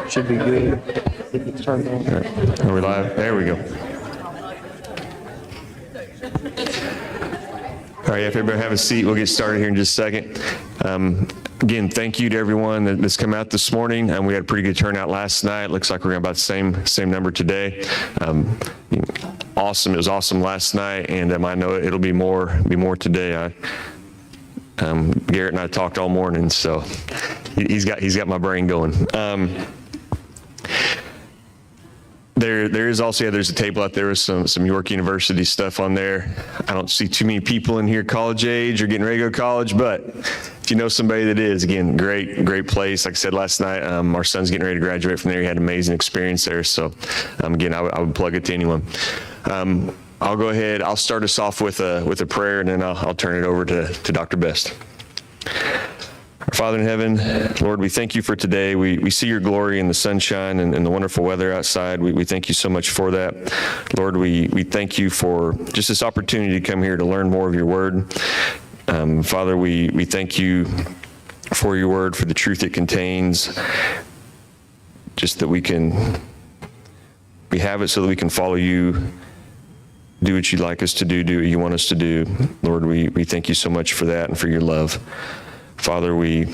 Should be good. If it's turned on. All right. Are we live? There we go. All right, if everybody have a seat, we'll get started here in just a second. Again, thank you to everyone that's come out this morning. We had a pretty good turnout last night. Looks like we're about the same number today. Awesome. It was awesome last night, and I know it'll be more today. Garrett and I talked all morning, so he's got my brain going. There is also, there's a table out there with some York University stuff on there. I don't see too many people in here college age or getting ready to go to college, but if you know somebody that is, again, great place. Like I said last night, our son's getting ready to graduate from there. He had an amazing experience there. So again, I would plug it to anyone. I'll go ahead. I'll start us off with a prayer, and then I'll turn it over to Dr. Best. Our Father in heaven, Lord, we thank you for today. We see your glory in the sunshine and the wonderful weather outside. We thank you so much for that. Lord, we thank you for just this opportunity to come here to learn more of your word. Father, we thank you for your word, for the truth it contains, just that we have it so that we can follow you, do what you'd like us to do what you want us to do. Lord, we thank you so much for that and for your love. Father, we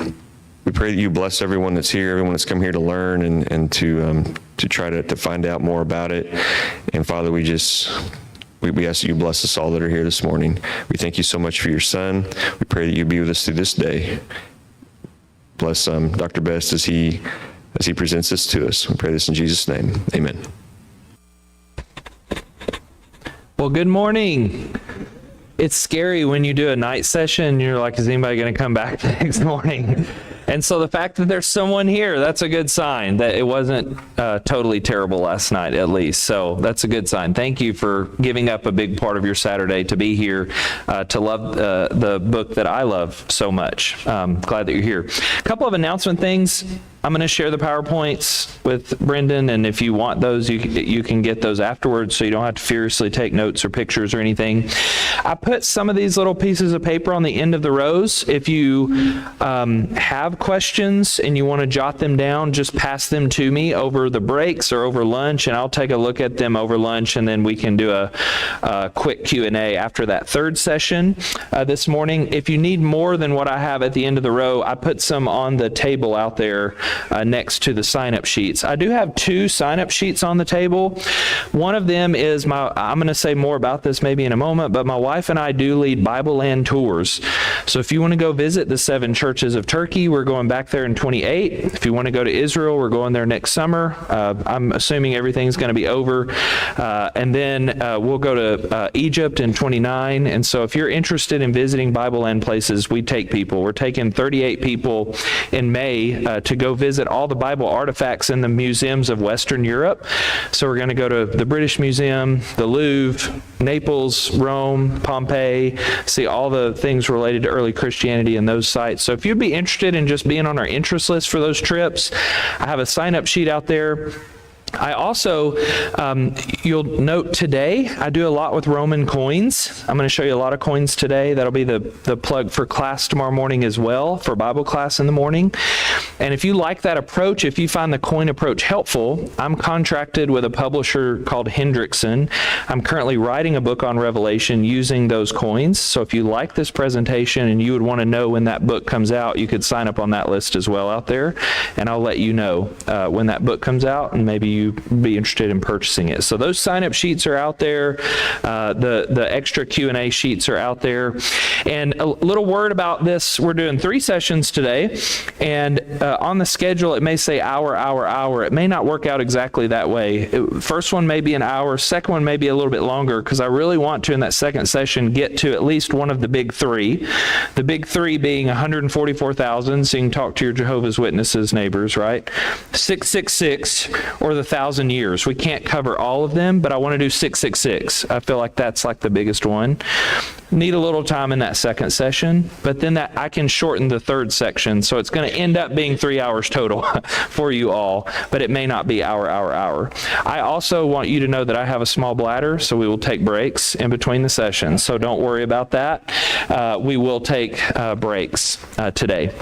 pray that you bless everyone that's here, everyone that's come here to learn and to try to find out more about it. And Father, we ask that you bless us all that are here this morning. We thank you so much for your son. We pray that you be with us through this day. Bless Dr. Best as he presents this to us. We pray this in Jesus' name. Amen. Well, good morning. It's scary when you do a night session and you're like, is anybody going to come back the next morning? And so the fact that there's someone here, that's a good sign that it wasn't totally terrible last night, at least. So that's a good sign. Thank you for giving up a big part of your Saturday to be here, to love the book that I love so much. Glad that you're here. A couple of announcement things. I'm going to share the PowerPoints with Brendan, and if you want those, you can get those afterwards, so you don't have to furiously take notes or pictures or anything. I put some of these little pieces of paper on the end of the rows. If you have questions and you want to jot them down, just pass them to me over the breaks or over lunch, and I'll take a look at them over lunch, and then we can do a quick Q&A after that third session this morning. If you need more than what I have at the end of the row, I put some on the table out there next to the sign-up sheets. I do have 2 sign-up sheets on the table. One of them is I'm going to say more about this maybe in a moment, but my wife and I do lead Bible Land tours. So if you want to go visit the 7 churches of Turkey, we're going back there in 28. If you want to go to Israel, we're going there next summer. I'm assuming everything's going to be over. And then we'll go to Egypt in 29. And so if you're interested in visiting Bible Land places, we take people. We're taking 38 people in May to go visit all the Bible artifacts in the museums of Western Europe. So we're going to go to the British Museum, the Louvre, Naples, Rome, Pompeii, see all the things related to early Christianity in those sites. So if you'd be interested in just being on our interest list for those trips, I have a sign-up sheet out there. I also, you'll note today, I do a lot with Roman coins. I'm going to show you a lot of coins today. That'll be the plug for class tomorrow morning as well, for Bible class in the morning. And if you like that approach, if you find the coin approach helpful, I'm contracted with a publisher called Hendrickson. I'm currently writing a book on Revelation using those coins. So if you like this presentation and you would want to know when that book comes out, you could sign up on that list as well out there. And I'll let you know when that book comes out, and maybe you you be interested in purchasing it. So those sign-up sheets are out there. The extra Q&A sheets are out there. And a little word about this, we're doing 3 sessions today, and on the schedule it may say hour. It may not work out exactly that way. First one may be an hour, second one may be a little bit longer, because I really want to, in that second session, get to at least one of the big 3. The big 3 being 144,000, so you can talk to your Jehovah's Witnesses neighbors, right? 666, or the 1,000 years. We can't cover all of them, but I want to do 666. I feel like that's like the biggest one. Need a little time in that second session, but then that I can shorten the third section, so it's going to end up being 3 hours total for you all, but it may not be hour. I also want you to know that I have a small bladder, so we will take breaks in between the sessions, so don't worry about that. We will take breaks today.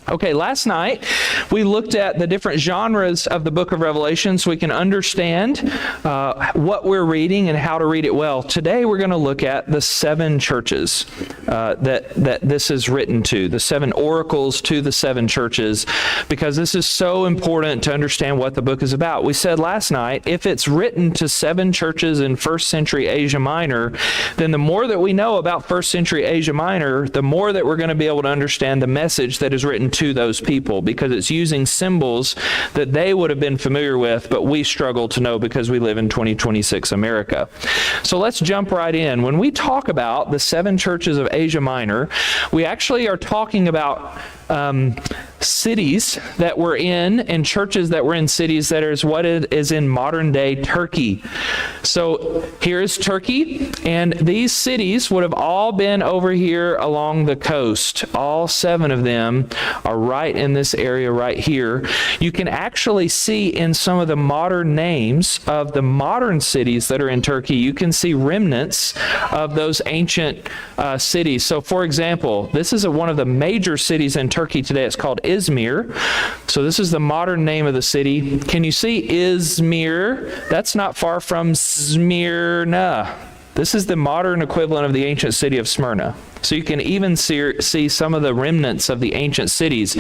Okay, last night we looked at the different genres of the book of Revelation so we can understand what we're reading and how to read it well. Today we're going to look at the 7 churches that this is written to, the 7 oracles to the 7 churches, because this is so important to understand what the book is about. We said last night, if it's written to 7 churches in 1st century Asia Minor, then the more that we know about 1st century Asia Minor, the more that we're going to be able to understand the message that is written to those people, because it's using symbols that they would have been familiar with, but we struggle to know because we live in 2026 America. So let's jump right in. When we talk about the 7 churches of Asia Minor, we actually are talking about cities that were in, and churches that were in cities that is what is in modern day Turkey. So here is Turkey, and these cities would have all been over here along the coast. All 7 of them are right in this area right here. You can actually see in some of the modern names of the modern cities that are in Turkey, you can see remnants of those ancient cities. So for example, this is one of the major cities in Turkey today. It's called Izmir. So this is the modern name of the city. Can you see Izmir? That's not far from Smyrna. This is the modern equivalent of the ancient city of Smyrna. So you can even see some of the remnants of the ancient cities.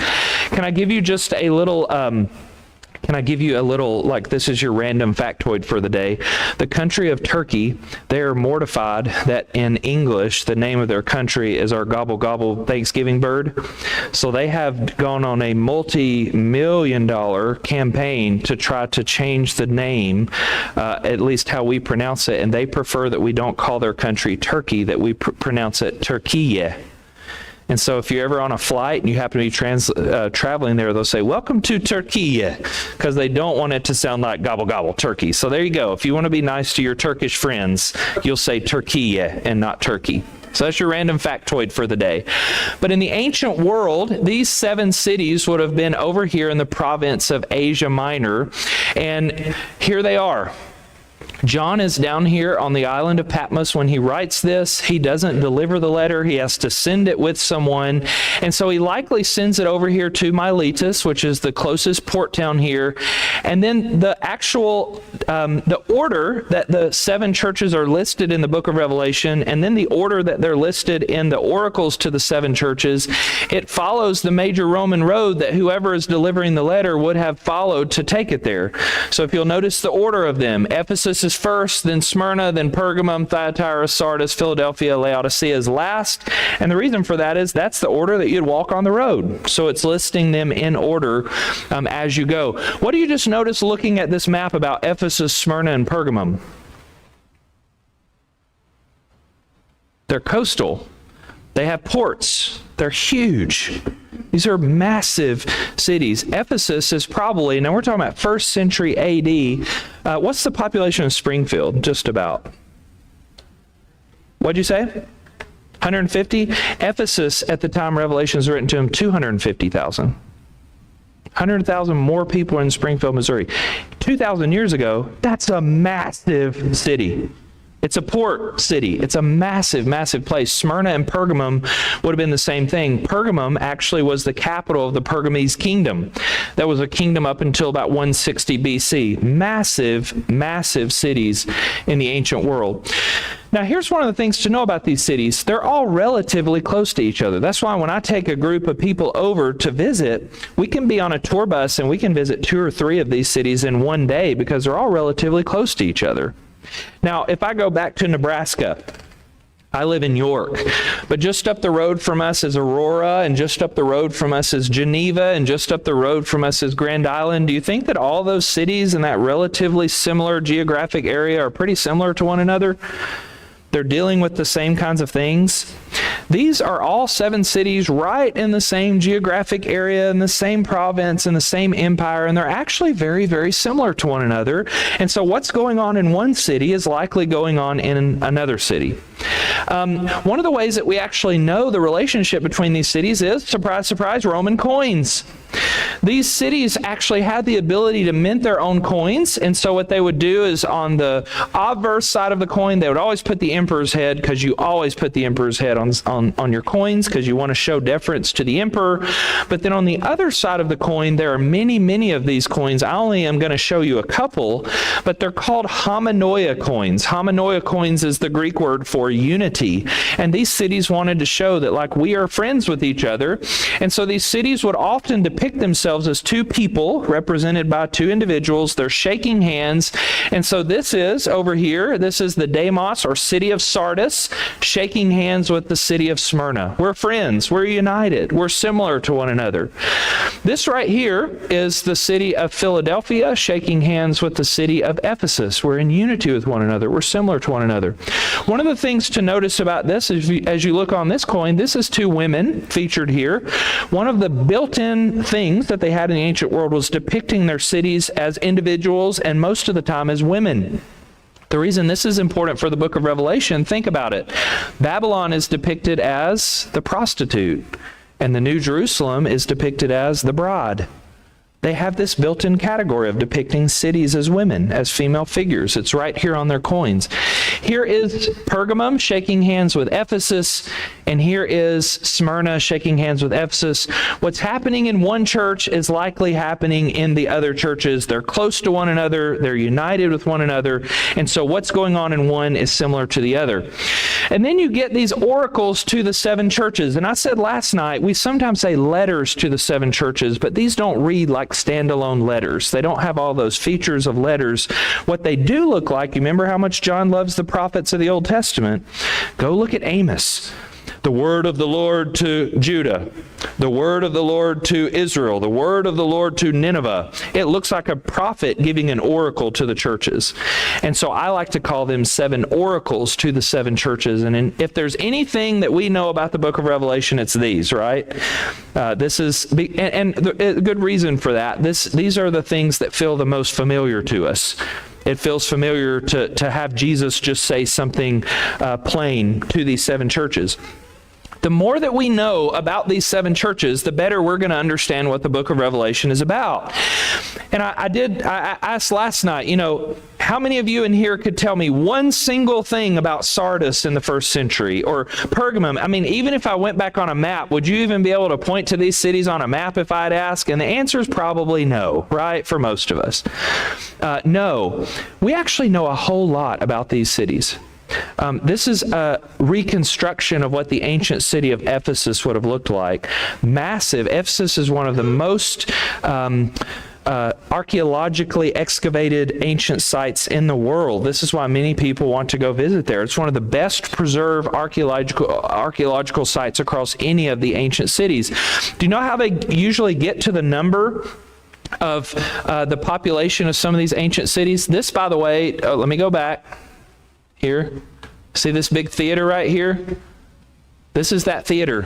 Can I give you just a little... like this is your random factoid for the day. The country of Turkey, they are mortified that in English, the name of their country is our gobble gobble Thanksgiving bird. So they have gone on a multi-million-dollar campaign to try to change the name, at least how we pronounce it. And they prefer that we don't call their country Turkey, that we pronounce it Turkiye. And so if you're ever on a flight and you happen to be traveling there, they'll say, "Welcome to Turkey," because they don't want it to sound like gobble gobble turkey. So there you go. If you want to be nice to your Turkish friends, you'll say Turkey and not Turkey. So that's your random factoid for the day. But in the ancient world, these 7 cities would have been over here in the province of Asia Minor. And here they are. John is down here on the island of Patmos when he writes this. He doesn't deliver the letter. He has to send it with someone. And so he likely sends it over here to Miletus, which is the closest port town here. And then the actual, the order that the 7 churches are listed in the book of Revelation, and then the order that they're listed in the oracles to the 7 churches, it follows the major Roman road that whoever is delivering the letter would have followed to take it there. So if you'll notice the order of them, Ephesus is first, then Smyrna, then Pergamum, Thyatira, Sardis, Philadelphia, Laodicea is last. And the reason for that is that's the order that you'd walk on the road. So it's listing them in order as you go. What do you just notice looking at this map about Ephesus, Smyrna, and Pergamum? They're coastal. They have ports. They're huge. These are massive cities. Ephesus is probably, now we're talking about 1st century AD. What's the population of Springfield? Just about. What'd you say? 150? Ephesus, at the time Revelation is written to them, 250,000. 100,000 more people in Springfield, Missouri. 2,000 years ago, that's a massive city. It's a port city. It's a massive, massive place. Smyrna and Pergamum would have been the same thing. Pergamum actually was the capital of the Pergamese kingdom. That was a kingdom up until about 160 BC. Massive, massive cities in the ancient world. Now, here's one of the things to know about these cities. They're all relatively close to each other. That's why when I take a group of people over to visit, we can be on a tour bus and we can visit 2 or 3 of these cities in one day because they're all relatively close to each other. Now, if I go back to Nebraska, I live in York, but just up the road from us is Aurora, and just up the road from us is Geneva, and just up the road from us is Grand Island. Do you think that all those cities in that relatively similar geographic area are pretty similar to one another? They're dealing with the same kinds of things. These are all 7 cities right in the same geographic area, in the same province, in the same empire, and they're actually very, very similar to one another. And so what's going on in one city is likely going on in another city. One of the ways that we actually know the relationship between these cities is, surprise, surprise, Roman coins. These cities actually had the ability to mint their own coins, and so what they would do is on the obverse side of the coin, they would always put the emperor's head, because you always put the emperor's head on your coins because you want to show deference to the emperor. But then on the other side of the coin, there are many, many of these coins. I only am going to show you a couple, but they're called hominoia coins. Hominoia coins is the Greek word for unity, and these cities wanted to show that, like, we are friends with each other. And so these cities would often depict themselves as 2 people represented by 2 individuals. They're shaking hands. And so this is over here, this is the Deimos or city of Sardis shaking hands with the city of Smyrna. We're friends. We're united. We're similar to one another. This right here is the city of Philadelphia shaking hands with the city of Ephesus. We're in unity with one another. We're similar to one another. One of the things to notice about this is, as you look on this coin, this is 2 women featured here. One of the built-in things that they had in the ancient world was depicting their cities as individuals, and most of the time as women. The reason this is important for the book of Revelation, think about it. Babylon is depicted as the prostitute, and the New Jerusalem is depicted as the bride. They have this built-in category of depicting cities as women, as female figures. It's right here on their coins. Here is Pergamum shaking hands with Ephesus, and here is Smyrna shaking hands with Ephesus. What's happening in one church is likely happening in the other churches. They're close to one another. They're united with one another. And so what's going on in one is similar to the other. And then you get these oracles to the 7 churches. And I said last night, we sometimes say letters to the 7 churches, but these don't read like standalone letters. They don't have all those features of letters. What they do look like, you remember how much John loves the prophets of the Old Testament? Go look at Amos. The word of the Lord to Judah, the word of the Lord to Israel, the word of the Lord to Nineveh. It looks like a prophet giving an oracle to the churches. And so I like to call them 7 oracles to the 7 churches. And if there's anything that we know about the book of Revelation, it's these, right? This is, and a good reason for that. These are the things that feel the most familiar to us. It feels familiar to have Jesus just say something plain to these 7 churches. The more that we know about these 7 churches, the better we're going to understand what the book of Revelation is about. And I asked last night, how many of you in here could tell me one single thing about Sardis in the 1st century or Pergamum? I mean, even if I went back on a map, would you even be able to point to these cities on a map if I'd ask? And the answer is probably no, right? For most of us. No. We actually know a whole lot about these cities. This is a reconstruction of what the ancient city of Ephesus would have looked like. Massive. Ephesus is one of the most archaeologically excavated ancient sites in the world. This is why many people want to go visit there. It's one of the best preserved archaeological sites across any of the ancient cities. Do you know how they usually get to the number of the population of some of these ancient cities? This, by the way, let me go back. Here, see this big theater right here? This is that theater.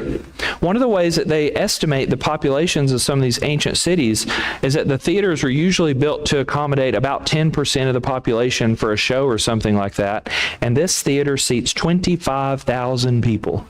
One of the ways that they estimate the populations of some of these ancient cities is that the theaters were usually built to accommodate about 10% of the population for a show or something like that. And this theater seats 25,000 people.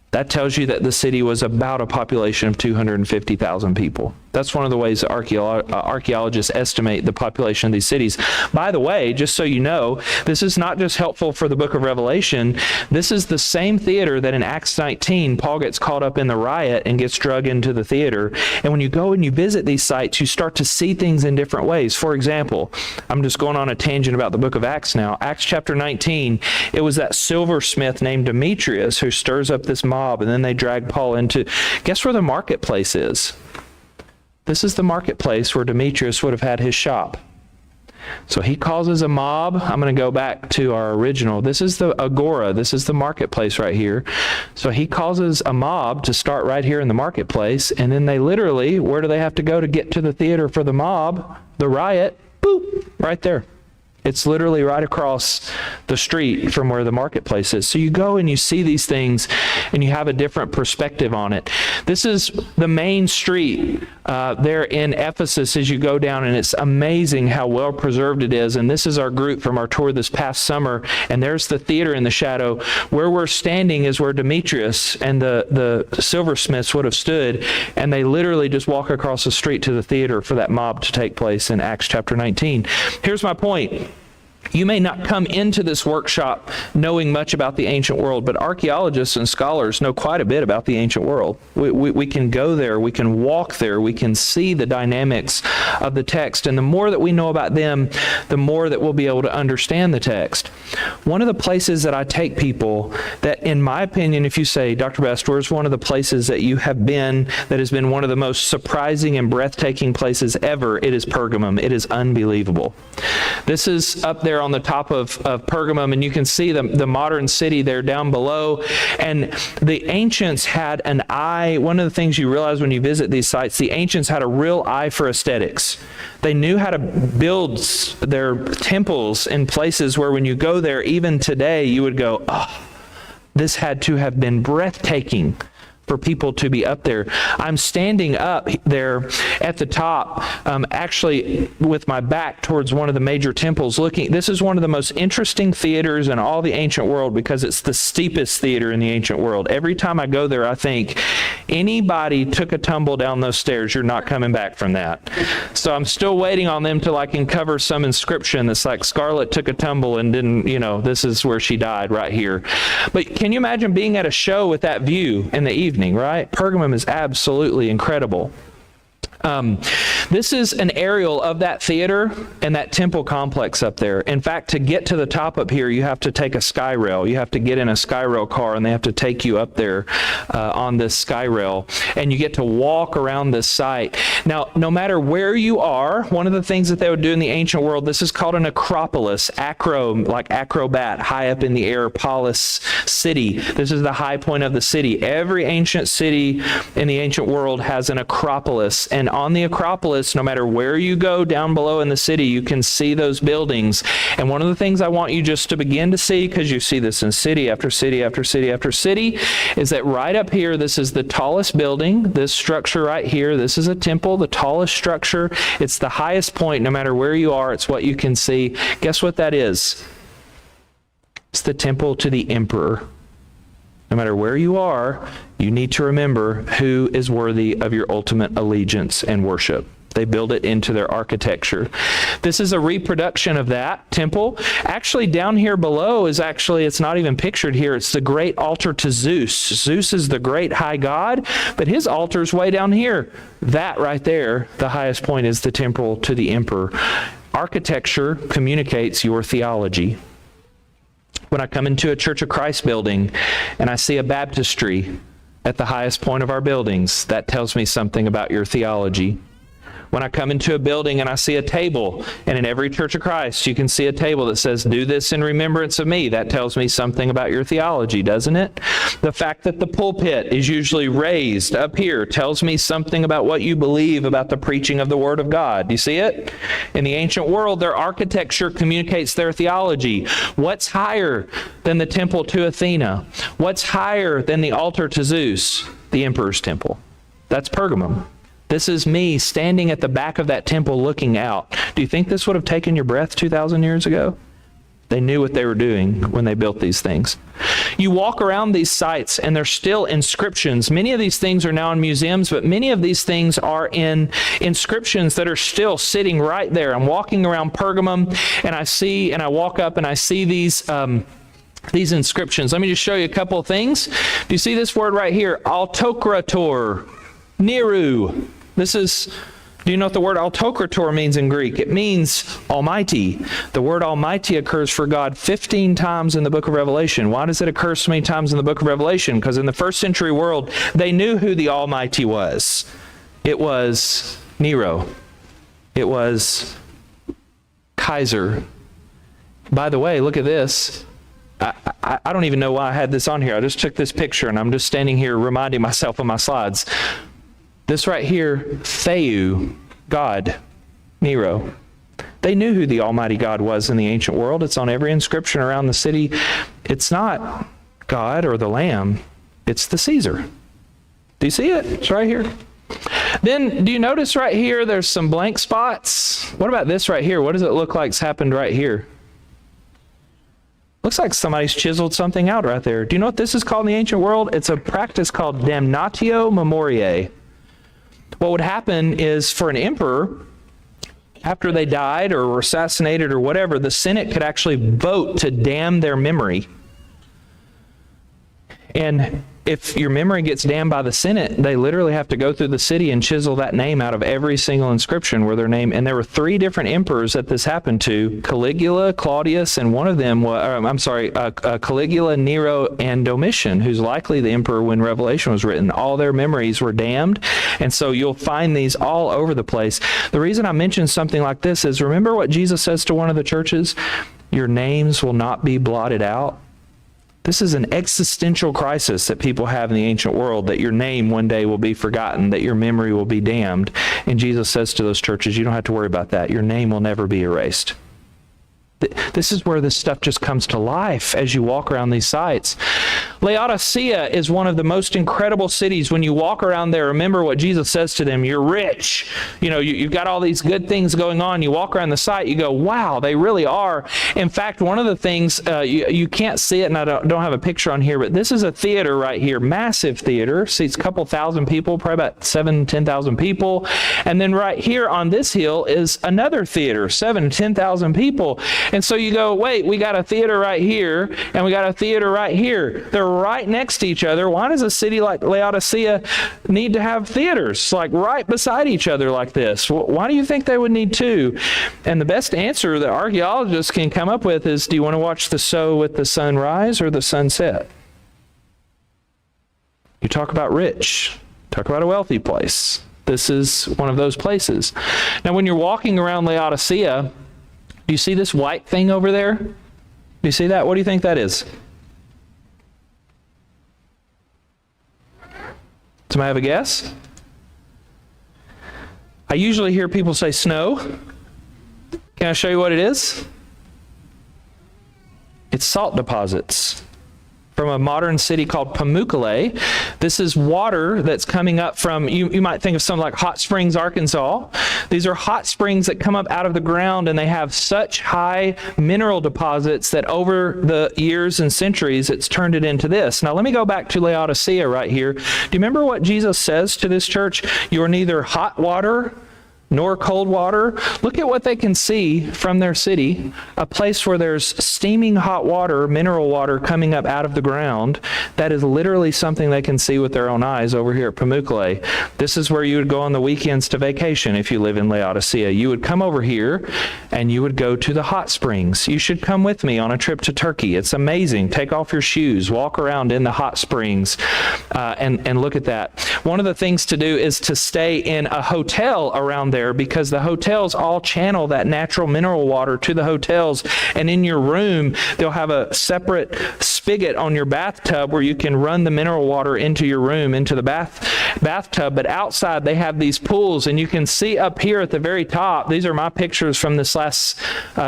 That tells you that the city was about a population of 250,000 people. That's one of the ways that archaeologists estimate the population of these cities. By the way, just so you know, this is not just helpful for the book of Revelation. This is the same theater that in Acts 19, Paul gets caught up in the riot and gets dragged into the theater. And when you go and you visit these sites, you start to see things in different ways. For example, I'm just going on a tangent about the book of Acts now. Acts chapter 19, it was that silversmith named Demetrius who stirs up this mob, and then they drag Paul into, guess where the marketplace is? This is the marketplace where Demetrius would have had his shop. So he causes a mob. I'm going to go back to our original. This is the agora. This is the marketplace right here. So he causes a mob to start right here in the marketplace, and then they literally, where do they have to go to get to the theater for the mob, the riot? Boop, right there. It's literally right across the street from where the marketplace is. So you go and you see these things and you have a different perspective on it. This is the main street there in Ephesus as you go down, and it's amazing how well preserved it is. And this is our group from our tour this past summer. And there's the theater in the shadow. Where we're standing is where Demetrius and the silversmiths would have stood. And they literally just walk across the street to the theater for that mob to take place in Acts chapter 19. Here's my point. You may not come into this workshop knowing much about the ancient world, but archaeologists and scholars know quite a bit about the ancient world. We can go there, we can walk there, we can see the dynamics of the text, and the more that we know about them, the more that we'll be able to understand the text. One of the places that I take people that, in my opinion, if you say, Dr. Best, where's one of the places that you have been that has been one of the most surprising and breathtaking places ever? It is Pergamum. It is unbelievable. This is up there on the top of Pergamum, and you can see the modern city there down below. And the ancients had an eye. One of the things you realize when you visit these sites, the ancients had a real eye for aesthetics. They knew how to build their temples in places where when you go there, even today, you would go, oh, this had to have been breathtaking for people to be up there. I'm standing up there at the top, actually with my back towards one of the major temples looking. This is one of the most interesting theaters in all the ancient world because it's the steepest theater in the ancient world. Every time I go there, I think, anybody took a tumble down those stairs, you're not coming back from that. So I'm still waiting on them to like uncover some inscription that's like, Scarlett took a tumble and didn't, this is where she died right here. But can you imagine being at a show with that view in the evening? Right? Pergamum is absolutely incredible. This is an aerial of that theater and that temple complex up there. In fact, to get to the top up here, you have to take a sky rail. You have to get in a sky rail car, and they have to take you up there on this sky rail, and you get to walk around this site. Now, no matter where you are, one of the things that they would do in the ancient world, this is called an acropolis, like acrobat, high up in the air, polis, city. This is the high point of the city. Every ancient city in the ancient world has an acropolis, and on the acropolis, no matter where you go down below in the city, you can see those buildings. And one of the things I want you just to begin to see, because you see this in city after city after city after city, is that right up here, this is the tallest building, this structure right here. This is a temple, the tallest structure. It's the highest point. No matter where you are, it's what you can see. Guess what that is? It's the temple to the emperor. No matter where you are, you need to remember who is worthy of your ultimate allegiance and worship. They build it into their architecture. This is a reproduction of that temple. Actually, down here below is it's not even pictured here. It's the great altar to Zeus. Zeus is the great high god, but his altar's way down here. That right there, the highest point, is the temple to the emperor. Architecture communicates your theology. When I come into a Church of Christ building and I see a baptistry at the highest point of our buildings, that tells me something about your theology. When I come into a building and I see a table, and in every Church of Christ you can see a table that says, do this in remembrance of me, that tells me something about your theology, doesn't it? The fact that the pulpit is usually raised up here tells me something about what you believe about the preaching of the Word of God. Do you see it? In the ancient world, their architecture communicates their theology. What's higher than the temple to Athena? What's higher than the altar to Zeus? The emperor's temple. That's Pergamum. This is me standing at the back of that temple looking out. Do you think this would have taken your breath 2,000 years ago? They knew what they were doing when they built these things. You walk around these sites and there's still inscriptions. Many of these things are now in museums, but many of these things are in inscriptions that are still sitting right there. I'm walking around Pergamum and I walk up and I see these inscriptions. Let me just show you a couple of things. Do you see this word right here? Autokrator, Niru. Do you know what the word autokrator means in Greek? It means almighty. The word almighty occurs for God 15 times in the book of Revelation. Why does it occur so many times in the book of Revelation? Because in the first century world, they knew who the almighty was. It was Nero. It was Kaiser. By the way, look at this. I don't even know why I had this on here. I just took this picture and I'm just standing here reminding myself of my slides. This right here, Theou, God, Nero. They knew who the Almighty God was in the ancient world. It's on every inscription around the city. It's not God or the Lamb. It's the Caesar. Do you see it? It's right here. Then, do you notice right here there's some blank spots? What about this right here? What does it look like's happened right here? Looks like somebody's chiseled something out right there. Do you know what this is called in the ancient world? It's a practice called damnatio memoriae. What would happen is for an emperor, after they died or were assassinated or whatever, the Senate could actually vote to damn their memory. And if your memory gets damned by the Senate, they literally have to go through the city and chisel that name out of every single inscription where their name, and there were 3 different emperors that this happened to, Caligula, Claudius, and one of them was, Caligula, Nero, and Domitian, who's likely the emperor when Revelation was written. All their memories were damned, and so you'll find these all over the place. The reason I mention something like this is, remember what Jesus says to one of the churches? Your names will not be blotted out. This is an existential crisis that people have in the ancient world, that your name one day will be forgotten, that your memory will be damned. And Jesus says to those churches, you don't have to worry about that. Your name will never be erased. This is where this stuff just comes to life as you walk around these sites. Laodicea is one of the most incredible cities. When you walk around there, remember what Jesus says to them. You're rich. You know, you've got all these good things going on. You walk around the site, you go, wow, they really are. In fact, one of the things, you can't see it, and I don't have a picture on here, but this is a theater right here, massive theater, seats a couple thousand people, probably about 7,000 to 10,000 people. And then right here on this hill is another theater, 7,000 to 10,000 people. And so you go, wait, we got a theater right here, and we got a theater right here. They're right next to each other. Why does a city like Laodicea need to have theaters like right beside each other like this? Why do you think they would need 2? And the best answer that archaeologists can come up with is, do you want to watch the show with the sunrise or the sunset? You talk about rich, talk about a wealthy place. This is one of those places. Now, when you're walking around Laodicea, do you see this white thing over there? Do you see that? What do you think that is? Somebody have a guess? I usually hear people say snow. Can I show you what it is? It's salt deposits from a modern city called Pamukkale. This is water that's coming up from, you might think of something like Hot Springs, Arkansas. These are hot springs that come up out of the ground, and they have such high mineral deposits that over the years and centuries, it's turned it into this. Now, let me go back to Laodicea right here. Do you remember what Jesus says to this church? You're neither hot water nor cold water. Look at what they can see from their city, a place where there's steaming hot water, mineral water coming up out of the ground. That is literally something they can see with their own eyes over here at Pamukkale. This is where you would go on the weekends to vacation if you live in Laodicea. You would come over here and you would go to the hot springs. You should come with me on a trip to Turkey. It's amazing. Take off your shoes, walk around in the hot springs, and look at that. One of the things to do is to stay in a hotel around there, because the hotels all channel that natural mineral water to the hotels, and in your room they'll have a separate spigot on your bathtub where you can run the mineral water into your room, into the bathtub. But outside they have these pools, and you can see up here at the very top, these are my pictures from this last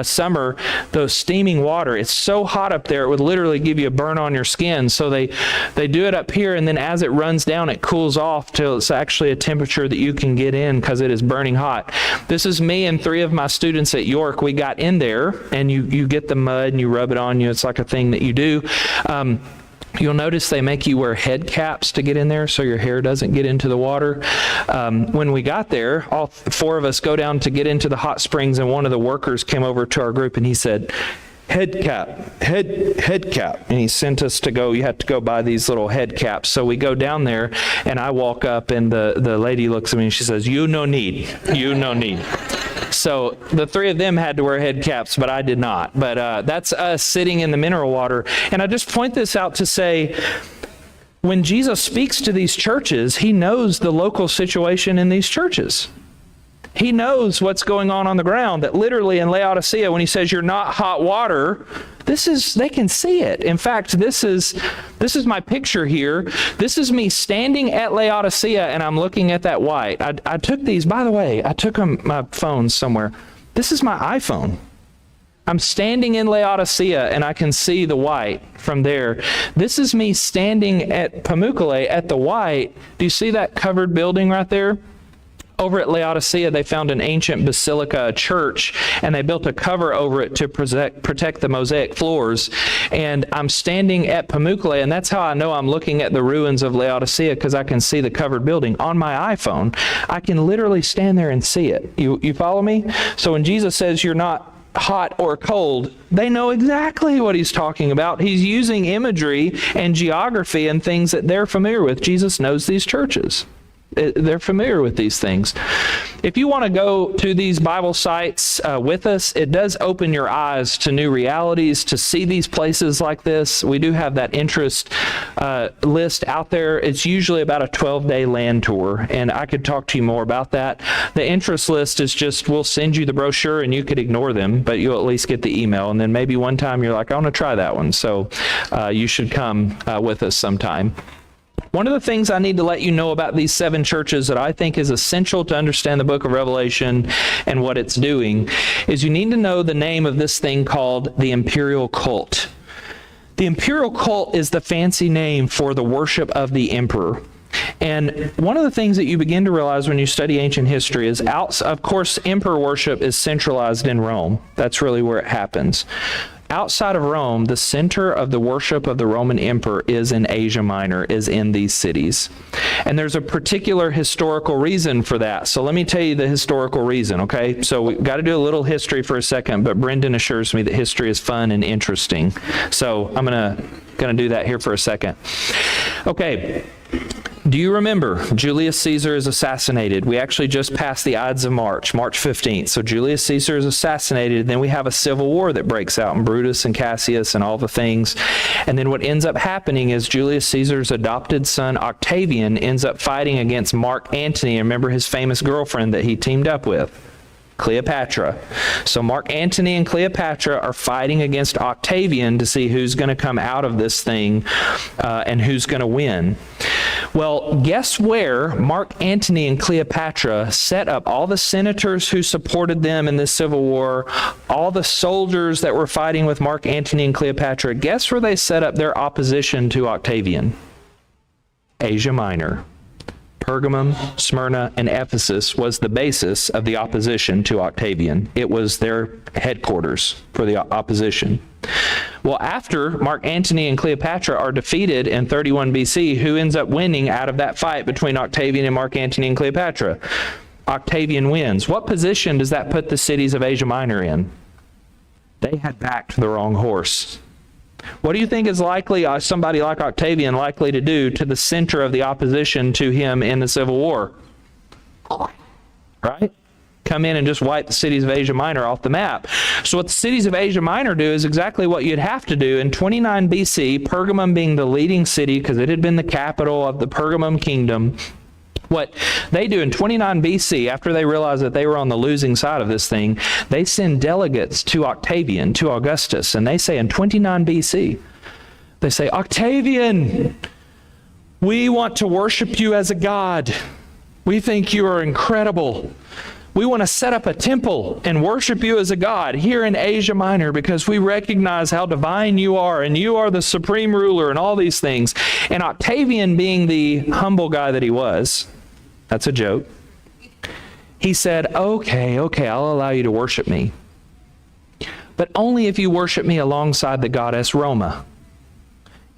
summer, those steaming water. It's so hot up there it would literally give you a burn on your skin. So they do it up here, and then as it runs down it cools off till it's actually a temperature that you can get in, because it is burning hot. This is me and 3 of my students at York. We got in there, and you get the mud and you rub it on you. It's like a thing that you do. You'll notice they make you wear head caps to get in there so your hair doesn't get into the water. When we got there, all four of us go down to get into the hot springs, and one of the workers came over to our group and he said, head cap. And he sent us to go, you have to go buy these little head caps. So we go down there, and I walk up, and the lady looks at me and she says, you no need. So the three of them had to wear head caps, but I did not. But that's us sitting in the mineral water. And I just point this out to say, when Jesus speaks to these churches, he knows the local situation in these churches. He knows what's going on the ground, that literally in Laodicea, when he says you're not hot water, they can see it. In fact, this is my picture here. This is me standing at Laodicea, and I'm looking at that white. I took these, by the way, I took my phone somewhere. This is my iPhone. I'm standing in Laodicea, and I can see the white from there. This is me standing at Pamukkale at the white. Do you see that covered building right there? Over at Laodicea, they found an ancient basilica church, and they built a cover over it to protect the mosaic floors. And I'm standing at Pamukkale, and that's how I know I'm looking at the ruins of Laodicea, because I can see the covered building. On my iPhone, I can literally stand there and see it. You follow me? So when Jesus says you're not hot or cold, they know exactly what he's talking about. He's using imagery and geography and things that they're familiar with. Jesus knows these churches. They're familiar with these things. If you want to go to these Bible sites with us, it does open your eyes to new realities, to see these places like this. We do have that interest list out there. It's usually about a 12-day land tour, and I could talk to you more about that. The interest list is just, we'll send you the brochure, and you could ignore them, but you'll at least get the email. And then maybe one time you're like, I want to try that one. So you should come with us sometime. One of the things I need to let you know about these 7 churches that I think is essential to understand the book of Revelation and what it's doing is you need to know the name of this thing called the imperial cult. The imperial cult is the fancy name for the worship of the emperor. And one of the things that you begin to realize when you study ancient history is, of course, emperor worship is centralized in Rome. That's really where it happens. Outside of Rome, the center of the worship of the Roman emperor is in Asia Minor, is in these cities. And there's a particular historical reason for that. So let me tell you the historical reason, okay? So we've got to do a little history for a second, but Brendan assures me that history is fun and interesting. So I'm gonna do that here for a second. Okay. Do you remember Julius Caesar is assassinated? We actually just passed the Ides of March 15th. So Julius Caesar is assassinated, and then we have a civil war that breaks out, and Brutus and Cassius and all the things. And then what ends up happening is Julius Caesar's adopted son Octavian ends up fighting against Mark Antony. Remember his famous girlfriend that he teamed up with? Cleopatra. So Mark Antony and Cleopatra are fighting against Octavian to see who's going to come out of this thing and who's going to win. Well, guess where Mark Antony and Cleopatra set up all the senators who supported them in this civil war, all the soldiers that were fighting with Mark Antony and Cleopatra. Guess where they set up their opposition to Octavian? Asia Minor. Pergamum, Smyrna, and Ephesus was the basis of the opposition to Octavian. It was their headquarters for the opposition. Well, after Mark Antony and Cleopatra are defeated in 31 BC, who ends up winning out of that fight between Octavian and Mark Antony and Cleopatra? Octavian wins. What position does that put the cities of Asia Minor in? They had backed the wrong horse. What do you think is likely somebody like Octavian likely to do to the center of the opposition to him in the Civil War? Right? Come in and just wipe the cities of Asia Minor off the map. So what the cities of Asia Minor do is exactly what you'd have to do in 29 BC, Pergamum being the leading city because it had been the capital of the Pergamum kingdom. What they do in 29 BC, after they realize that they were on the losing side of this thing, they send delegates to Octavian, to Augustus, and they say in 29 BC, they say, Octavian, we want to worship you as a god. We think you are incredible. We want to set up a temple and worship you as a god here in Asia Minor because we recognize how divine you are and you are the supreme ruler and all these things. And Octavian, being the humble guy that he was, that's a joke, he said, okay, I'll allow you to worship me. But only if you worship me alongside the goddess Roma.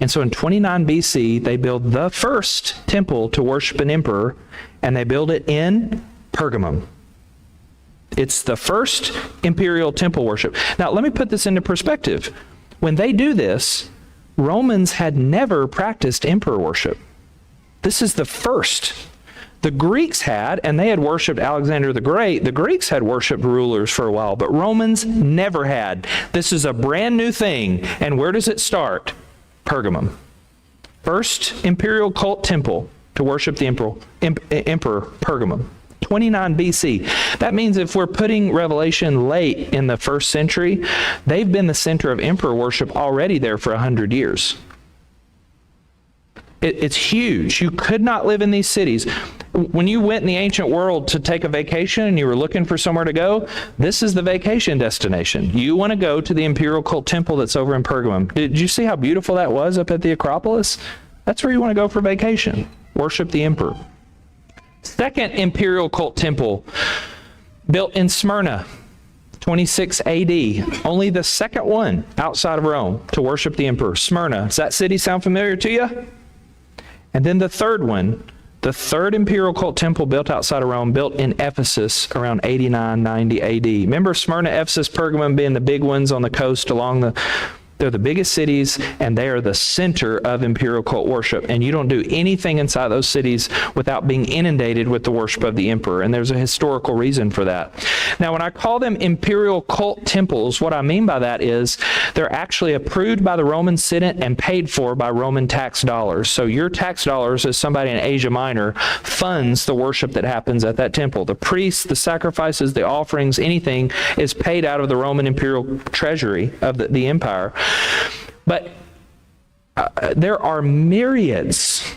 And so in 29 BC, they build the first temple to worship an emperor, and they build it in Pergamum. It's the first imperial temple worship. Now, let me put this into perspective. When they do this, Romans had never practiced emperor worship. This is the first. The Greeks had, and they had worshiped Alexander the Great. The Greeks had worshiped rulers for a while, but Romans never had. This is a brand new thing. And where does it start? Pergamum. First imperial cult temple to worship the emperor, Pergamum. 29 BC. That means if we're putting Revelation late in the first century, they've been the center of emperor worship already there for 100 years. It's huge. You could not live in these cities. When you went in the ancient world to take a vacation and you were looking for somewhere to go, this is the vacation destination. You want to go to the imperial cult temple that's over in Pergamum. Did you see how beautiful that was up at the Acropolis? That's where you want to go for vacation. Worship the emperor. Second imperial cult temple, built in Smyrna, 26 AD. Only the second one outside of Rome to worship the emperor. Smyrna. Does that city sound familiar to you? And then the third one, the third imperial cult temple built outside of Rome, built in Ephesus around 89, 90 AD. Remember Smyrna, Ephesus, Pergamum being the big ones on the coast along the... They're the biggest cities, and they are the center of imperial cult worship. And you don't do anything inside those cities without being inundated with the worship of the emperor. And there's a historical reason for that. Now, when I call them imperial cult temples, what I mean by that is they're actually approved by the Roman Senate and paid for by Roman tax dollars. So your tax dollars, as somebody in Asia Minor, funds the worship that happens at that temple. The priests, the sacrifices, the offerings, anything is paid out of the Roman imperial treasury of the empire. But there are myriads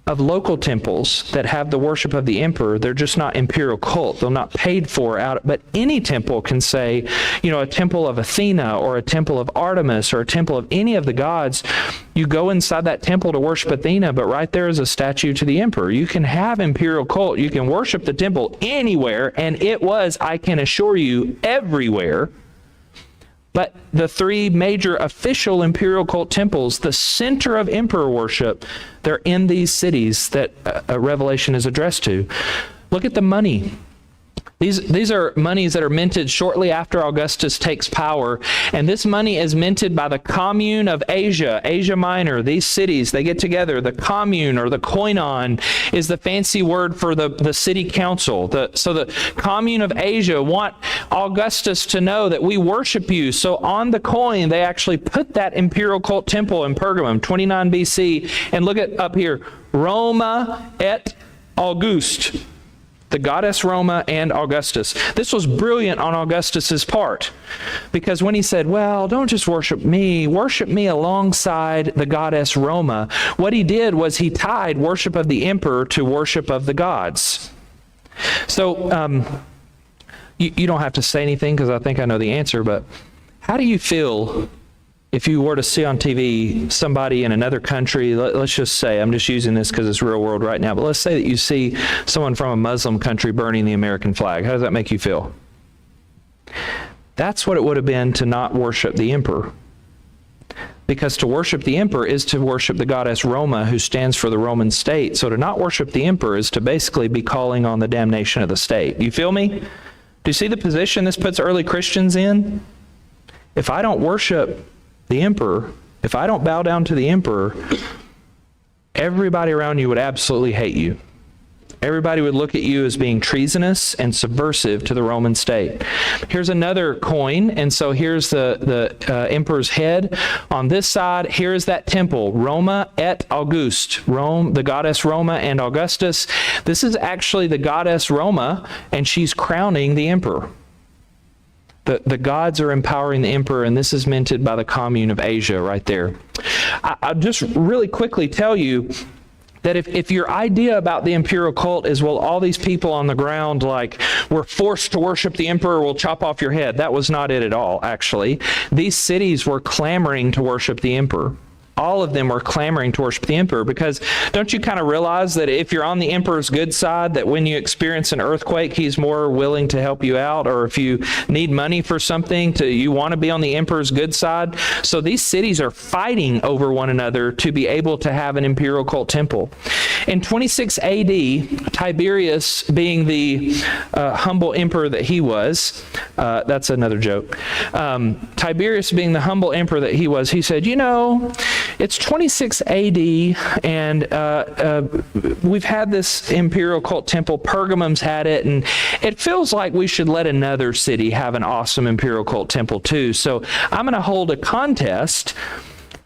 of local temples that have the worship of the emperor. They're just not imperial cult. They're not paid for out. But any temple can say, a temple of Athena or a temple of Artemis or a temple of any of the gods. You go inside that temple to worship Athena, but right there is a statue to the emperor. You can have imperial cult. You can worship the temple anywhere, and it was, I can assure you, everywhere. But the three major official imperial cult temples, the center of emperor worship, they're in these cities that Revelation is addressed to. Look at the money. These are monies that are minted shortly after Augustus takes power, and this money is minted by the commune of Asia, Asia Minor. These cities, they get together. The commune or the koinon is the fancy word for the city council. So the commune of Asia want Augustus to know that we worship you. So on the coin, they actually put that imperial cult temple in Pergamum, 29 BC, and look at up here, Roma et Auguste. The goddess Roma and Augustus. This was brilliant on Augustus's part, because when he said, well, don't just worship me alongside the goddess Roma, what he did was he tied worship of the emperor to worship of the gods. So you don't have to say anything because I think I know the answer, but how do you feel if you were to see on TV somebody in another country, let's just say, I'm just using this because it's real world right now, but let's say that you see someone from a Muslim country burning the American flag. How does that make you feel? That's what it would have been to not worship the emperor. Because to worship the emperor is to worship the goddess Roma, who stands for the Roman state. So to not worship the emperor is to basically be calling on the damnation of the state. You feel me? Do you see the position this puts early Christians in? If I don't worship the emperor, if I don't bow down to the emperor, everybody around you would absolutely hate you. Everybody would look at you as being treasonous and subversive to the Roman state. Here's another coin, and so here's the emperor's head. On this side, here is that temple, Roma et Auguste, Rome, the goddess Roma and Augustus. This is actually the goddess Roma, and she's crowning the emperor. The gods are empowering the emperor, and this is minted by the commune of Asia right there. I'll just really quickly tell you that if your idea about the imperial cult is, well, all these people on the ground, like, were forced to worship the emperor, will chop off your head. That was not it at all, actually. These cities were clamoring to worship the emperor. all of them were clamoring to worship the emperor, because don't you kind of realize that if you're on the emperor's good side, that when you experience an earthquake, he's more willing to help you out? Or if you need money for something, you want to be on the emperor's good side? So these cities are fighting over one another to be able to have an imperial cult temple. In 26 AD, Tiberius, being the humble emperor that he was, that's another joke. Tiberius, being the humble emperor that he was, he said, it's 26 AD, and we've had this imperial cult temple. Pergamum's had it, and it feels like we should let another city have an awesome imperial cult temple too. So I'm going to hold a contest,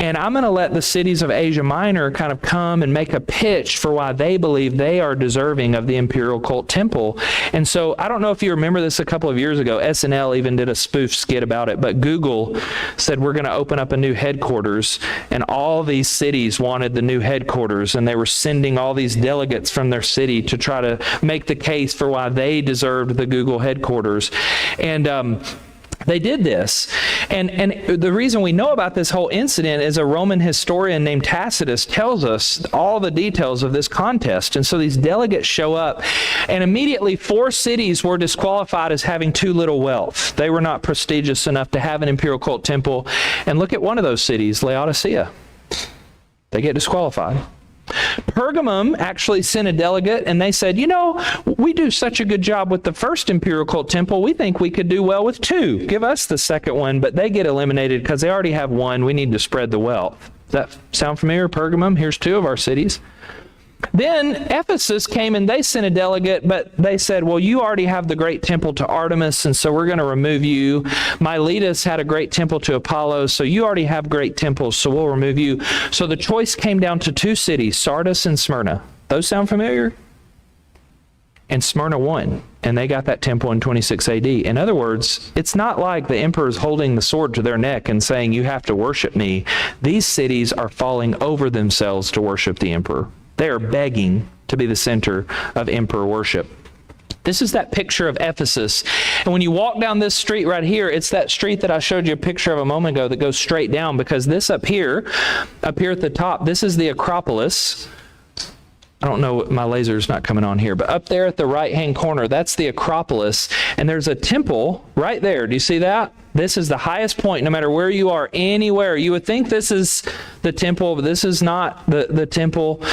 and I'm going to let the cities of Asia Minor kind of come and make a pitch for why they believe they are deserving of the imperial cult temple. And so I don't know if you remember this a couple of years ago. SNL even did a spoof skit about it, but Google said we're going to open up a new headquarters, and all these cities wanted the new headquarters, and they were sending all these delegates from their city to try to make the case for why they deserved the Google headquarters. And they did this. And the reason we know about this whole incident is a Roman historian named Tacitus tells us all the details of this contest. And so these delegates show up, and immediately 4 cities were disqualified as having too little wealth. They were not prestigious enough to have an imperial cult temple. And look at one of those cities, Laodicea. They get disqualified. Pergamum actually sent a delegate, and they said, we do such a good job with the first imperial cult temple, we think we could do well with 2. Give us the second one. But they get eliminated because they already have 1. We need to spread the wealth. Does that sound familiar? Pergamum, here's 2 of our cities. Then Ephesus came, and they sent a delegate, but they said, well, you already have the great temple to Artemis, and so we're going to remove you. Miletus had a great temple to Apollo, so you already have great temples, so we'll remove you. So the choice came down to 2 cities, Sardis and Smyrna. Those sound familiar? And Smyrna won, and they got that temple in 26 AD. In other words, it's not like the emperor is holding the sword to their neck and saying, you have to worship me. These cities are falling over themselves to worship the emperor. They are begging to be the center of emperor worship. This is that picture of Ephesus. And when you walk down this street right here, it's that street that I showed you a picture of a moment ago that goes straight down, because this up here at the top, this is the Acropolis. I don't know, my laser's not coming on here, but up there at the right-hand corner, that's the Acropolis. And there's a temple right there. Do you see that? This is the highest point, no matter where you are, anywhere. You would think this is the temple, but this is not the temple.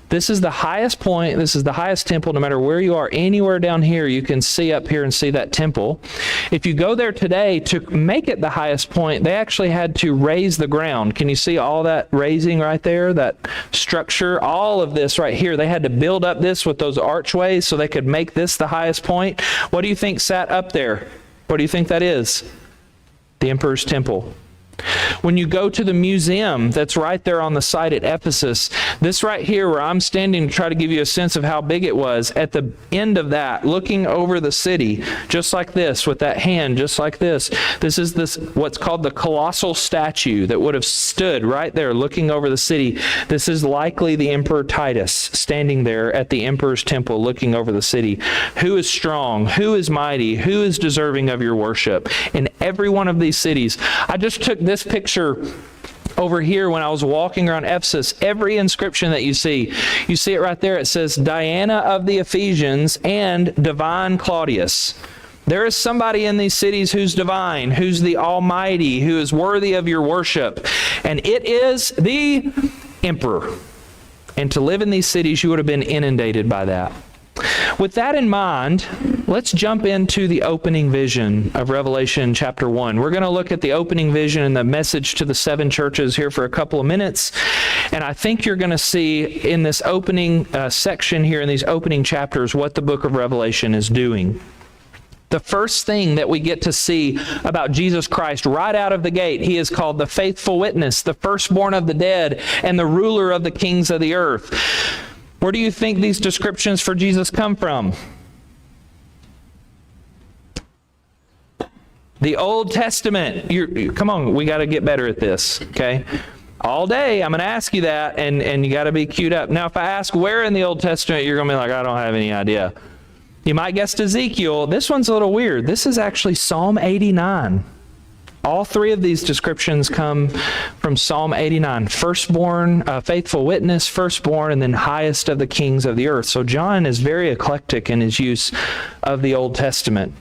This is the highest point. This is the highest temple. No matter where you are, anywhere down here, you can see up here and see that temple. If you go there today, to make it the highest point, they actually had to raise the ground. Can you see all that raising right there, that structure? All of this right here, they had to build up this with those archways so they could make this the highest point. What do you think sat up there? What do you think that is? The emperor's temple. When you go to the museum that's right there on the site at Ephesus, this right here where I'm standing to try to give you a sense of how big it was, at the end of that, looking over the city, just like this, with that hand, just like this is what's called the colossal statue that would have stood right there looking over the city. This is likely the Emperor Titus standing there at the emperor's temple looking over the city. Who is strong? Who is mighty? Who is deserving of your worship? In every one of these cities. I just took this picture over here when I was walking around Ephesus. Every inscription that you see it right there. It says Diana of the Ephesians and Divine Claudius. There is somebody in these cities who's divine, who's the Almighty, who is worthy of your worship. And it is the emperor. And to live in these cities, you would have been inundated by that. With that in mind, let's jump into the opening vision of Revelation chapter 1. We're going to look at the opening vision and the message to the 7 churches here for a couple of minutes. And I think you're going to see in this opening section here, in these opening chapters, what the book of Revelation is doing. The first thing that we get to see about Jesus Christ right out of the gate, he is called the faithful witness, the firstborn of the dead, and the ruler of the kings of the earth. Where do you think these descriptions for Jesus come from? The Old Testament. Come on, we got to get better at this, okay? All day, I'm going to ask you that, and you got to be queued up. Now, if I ask where in the Old Testament, you're going to be like, I don't have any idea. You might guess Ezekiel. This one's a little weird. This is actually Psalm 89. All three of these descriptions come from Psalm 89. Firstborn, faithful witness, firstborn, and then highest of the kings of the earth. So John is very eclectic in his use of the Old Testament.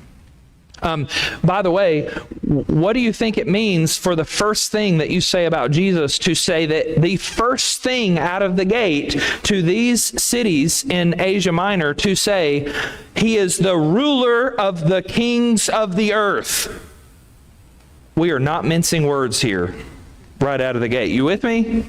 By the way, what do you think it means for the first thing that you say about Jesus to say that the first thing out of the gate to these cities in Asia Minor to say he is the ruler of the kings of the earth? We are not mincing words here right out of the gate. You with me?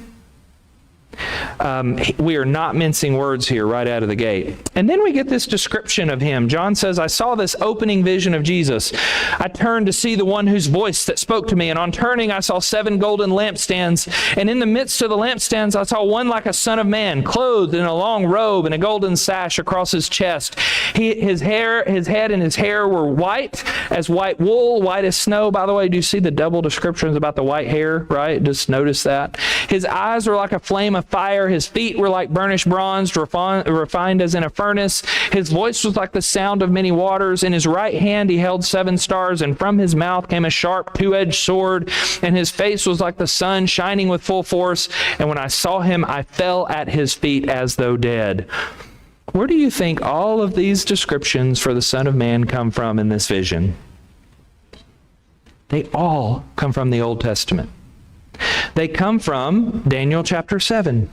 We are not mincing words here right out of the gate. And then we get this description of him. John says, I saw this opening vision of Jesus. I turned to see the one whose voice that spoke to me. And on turning, I saw 7 golden lampstands. And in the midst of the lampstands, I saw one like a son of man, clothed in a long robe and a golden sash across his chest. His head and his hair were white as white wool, white as snow. By the way, do you see the double descriptions about the white hair, right? Just notice that. His eyes were like a flame of fire. His feet were like burnished bronze, refined as in a furnace. His voice was like the sound of many waters. In his right hand he held 7 stars, and from his mouth came a sharp 2-edged sword, and his face was like the sun shining with full force. And when I saw him, I fell at his feet as though dead. Where do you think all of these descriptions for the Son of Man come from in this vision? They all come from the Old Testament. They come from Daniel chapter 7.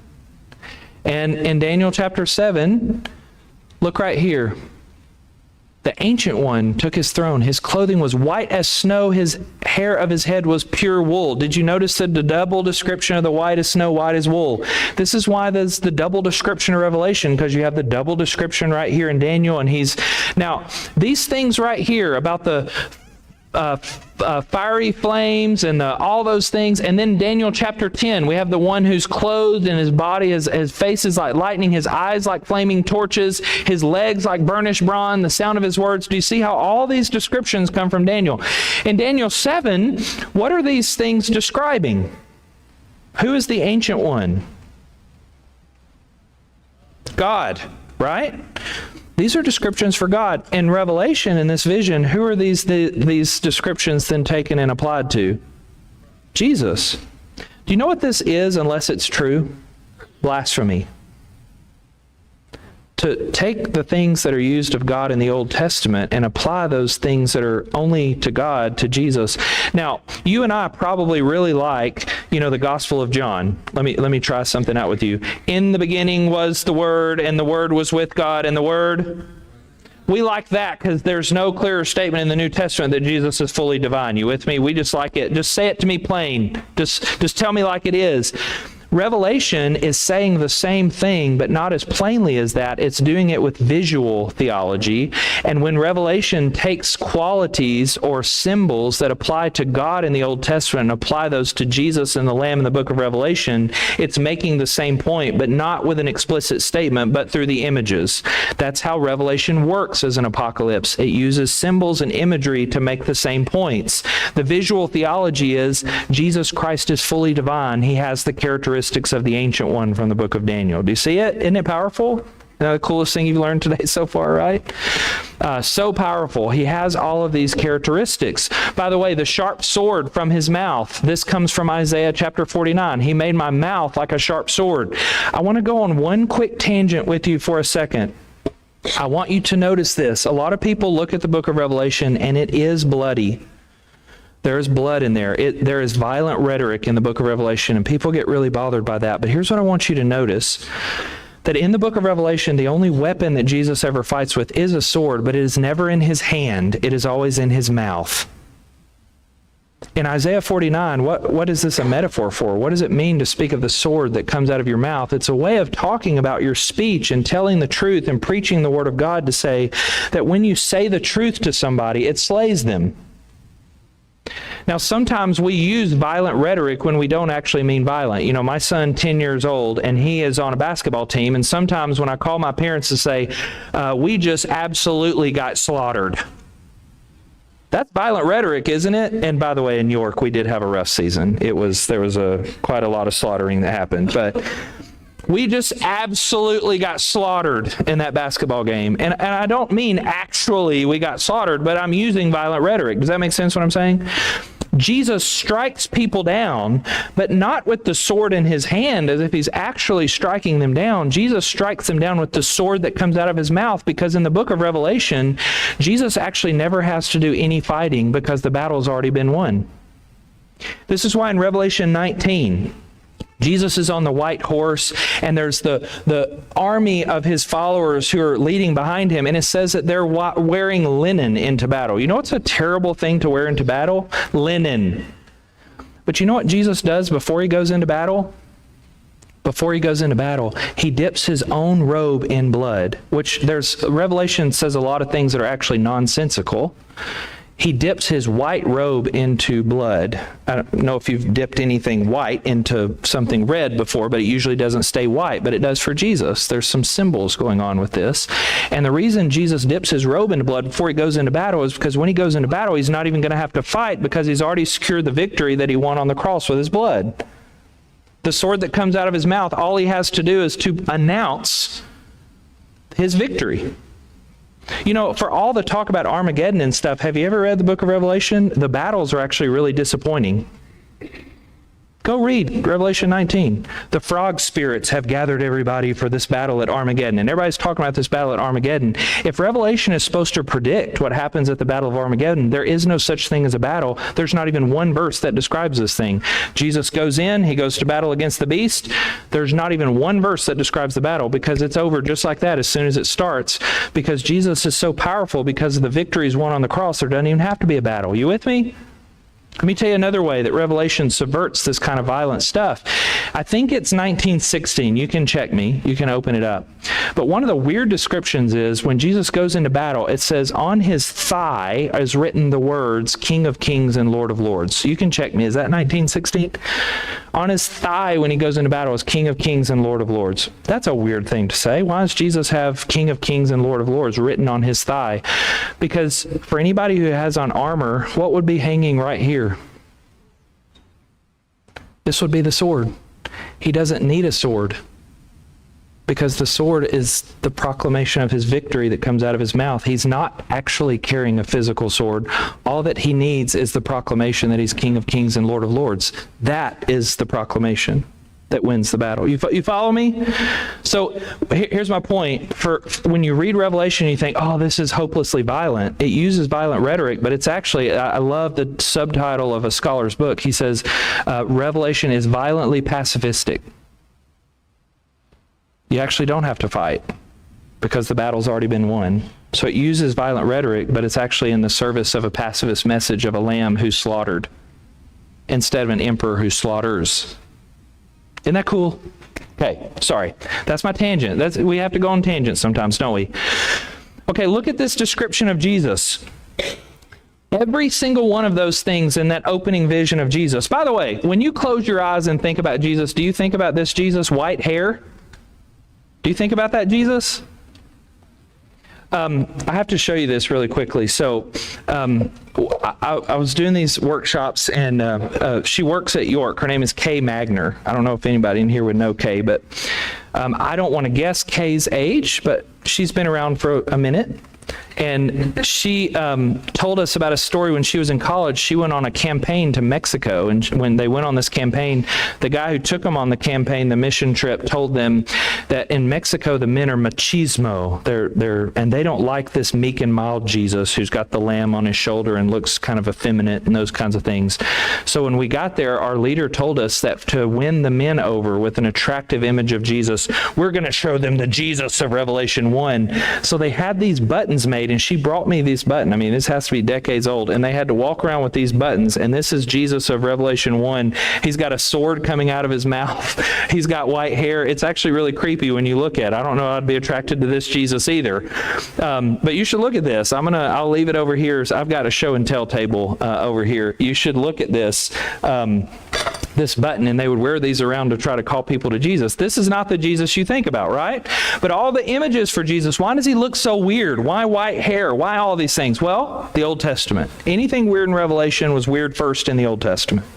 And in Daniel chapter 7, look right here. The Ancient One took his throne. His clothing was white as snow. His hair of his head was pure wool. Did you notice the double description of the white as snow, white as wool? This is why there's the double description of Revelation, because you have the double description right here in Daniel. And now, these things right here about the fiery flames and all those things. And then Daniel chapter 10, we have the one who's clothed, and his body, his face is like lightning, his eyes like flaming torches, his legs like burnished bronze, the sound of his words. Do you see how all these descriptions come from Daniel? In Daniel 7, what are these things describing? Who is the Ancient One? God, right? These are descriptions for God. In Revelation, in this vision, who are these descriptions then taken and applied to? Jesus. Do you know what this is unless it's true? Blasphemy. To take the things that are used of God in the Old Testament and apply those things that are only to God, to Jesus. Now, you and I probably really like, the Gospel of John. Let me try something out with you. In the beginning was the Word, and the Word was with God, and the Word. We like that because there's no clearer statement in the New Testament that Jesus is fully divine. You with me? We just like it. Just say it to me plain. Just tell me like it is. Revelation is saying the same thing, but not as plainly as that. It's doing it with visual theology. And when Revelation takes qualities or symbols that apply to God in the Old Testament and apply those to Jesus and the Lamb in the book of Revelation, it's making the same point, but not with an explicit statement, but through the images. That's how Revelation works as an apocalypse. It uses symbols and imagery to make the same points. The visual theology is Jesus Christ is fully divine. He has the characteristics of the Ancient One from the book of Daniel. Do you see it? Isn't it powerful? The coolest thing you've learned today so far, right? So powerful. He has all of these characteristics. By the way, the sharp sword from his mouth, this comes from Isaiah chapter 49. He made my mouth like a sharp sword. I want to go on one quick tangent with you for a second. I want you to notice this. A lot of people look at the book of Revelation and it is bloody. There is blood in there. There is violent rhetoric in the book of Revelation, and people get really bothered by that. But here's what I want you to notice. That in the book of Revelation, the only weapon that Jesus ever fights with is a sword, but it is never in his hand. It is always in his mouth. In Isaiah 49, what is this a metaphor for? What does it mean to speak of the sword that comes out of your mouth? It's a way of talking about your speech and telling the truth and preaching the word of God to say that when you say the truth to somebody, it slays them. Now, sometimes we use violent rhetoric when we don't actually mean violent. My son, 10 years old, and he is on a basketball team, and sometimes when I call my parents to say, we just absolutely got slaughtered. That's violent rhetoric, isn't it? And by the way, in York, we did have a rough season. There was quite a lot of slaughtering that happened, but we just absolutely got slaughtered in that basketball game. And I don't mean actually we got slaughtered, but I'm using violent rhetoric. Does that make sense what I'm saying? Jesus strikes people down, but not with the sword in his hand as if he's actually striking them down. Jesus strikes them down with the sword that comes out of his mouth, because in the book of Revelation, Jesus actually never has to do any fighting because the battle's already been won. This is why in Revelation 19, Jesus is on the white horse, and there's the army of his followers who are leading behind him, and it says that they're wearing linen into battle. You know what's a terrible thing to wear into battle? Linen. But you know what Jesus does before he goes into battle? Before he goes into battle, he dips his own robe in blood, which Revelation says a lot of things that are actually nonsensical. He dips his white robe into blood. I don't know if you've dipped anything white into something red before, but it usually doesn't stay white, but it does for Jesus. There's some symbols going on with this. And the reason Jesus dips his robe into blood before he goes into battle is because when he goes into battle, he's not even going to have to fight, because he's already secured the victory that he won on the cross with his blood. The sword that comes out of his mouth, all he has to do is to announce his victory. You know, for all the talk about Armageddon and stuff, have you ever read the book of Revelation? The battles are actually really disappointing. Go read Revelation 19. The frog spirits have gathered everybody for this battle at Armageddon. And everybody's talking about this battle at Armageddon. If Revelation is supposed to predict what happens at the Battle of Armageddon, there is no such thing as a battle. There's not even one verse that describes this thing. Jesus goes in, he goes to battle against the beast. There's not even one verse that describes the battle, because it's over just like that as soon as it starts. Because Jesus is so powerful, because of the victories won on the cross, there doesn't even have to be a battle. You with me? Let me tell you another way that Revelation subverts this kind of violent stuff. I think it's 1916. You can check me. You can open it up. But one of the weird descriptions is when Jesus goes into battle, it says on his thigh is written the words, King of Kings and Lord of Lords. So you can check me. Is that 1916? On his thigh when he goes into battle is King of Kings and Lord of Lords. That's a weird thing to say. Why does Jesus have King of Kings and Lord of Lords written on his thigh? Because for anybody who has on armor, what would be hanging right here? This would be the sword. He doesn't need a sword, because the sword is the proclamation of his victory that comes out of his mouth. He's not actually carrying a physical sword. All that he needs is the proclamation that he's King of Kings and Lord of Lords. That is the proclamation that wins the battle. You follow me? So here's my point. For when you read Revelation, you think, oh, this is hopelessly violent. It uses violent rhetoric, but it's actually, I love the subtitle of a scholar's book. He says, Revelation is violently pacifistic. You actually don't have to fight because the battle's already been won. So it uses violent rhetoric, but it's actually in the service of a pacifist message of a lamb who's slaughtered instead of an emperor who slaughters. Isn't that cool? Okay, sorry. That's my tangent. We have to go on tangents sometimes, don't we? Okay, look at this description of Jesus. Every single one of those things in that opening vision of Jesus. By the way, when you close your eyes and think about Jesus, do you think about this Jesus, white hair? Do you think about that Jesus? I have to show you this really quickly. So I was doing these workshops, and she works at York. Her name is Kay Magner. I don't know if anybody in here would know Kay, but I don't want to guess Kay's age, but she's been around for a minute. And she told us about a story when she was in college. She went on a campaign to Mexico, and when they went on this campaign, the guy who took them on the campaign, the mission trip, told them that in Mexico the men are machismo. And they don't like this meek and mild Jesus who's got the lamb on his shoulder and looks kind of effeminate and those kinds of things. So when we got there, our leader told us that to win the men over with an attractive image of Jesus, we're going to show them the Jesus of Revelation 1. So they had these buttons made, and she brought me these buttons. I mean, this has to be decades old, and they had to walk around with these buttons, and this is Jesus of Revelation 1. He's got a sword coming out of his mouth. He's got white hair. It's actually really creepy when you look at it. I don't know I'd be attracted to this Jesus either. But you should look at this. I'll leave it over here. So I've got a show and tell table over here. You should look at this. This button, and they would wear these around to try to call people to Jesus. This is not the Jesus you think about, right? But all the images for Jesus, why does he look so weird? Why white hair? Why all these things? Well, the Old Testament. Anything weird in Revelation was weird first in the Old Testament.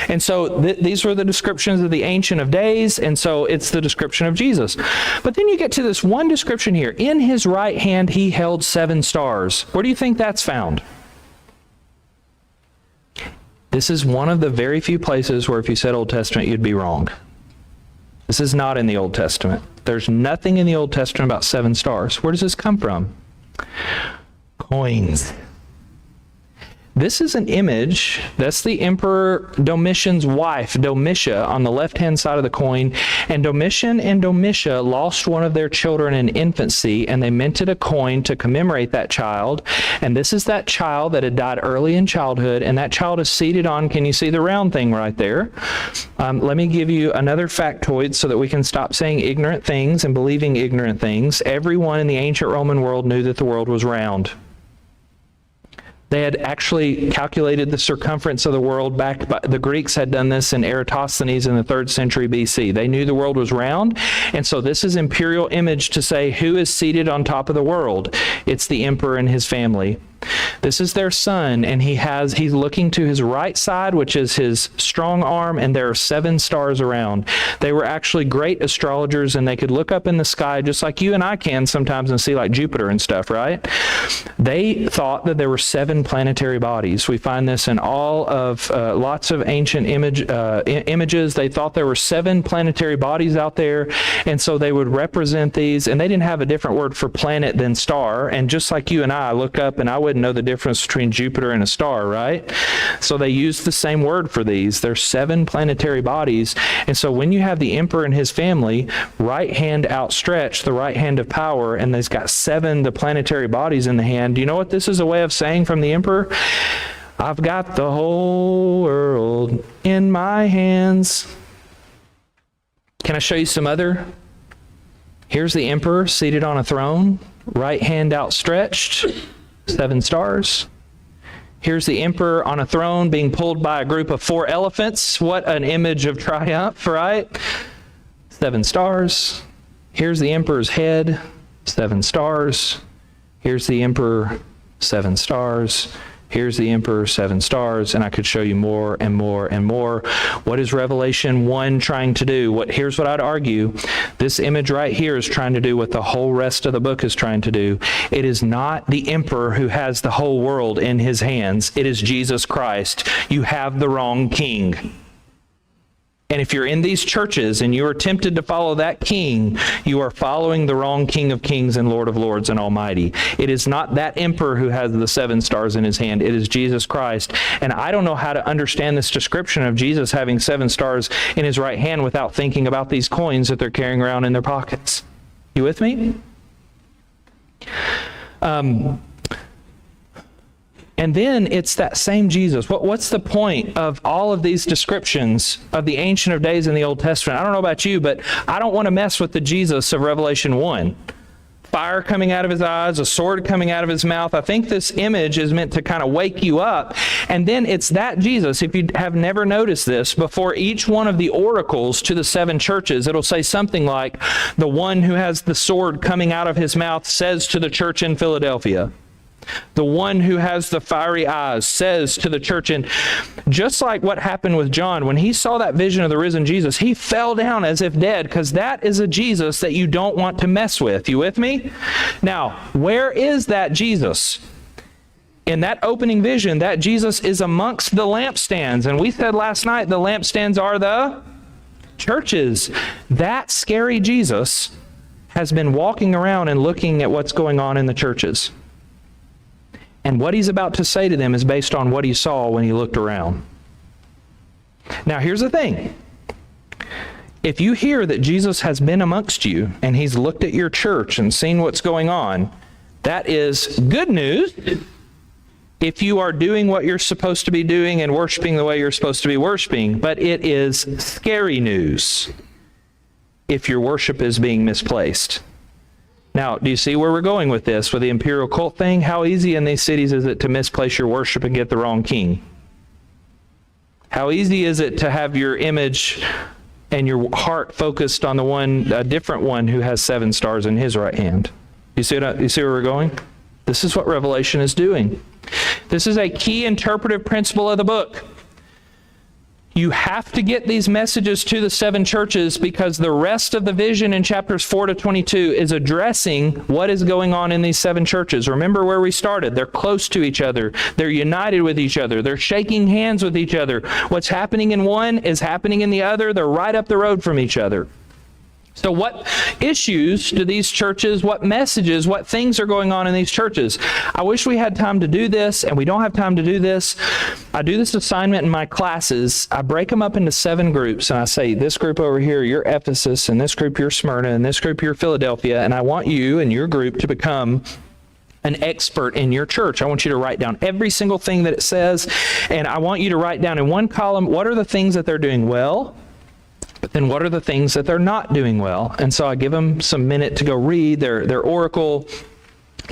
And so these were the descriptions of the Ancient of Days, and so it's the description of Jesus. But then you get to this one description here. In his right hand he held 7 stars. Where do you think that's found? This is one of the very few places where if you said Old Testament, you'd be wrong. This is not in the Old Testament. There's nothing in the Old Testament about 7 stars. Where does this come from? Coins. This is an image. That's the Emperor Domitian's wife, Domitia, on the left-hand side of the coin. And Domitian and Domitia lost one of their children in infancy, and they minted a coin to commemorate that child. And this is that child that had died early in childhood, and that child is seated on, can you see the round thing right there? Let me give you another factoid so that we can stop saying ignorant things and believing ignorant things. Everyone in the ancient Roman world knew that the world was round. They had actually calculated the circumference of the world back by, the Greeks had done this in Eratosthenes in the 3rd century BC. They knew the world was round, and so this is imperial image to say who is seated on top of the world. It's the emperor and his family. This is their son, and he's looking to his right side, which is his strong arm, and there are 7 stars around. They were actually great astrologers, and they could look up in the sky just like you and I can sometimes and see like Jupiter and stuff, right? They thought that there were 7 planetary bodies. We find this in all of lots of ancient images. They thought there were 7 planetary bodies out there, and so they would represent these, and they didn't have a different word for planet than star, and just like you and I look up, and I wouldn't know the difference between Jupiter and a star, right? So they used the same word for these. There's 7 planetary bodies. And so when you have the emperor and his family, right hand outstretched, the right hand of power, and he's got 7, the planetary bodies in the hand, do you know what this is a way of saying from the emperor? I've got the whole world in my hands. Can I show you some other? Here's the emperor seated on a throne, right hand outstretched. 7 stars. Here's the emperor on a throne being pulled by a group of 4 elephants. What an image of triumph, right? 7 stars. Here's the emperor's head. 7 stars. Here's the emperor. 7 stars. Here's the emperor, 7 stars, and I could show you more and more and more. What is Revelation 1 trying to do? Here's what I'd argue. This image right here is trying to do what the whole rest of the book is trying to do. It is not the emperor who has the whole world in his hands. It is Jesus Christ. You have the wrong king. And if you're in these churches and you are tempted to follow that king, you are following the wrong King of Kings and Lord of Lords and Almighty. It is not that emperor who has the 7 stars in his hand. It is Jesus Christ. And I don't know how to understand this description of Jesus having 7 stars in his right hand without thinking about these coins that they're carrying around in their pockets. You with me? And then it's that same Jesus. What's the point of all of these descriptions of the Ancient of Days in the Old Testament? I don't know about you, but I don't want to mess with the Jesus of Revelation 1. Fire coming out of his eyes, a sword coming out of his mouth. I think this image is meant to kind of wake you up. And then it's that Jesus, if you have never noticed this, before each one of the oracles to the 7 churches, it'll say something like, the one who has the sword coming out of his mouth says to the church in Philadelphia. The one who has the fiery eyes says to the church. And just like what happened with John, when he saw that vision of the risen Jesus, he fell down as if dead, because that is a Jesus that you don't want to mess with. You with me? Now, where is that Jesus? In that opening vision, that Jesus is amongst the lampstands. And we said last night, the lampstands are the churches. That scary Jesus has been walking around and looking at what's going on in the churches. And what he's about to say to them is based on what he saw when he looked around. Now, here's the thing. If you hear that Jesus has been amongst you and he's looked at your church and seen what's going on, that is good news if you are doing what you're supposed to be doing and worshiping the way you're supposed to be worshiping. But it is scary news if your worship is being misplaced. Now, do you see where we're going with this, with the imperial cult thing? How easy in these cities is it to misplace your worship and get the wrong king? How easy is it to have your image and your heart focused on a different one who has 7 stars in his right hand? You see where we're going? This is what Revelation is doing. This is a key interpretive principle of the book. You have to get these messages to the 7 churches because the rest of the vision in chapters 4 to 22 is addressing what is going on in these 7 churches. Remember where we started. They're close to each other. They're united with each other. They're shaking hands with each other. What's happening in one is happening in the other. They're right up the road from each other. So what issues do these churches, what messages, what things are going on in these churches? I wish we had time to do this, and we don't have time to do this. I do this assignment in my classes. I break them up into 7 groups, and I say, this group over here, you're Ephesus, and this group, you're Smyrna, and this group, you're Philadelphia, and I want you and your group to become an expert in your church. I want you to write down every single thing that it says, and I want you to write down in one column, what are the things that they're doing well? But then what are the things that they're not doing well? And so I give them some minute to go read their oracle.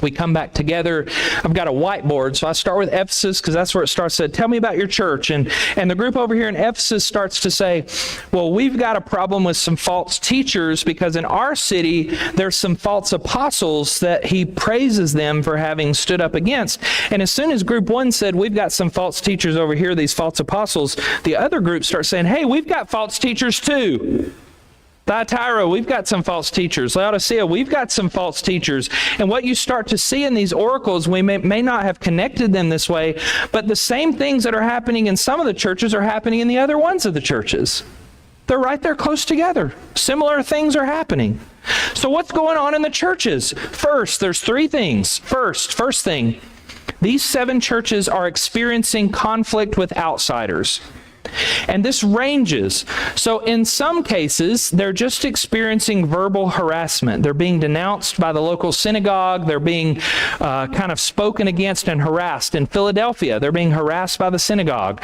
We come back together. I've got a whiteboard, so I start with Ephesus because that's where it starts. Said, tell me about your church. And the group over here in Ephesus starts to say, well, we've got a problem with some false teachers because in our city, there's some false apostles that he praises them for having stood up against. And as soon as group 1 said, we've got some false teachers over here, these false apostles, the other group starts saying, hey, we've got false teachers too. Thyatira, we've got some false teachers. Laodicea, we've got some false teachers. And what you start to see in these oracles, we may not have connected them this way, but the same things that are happening in some of the churches are happening in the other ones of the churches. They're right there close together. Similar things are happening. So what's going on in the churches? First, there's 3 things. First thing, these 7 churches are experiencing conflict with outsiders. And this ranges. So in some cases, they're just experiencing verbal harassment. They're being denounced by the local synagogue. They're being kind of spoken against and harassed. In Philadelphia, they're being harassed by the synagogue.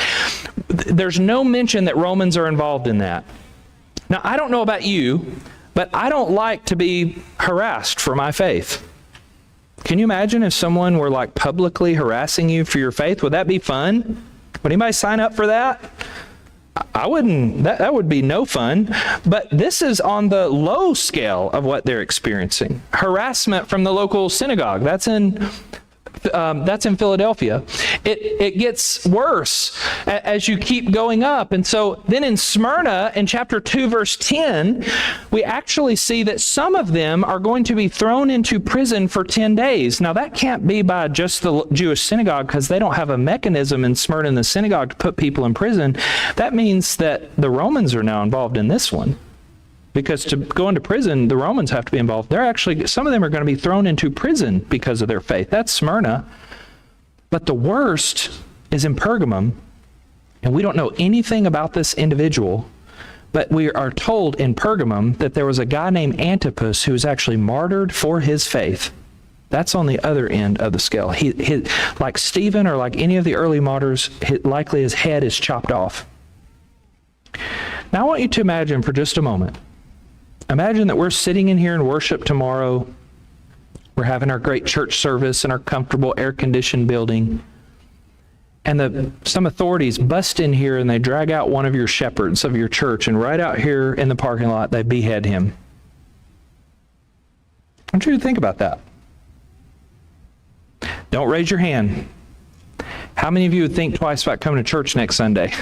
There's no mention that Romans are involved in that. Now, I don't know about you, but I don't like to be harassed for my faith. Can you imagine if someone were like publicly harassing you for your faith? Would that be fun? Would anybody sign up for that? I wouldn't. That would be no fun. But this is on the low scale of what they're experiencing. Harassment from the local synagogue. That's in Philadelphia. It gets worse as you keep going up. And so then in Smyrna, in chapter 2, verse 10, we actually see that some of them are going to be thrown into prison for 10 days. Now, that can't be by just the Jewish synagogue because they don't have a mechanism in Smyrna in the synagogue to put people in prison. That means that the Romans are now involved in this one. Because to go into prison, the Romans have to be involved. They're actually, some of them are going to be thrown into prison because of their faith. That's Smyrna. But the worst is in Pergamum. And we don't know anything about this individual. But we are told in Pergamum that there was a guy named Antipas who was actually martyred for his faith. That's on the other end of the scale. He like Stephen or like any of the early martyrs, likely his head is chopped off. Now I want you to imagine for just a moment. Imagine that we're sitting in here in worship tomorrow. We're having our great church service in our comfortable air-conditioned building. And some authorities bust in here and they drag out one of your shepherds of your church, and right out here in the parking lot, they behead him. I want you to think about that. Don't raise your hand. How many of you would think twice about coming to church next Sunday?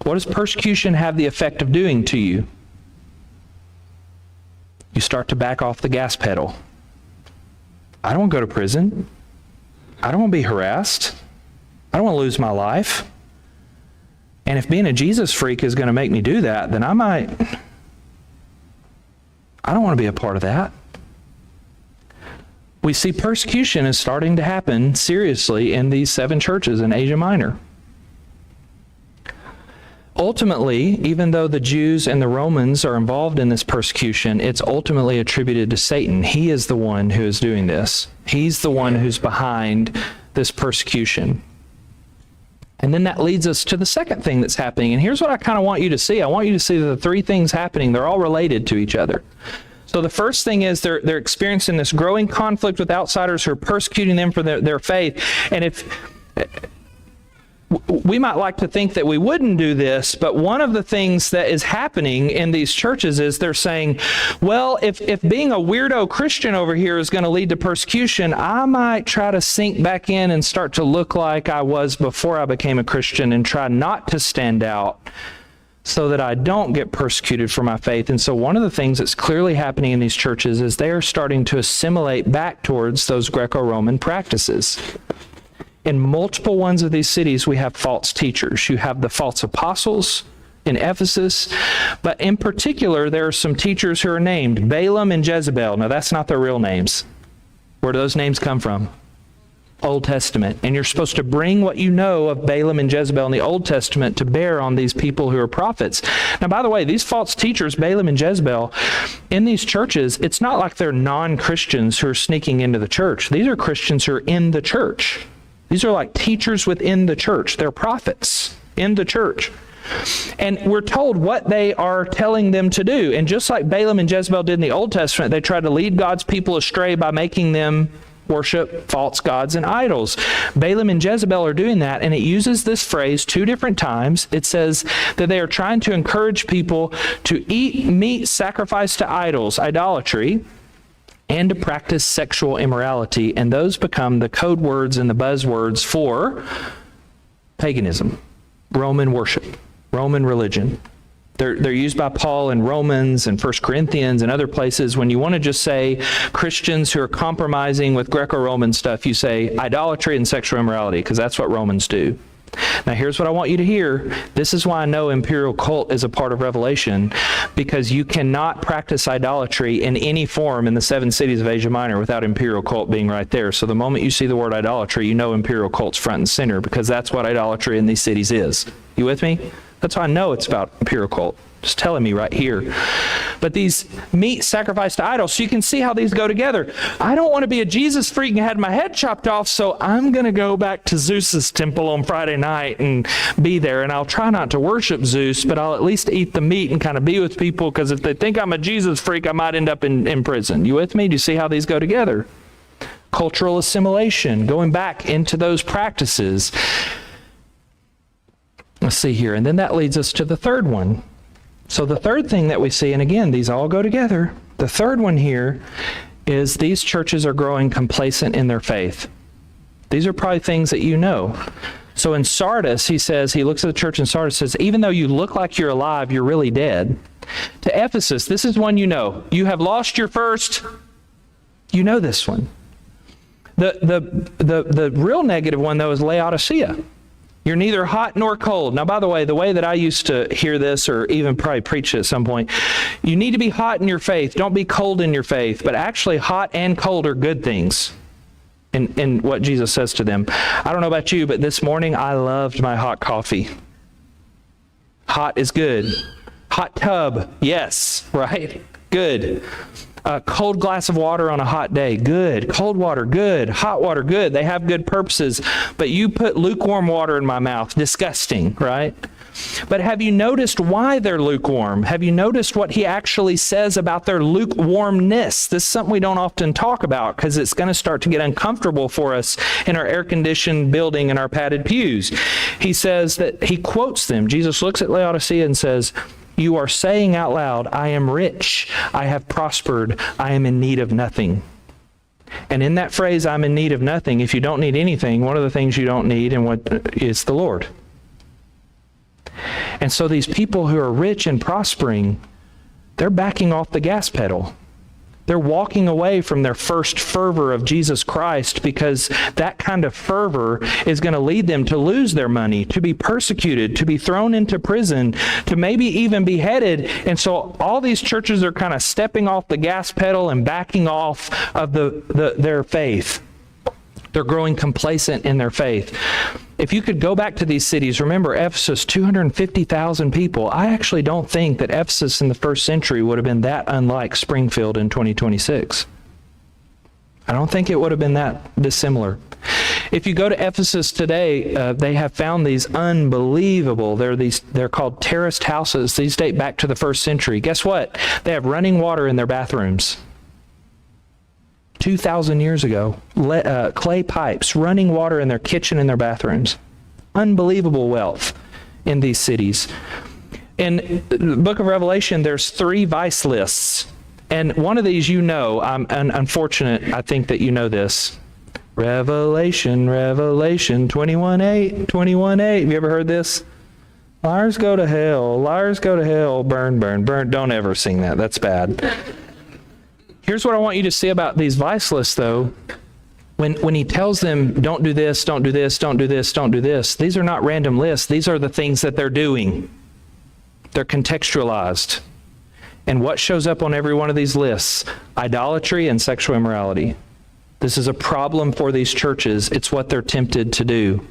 What does persecution have the effect of doing to you? You start to back off the gas pedal. I don't want to go to prison. I don't want to be harassed. I don't want to lose my life. And if being a Jesus freak is going to make me do that, then I don't want to be a part of that. We see persecution is starting to happen seriously in these 7 churches in Asia Minor. Ultimately, even though the Jews and the Romans are involved in this persecution, it's ultimately attributed to Satan. He is the one who is doing this. He's the one who's behind this persecution. And then that leads us to the second thing that's happening. And here's what I kind of want you to see. I want you to see that the 3 things happening, they're all related to each other. So the first thing is they're experiencing this growing conflict with outsiders who are persecuting them for their faith. And if we might like to think that we wouldn't do this, but one of the things that is happening in these churches is they're saying, well, if being a weirdo Christian over here is going to lead to persecution, I might try to sink back in and start to look like I was before I became a Christian and try not to stand out so that I don't get persecuted for my faith. And so one of the things that's clearly happening in these churches is they are starting to assimilate back towards those Greco-Roman practices. In multiple ones of these cities, we have false teachers. You have the false apostles in Ephesus, but in particular, there are some teachers who are named Balaam and Jezebel. Now, that's not their real names. Where do those names come from? Old Testament. And you're supposed to bring what you know of Balaam and Jezebel in the Old Testament to bear on these people who are prophets. Now, by the way, these false teachers, Balaam and Jezebel, in these churches, it's not like they're non-Christians who are sneaking into the church. These are Christians who are in the church. These are like teachers within the church. They're prophets in the church. And we're told what they are telling them to do. And just like Balaam and Jezebel did in the Old Testament, they tried to lead God's people astray by making them worship false gods and idols. Balaam and Jezebel are doing that, and it uses this phrase 2 different times. It says that they are trying to encourage people to eat meat sacrificed to idols, idolatry, and to practice sexual immorality, and those become the code words and the buzzwords for paganism, Roman worship, Roman religion. They're used by Paul in Romans and 1 Corinthians and other places. When you want to just say Christians who are compromising with Greco-Roman stuff, you say idolatry and sexual immorality, because that's what Romans do. Now, here's what I want you to hear. This is why I know imperial cult is a part of Revelation, because you cannot practice idolatry in any form in the 7 cities of Asia Minor without imperial cult being right there. So the moment you see the word idolatry, you know imperial cult's front and center, because that's what idolatry in these cities is. You with me? That's why I know it's about imperial cult. Just telling me right here. But these meat sacrificed to idols, so you can see how these go together. I don't want to be a Jesus freak and had my head chopped off, so I'm going to go back to Zeus's temple on Friday night and be there, and I'll try not to worship Zeus, but I'll at least eat the meat and kind of be with people, because if they think I'm a Jesus freak, I might end up in prison. You with me? Do you see how these go together? Cultural assimilation, going back into those practices. Let's see here, and then that leads us to the third one. So the third thing that we see, and again, these all go together, the third one here is these churches are growing complacent in their faith. These are probably things that you know. So in Sardis, he says, he looks at the church in Sardis, says, even though you look like you're alive, you're really dead. To Ephesus, this is one you know. You have lost your first. You know this one. The real negative one, though, is Laodicea. You're neither hot nor cold. Now, by the way that I used to hear this, or even probably preach it at some point, you need to be hot in your faith. Don't be cold in your faith. But actually, hot and cold are good things in what Jesus says to them. I don't know about you, but this morning I loved my hot coffee. Hot is good. Hot tub, yes, right? Good. A cold glass of water on a hot day, good. Cold water, good. Hot water, good. They have good purposes. But you put lukewarm water in my mouth, disgusting, right? But have you noticed why they're lukewarm? Have you noticed what he actually says about their lukewarmness? This is something we don't often talk about, because it's going to start to get uncomfortable for us in our air-conditioned building and our padded pews. He says that he quotes them. Jesus looks at Laodicea and says, you are saying out loud, I am rich, I have prospered, I am in need of nothing. And in that phrase, I'm in need of nothing, if you don't need anything, one of the things you don't need and what is the Lord. And so these people who are rich and prospering, they're backing off the gas pedal. They're walking away from their first fervor of Jesus Christ, because that kind of fervor is going to lead them to lose their money, to be persecuted, to be thrown into prison, to maybe even beheaded. And so all these churches are kind of stepping off the gas pedal and backing off of their faith. They're growing complacent in their faith. If you could go back to these cities, remember Ephesus, 250,000 people. I actually don't think that Ephesus in the first century would have been that unlike Springfield in 2026. I don't think it would have been that dissimilar. If you go to Ephesus today, they have found these unbelievable, they're called terraced houses. These date back to the first century. Guess what? They have running water in their bathrooms. 2,000 years ago, clay pipes, running water in their kitchen and their bathrooms. unbelievable wealth in these cities. In the book of Revelation, there's 3 vice lists. And one of these I'm unfortunate, I think that you know this. Revelation 21:8, 21:8. Have you ever heard this? Liars go to hell, burn, burn, burn. Don't ever sing that. That's bad. Here's what I want you to see about these vice lists, though. When he tells them, don't do this, don't do this, don't do this, don't do this, these are not random lists. These are the things that they're doing. They're contextualized. And what shows up on every one of these lists? Idolatry and sexual immorality. This is a problem for these churches. It's what they're tempted to do.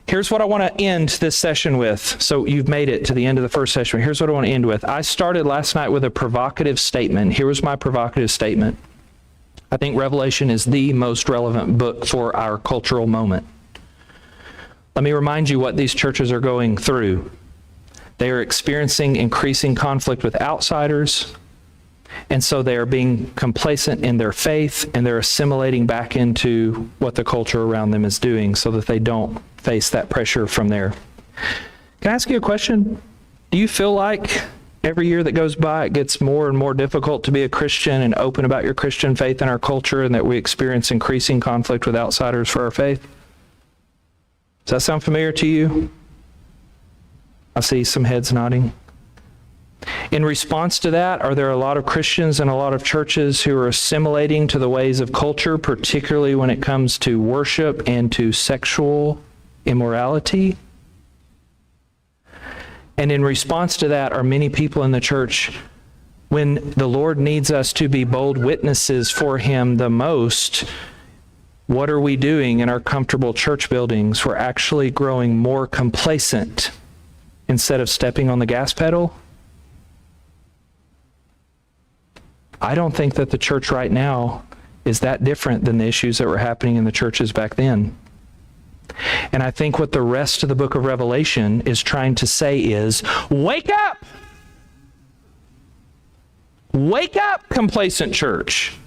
Here's what I want to end this session with. So you've made it to the end of the first session. Here's what I want to end with. I started last night with a provocative statement. Here was my provocative statement. I think Revelation is the most relevant book for our cultural moment. Let me remind you what these churches are going through. They are experiencing increasing conflict with outsiders, and so they are being complacent in their faith, and they're assimilating back into what the culture around them is doing so that they don't face that pressure from there. Can I ask you a question? Do you feel like every year that goes by it gets more and more difficult to be a Christian and open about your Christian faith in our culture, and that we experience increasing conflict with outsiders for our faith? Does that sound familiar to you? I see some heads nodding. In response to that, are there a lot of Christians and a lot of churches who are assimilating to the ways of culture, particularly when it comes to worship and to sexual immorality? And in response to that, are many people in the church, when the Lord needs us to be bold witnesses for Him the most, what are we doing in our comfortable church buildings? We're actually growing more complacent instead of stepping on the gas pedal. I don't think that the church right now is that different than the issues that were happening in the churches back then. And I think what the rest of the book of Revelation is trying to say is, wake up! Wake up, complacent church.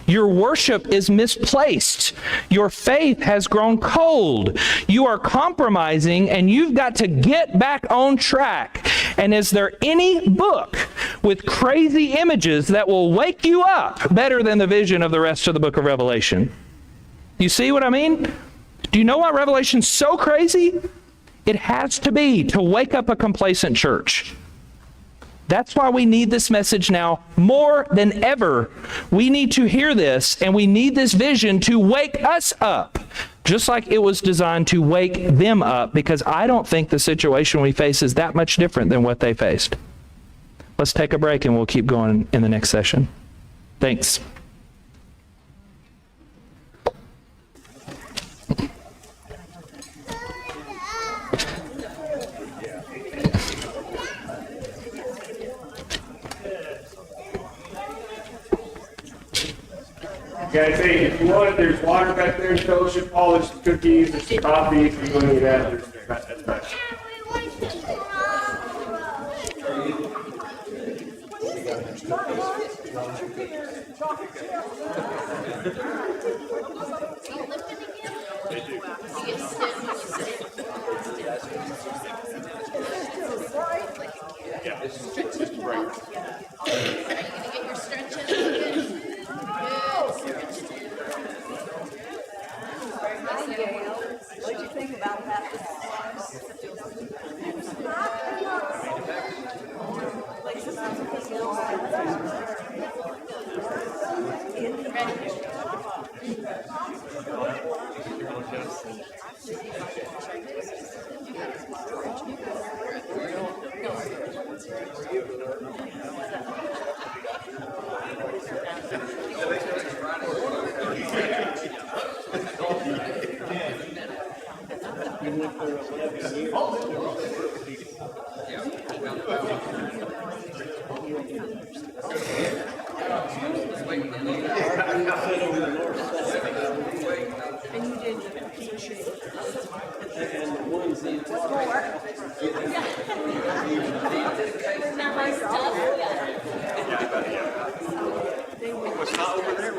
Your worship is misplaced. Your faith has grown cold. You are compromising, and you've got to get back on track. And is there any book with crazy images that will wake you up better than the vision of the rest of the book of Revelation? You see what I mean? Do you know why Revelation's so crazy? It has to be to wake up a complacent church. That's why we need this message now more than ever. We need to hear this, and we need this vision to wake us up, just like it was designed to wake them up, because I don't think the situation we face is that much different than what they faced. Let's take a break, and we'll keep going in the next session. Thanks. Guys, hey, if you want it, there's water back there in Fellowship Hall, there's some cookies, there's some coffee, if you want to do that, that's nice. Yeah, just a break. What did you think about that? What's not over there?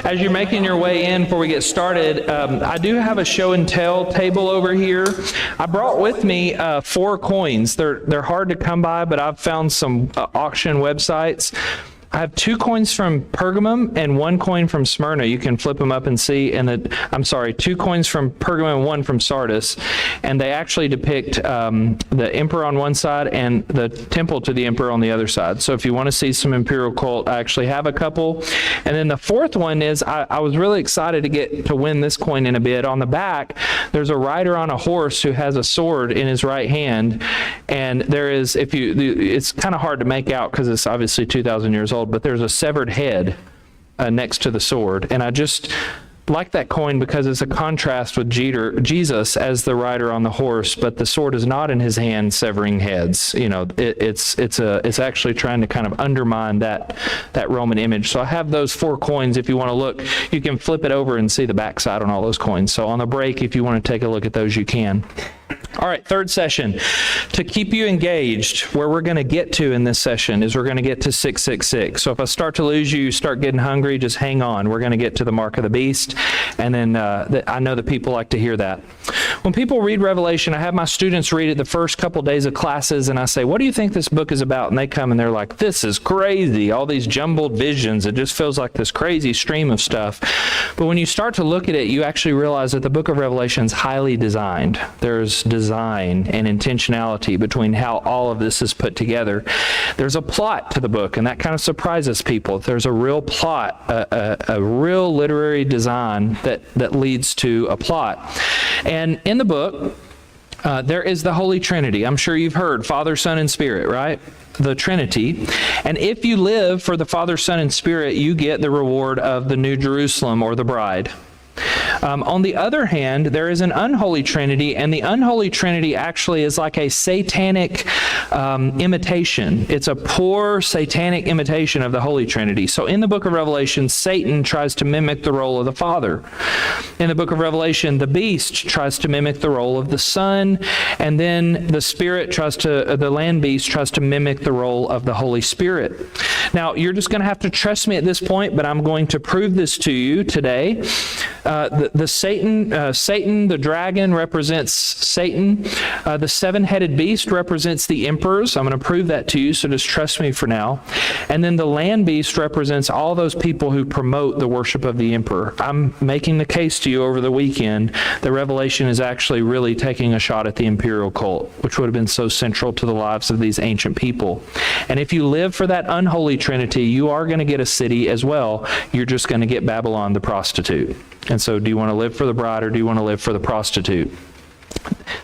As you're making your way in before we get started, I do have a show and tell table over here. I brought with me 4 coins. They're hard to come by, but I've found some auction websites. I have 2 coins from Pergamum and 1 coin from Smyrna. You can flip them up and see. And 2 coins from Pergamum and 1 from Sardis. And they actually depict the emperor on one side and the temple to the emperor on the other side. So if you want to see some imperial cult, I actually have a couple. And then the 4th one is, I was really excited to get to win this coin in a bid. On the back, there's a rider on a horse who has a sword in his right hand. And there is, it's kind of hard to make out because it's obviously 2,000 years old, but there's a severed head next to the sword. And I just like that coin because it's a contrast with Jesus as the rider on the horse, but the sword is not in his hand severing heads. You know, it's actually trying to kind of undermine that Roman image. So I have those 4 coins. If you want to look, you can flip it over and see the backside on all those coins. So on the break, if you want to take a look at those, you can. All right, 3rd session. To keep you engaged, where we're going to get to in this session is we're going to get to 666. So if I start to lose you, start getting hungry, just hang on. We're going to get to the mark of the beast. And then I know that people like to hear that. When people read Revelation, I have my students read it the first couple days of classes, and I say, what do you think this book is about? And they come and they're like, this is crazy. All these jumbled visions. It just feels like this crazy stream of stuff. But when you start to look at it, you actually realize that the book of Revelation is highly designed. There's design and intentionality between how all of this is put together. There's a plot to the book, and that kind of surprises people. There's a real plot, a real literary design that leads to a plot. And in the book, there is the Holy Trinity. I'm sure you've heard Father, Son, and Spirit, right? The Trinity. And if you live for the Father, Son, and Spirit, you get the reward of the New Jerusalem or the bride. On the other hand, there is an unholy trinity, and the unholy trinity actually is like a satanic imitation. It's a poor satanic imitation of the Holy Trinity. So in the book of Revelation, Satan tries to mimic the role of the Father. In the book of Revelation, the beast tries to mimic the role of the Son, and then the land beast tries to mimic the role of the Holy Spirit. Now, you're just going to have to trust me at this point, but I'm going to prove this to you today. Satan, the dragon, represents Satan. The 7-headed beast represents the emperors. I'm going to prove that to you, so just trust me for now. And then the land beast represents all those people who promote the worship of the emperor. I'm making the case to you over the weekend that Revelation is actually really taking a shot at the imperial cult, which would have been so central to the lives of these ancient people. And if you live for that unholy trinity, you are going to get a city as well. You're just going to get Babylon the prostitute. And so do you want to live for the bride or do you want to live for the prostitute?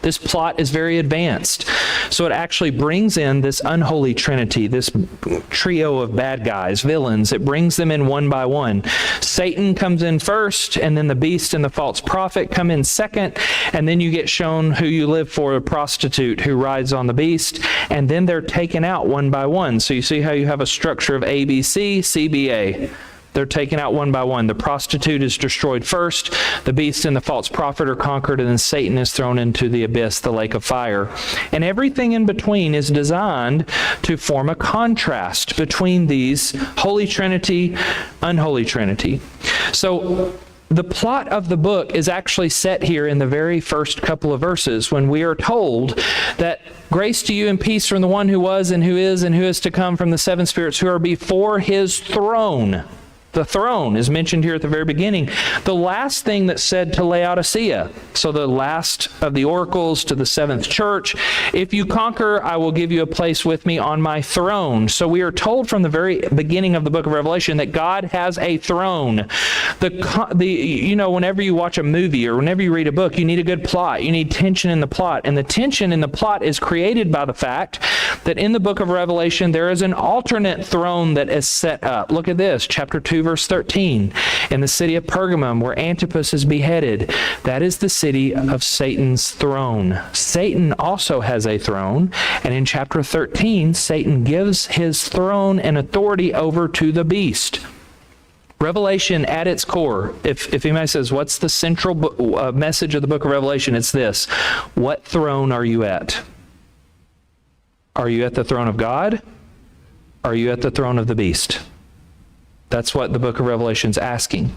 This plot is very advanced. So it actually brings in this unholy trinity, this trio of bad guys, villains. It brings them in one by one. Satan comes in first, and then the beast and the false prophet come in second, and then you get shown who you live for, a prostitute who rides on the beast, and then they're taken out one by one. So you see how you have a structure of A, B, C, C, B, A. They're taken out one by one. The prostitute is destroyed first, the beast and the false prophet are conquered, and then Satan is thrown into the abyss, the lake of fire. And everything in between is designed to form a contrast between these Holy Trinity, unholy Trinity. So the plot of the book is actually set here in the very first couple of verses when we are told that grace to you and peace from the one who was and who is to come, from the 7 spirits who are before his throne. The throne is mentioned here at the very beginning. The last thing that's said to Laodicea, so the last of the oracles to the 7th church, if you conquer, I will give you a place with me on my throne. So we are told from the very beginning of the book of Revelation that God has a throne. Whenever you watch a movie or whenever you read a book, you need a good plot. You need tension in the plot. And the tension in the plot is created by the fact that in the book of Revelation, there is an alternate throne that is set up. Look at this, chapter 2, 2, verse 13. In the city of Pergamum, where Antipas is beheaded, that is the city of Satan's throne. Satan also has a throne, and in chapter 13, Satan gives his throne and authority over to the beast. Revelation at its core, if anybody says, what's the central message of the book of Revelation? It's this: what throne are you at? Are you at the throne of God? Are you at the throne of the beast? That's what the book of Revelation is asking.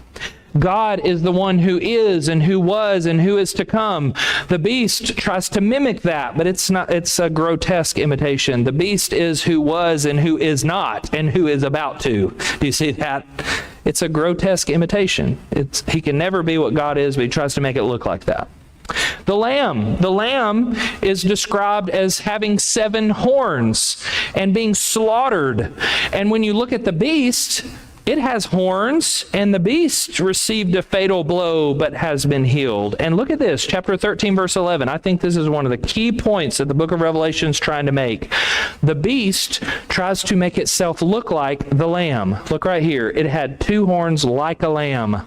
God is the one who is and who was and who is to come. The beast tries to mimic that, but it's not. It's a grotesque imitation. The beast is who was and who is not and who is about to. Do you see that? It's a grotesque imitation. He can never be what God is, but he tries to make it look like that. The lamb is described as having 7 horns and being slaughtered. And when you look at the beast, it has horns, and the beast received a fatal blow but has been healed. And look at this, chapter 13, verse 11. I think this is one of the key points that the book of Revelation is trying to make. The beast tries to make itself look like the lamb. Look right here. It had 2 horns like a lamb.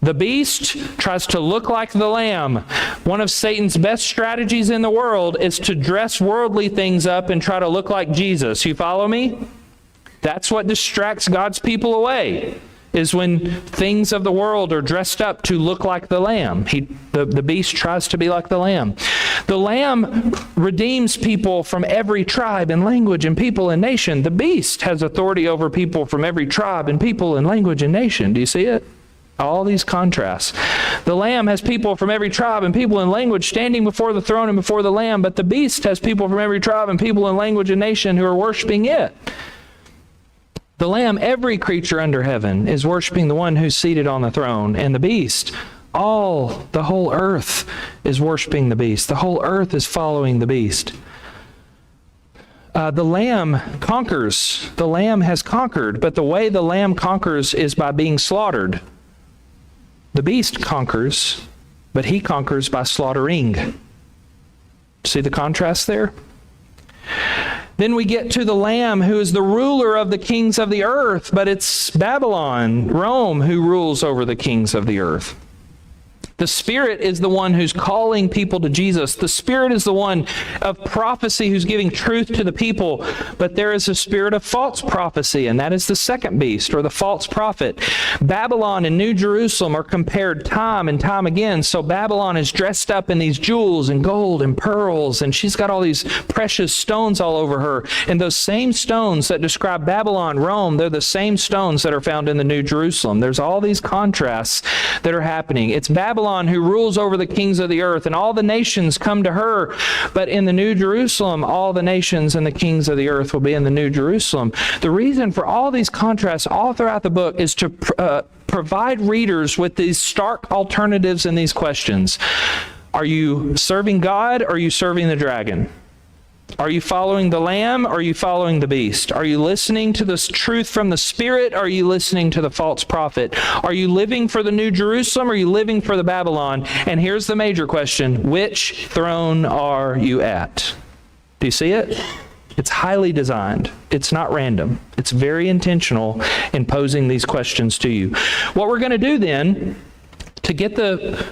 The beast tries to look like the lamb. One of Satan's best strategies in the world is to dress worldly things up and try to look like Jesus. You follow me? That's what distracts God's people away, is when things of the world are dressed up to look like the lamb. The beast tries to be like the lamb. The lamb redeems people from every tribe and language and people and nation. The beast has authority over people from every tribe and people and language and nation. Do you see it? All these contrasts. The lamb has people from every tribe and people and language standing before the throne and before the lamb, but the beast has people from every tribe and people and language and nation who are worshiping it. The lamb, every creature under heaven, is worshiping the one who's seated on the throne. And the beast, the whole earth is worshiping the beast. The whole earth is following the beast. The lamb conquers. The lamb has conquered, but the way the lamb conquers is by being slaughtered. The beast conquers, but he conquers by slaughtering. See the contrast there? Then we get to the Lamb, who is the ruler of the kings of the earth, but it's Babylon, Rome, who rules over the kings of the earth. The Spirit is the one who's calling people to Jesus. The Spirit is the one of prophecy who's giving truth to the people. But there is a spirit of false prophecy, and that is the second beast, or the false prophet. Babylon and New Jerusalem are compared time and time again. So Babylon is dressed up in these jewels and gold and pearls, and she's got all these precious stones all over her. And those same stones that describe Babylon, Rome, they're the same stones that are found in the New Jerusalem. There's all these contrasts that are happening. It's Babylon who rules over the kings of the earth, and all the nations come to her. But in the New Jerusalem, all the nations and the kings of the earth will be in the New Jerusalem. The reason for all these contrasts all throughout the book is to provide readers with these stark alternatives in these questions. Are you serving God, or are you serving the dragon? Are you following the Lamb, or are you following the beast? Are you listening to the truth from the Spirit, or are you listening to the false prophet? Are you living for the New Jerusalem, or are you living for the Babylon? And here's the major question: which throne are you at? Do you see it? It's highly designed. It's not random. It's very intentional in posing these questions to you. What we're going to do then, to get the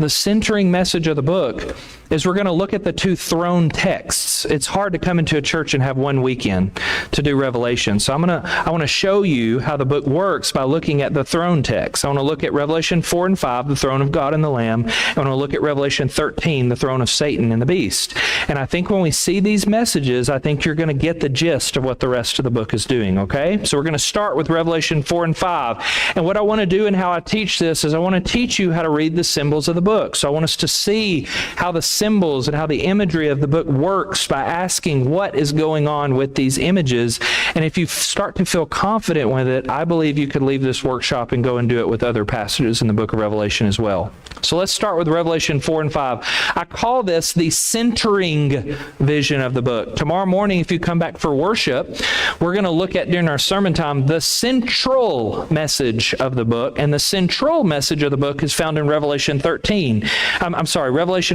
centering message of the book, is we're going to look at the 2 throne texts. It's hard to come into a church and have one weekend to do Revelation. So I want to show you how the book works by looking at the throne text. I want to look at Revelation 4 and 5, the throne of God and the Lamb. I want to look at Revelation 13, the throne of Satan and the beast. And I think when we see these messages, I think you're going to get the gist of what the rest of the book is doing, okay? So we're going to start with Revelation 4 and 5. And what I want to do and how I teach this is I want to teach you how to read the symbols of the book. So I want us to see how the symbols and how the imagery of the book works by asking what is going on with these images. And if you start to feel confident with it, I believe you could leave this workshop and go and do it with other passages in the book of Revelation as well. So let's start with Revelation 4 and 5. I call this the centering vision of the book. Tomorrow morning, if you come back for worship, we're going to look at, during our sermon time, the central message of the book. And the central message of the book is found in Revelation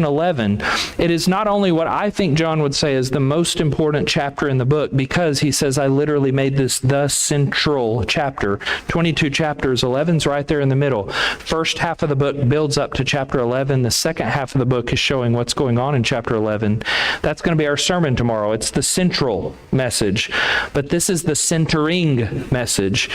11. It is not only what I think John would say is the most important chapter in the book, because he says, I literally literally made this the central chapter. 22 chapters, 11's right there in the middle. First half of the book builds up to chapter 11. The second half of the book is showing what's going on in chapter 11. That's going to be our sermon tomorrow. It's the central message, but this is the centering message.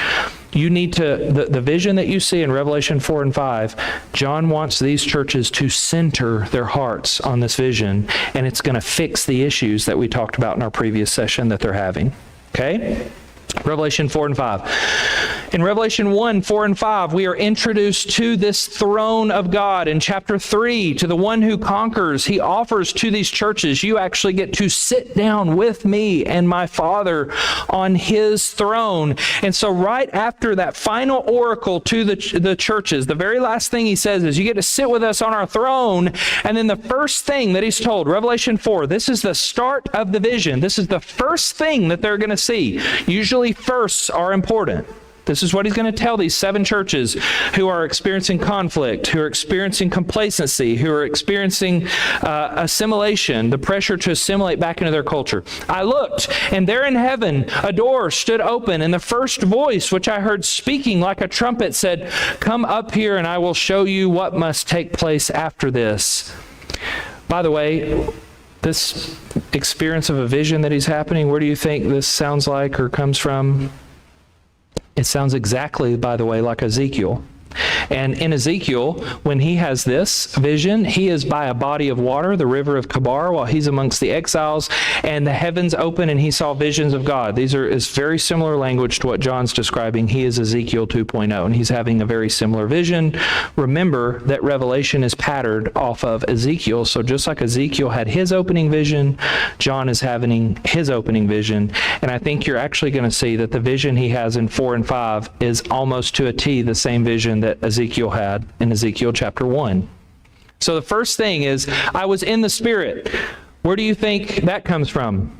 You need to, the vision that you see in Revelation 4 and 5, John wants these churches to center their hearts on this vision, and it's going to fix the issues that we talked about in our previous session that they're having. Okay? Revelation 4 and 5. In Revelation 1, 4 and 5, we are introduced to this throne of God. In chapter 3, to the one who conquers, he offers to these churches, you actually get to sit down with me and my Father on his throne. And so right after that final oracle to the churches, the very last thing he says is, you get to sit with us on our throne. And then the first thing that he's told, Revelation 4, this is the start of the vision. This is the first thing that they're going to see. Usually firsts are important. This is what he's going to tell these 7 churches who are experiencing conflict, who are experiencing complacency, who are experiencing assimilation, the pressure to assimilate back into their culture. I looked, and there in heaven a door stood open, and the first voice which I heard speaking like a trumpet said, "Come up here, and I will show you what must take place after this." By the way, this experience of a vision that he's happening, where do you think this sounds like or comes from? It sounds exactly, by the way, like Ezekiel. And in Ezekiel, when he has this vision, he is by a body of water, the river of Kabar, while he's amongst the exiles, and the heavens open and he saw visions of God. Is very similar language to what John's describing. He is Ezekiel 2.0, and he's having a very similar vision. Remember that Revelation is patterned off of Ezekiel, so just like Ezekiel had his opening vision, John is having his opening vision, and I think you're actually going to see that the vision he has in 4 and 5 is almost to a T the same vision that Ezekiel had in Ezekiel chapter 1. So the first thing is, I was in the Spirit. Where do you think that comes from?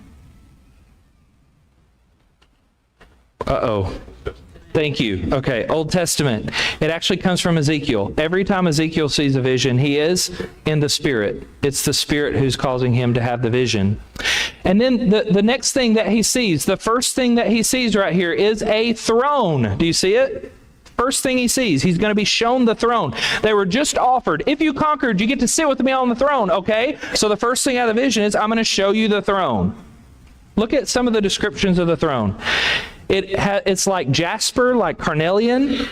Uh-oh. Thank you. Okay, Old Testament. It actually comes from Ezekiel. Every time Ezekiel sees a vision, he is in the Spirit. It's the Spirit who's causing him to have the vision. And then the next thing that he sees, the first thing that he sees right here is a throne. Do you see it? First thing he sees, he's going to be shown the throne. They were just offered, if you conquered, you get to sit with me on the throne, okay? So the first thing out of the vision is, I'm going to show you the throne. Look at some of the descriptions of the throne. It's like jasper, like carnelian.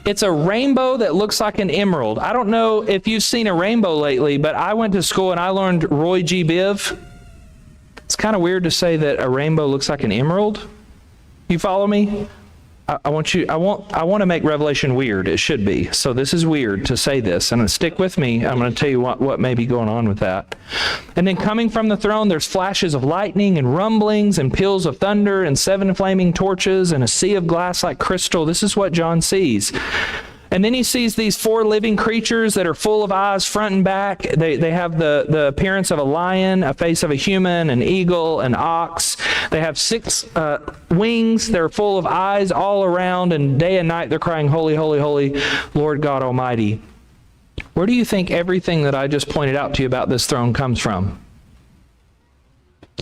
It's a rainbow that looks like an emerald. I don't know if you've seen a rainbow lately, but I went to school and I learned Roy G. Biv. It's kind of weird to say that a rainbow looks like an emerald. You follow me? I want to make Revelation weird. It should be. So this is weird to say this. And stick with me. I'm going to tell you what may be going on with that. And then coming from the throne, there's flashes of lightning and rumblings and peals of thunder and 7 flaming torches and a sea of glass like crystal. This is what John sees. And then he sees these 4 living creatures that are full of eyes front and back. They have the appearance of a lion, a face of a human, an eagle, an ox. They have 6 wings. They're full of eyes all around, and day and night they're crying, "Holy, holy, holy, Lord God Almighty." Where do you think everything that I just pointed out to you about this throne comes from?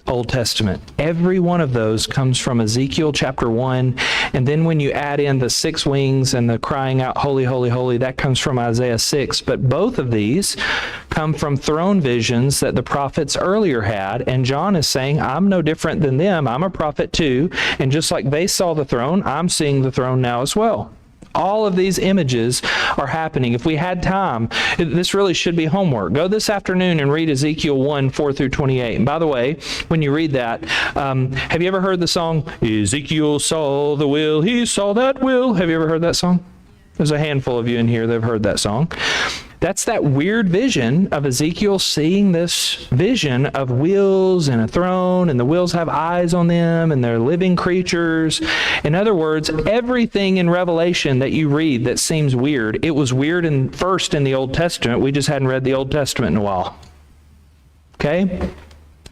Old Testament. Every one of those comes from Ezekiel chapter 1. And then when you add in the 6 wings and the crying out, "Holy, holy, holy," that comes from Isaiah 6. But both of these come from throne visions that the prophets earlier had. And John is saying, I'm no different than them. I'm a prophet too. And just like they saw the throne, I'm seeing the throne now as well. All of these images are happening. If we had time, this really should be homework. Go this afternoon and read Ezekiel 1, 4 through 28. And by the way, when you read that, have you ever heard the song, "Ezekiel saw the will, he saw that will"? Have you ever heard that song? There's a handful of you in here that have heard that song. That's that weird vision of Ezekiel seeing this vision of wheels and a throne, and the wheels have eyes on them, and they're living creatures. In other words, everything in Revelation that you read that seems weird, it was weird first in the Old Testament. We just hadn't read the Old Testament in a while. Okay?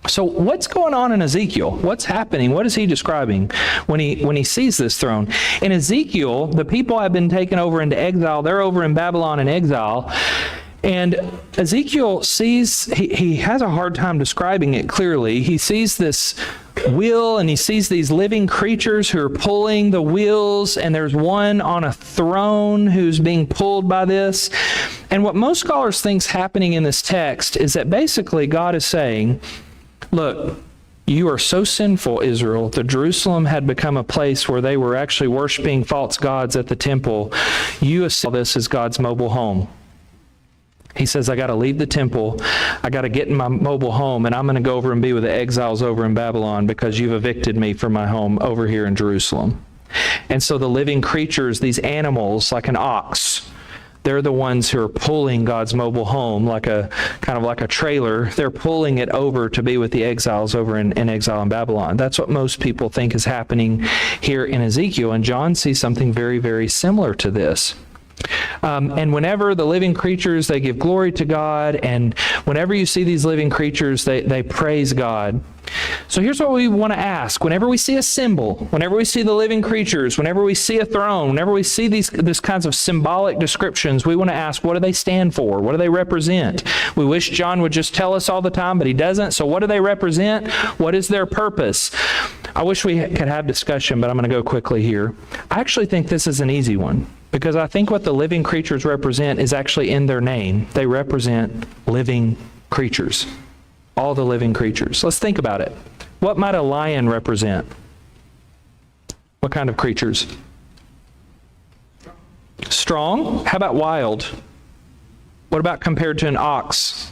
So what's going on in Ezekiel? What's happening? What is he describing when he sees this throne? In Ezekiel, the people have been taken over into exile. They're over in Babylon in exile. And Ezekiel sees, he has a hard time describing it clearly. He sees this wheel and he sees these living creatures who are pulling the wheels, and there's one on a throne who's being pulled by this. And what most scholars think is happening in this text is that basically God is saying, look, you are so sinful, Israel, that Jerusalem had become a place where they were actually worshiping false gods at the temple. You saw this as God's mobile home. He says, I got to leave the temple. I got to get in my mobile home, and I'm going to go over and be with the exiles over in Babylon because you've evicted me from my home over here in Jerusalem. And so the living creatures, these animals, like an ox, they're the ones who are pulling God's mobile home like a kind of like a trailer. They're pulling it over to be with the exiles over in exile in Babylon. That's what most people think is happening here in Ezekiel. And John sees something very, very similar to this. And whenever the living creatures, they give glory to God, and whenever you see these living creatures, they praise God. So here's what we want to ask. Whenever we see a symbol, whenever we see the living creatures, whenever we see a throne, whenever we see these kinds of symbolic descriptions, we want to ask, what do they stand for? What do they represent? We wish John would just tell us all the time, but he doesn't. So what do they represent? What is their purpose? I wish we could have discussion, but I'm going to go quickly here. I actually think this is an easy one, because I think what the living creatures represent is actually in their name. They represent living creatures. All the living creatures. Let's think about it. What might a lion represent? What kind of creatures? Strong? How about wild? What about compared to an ox?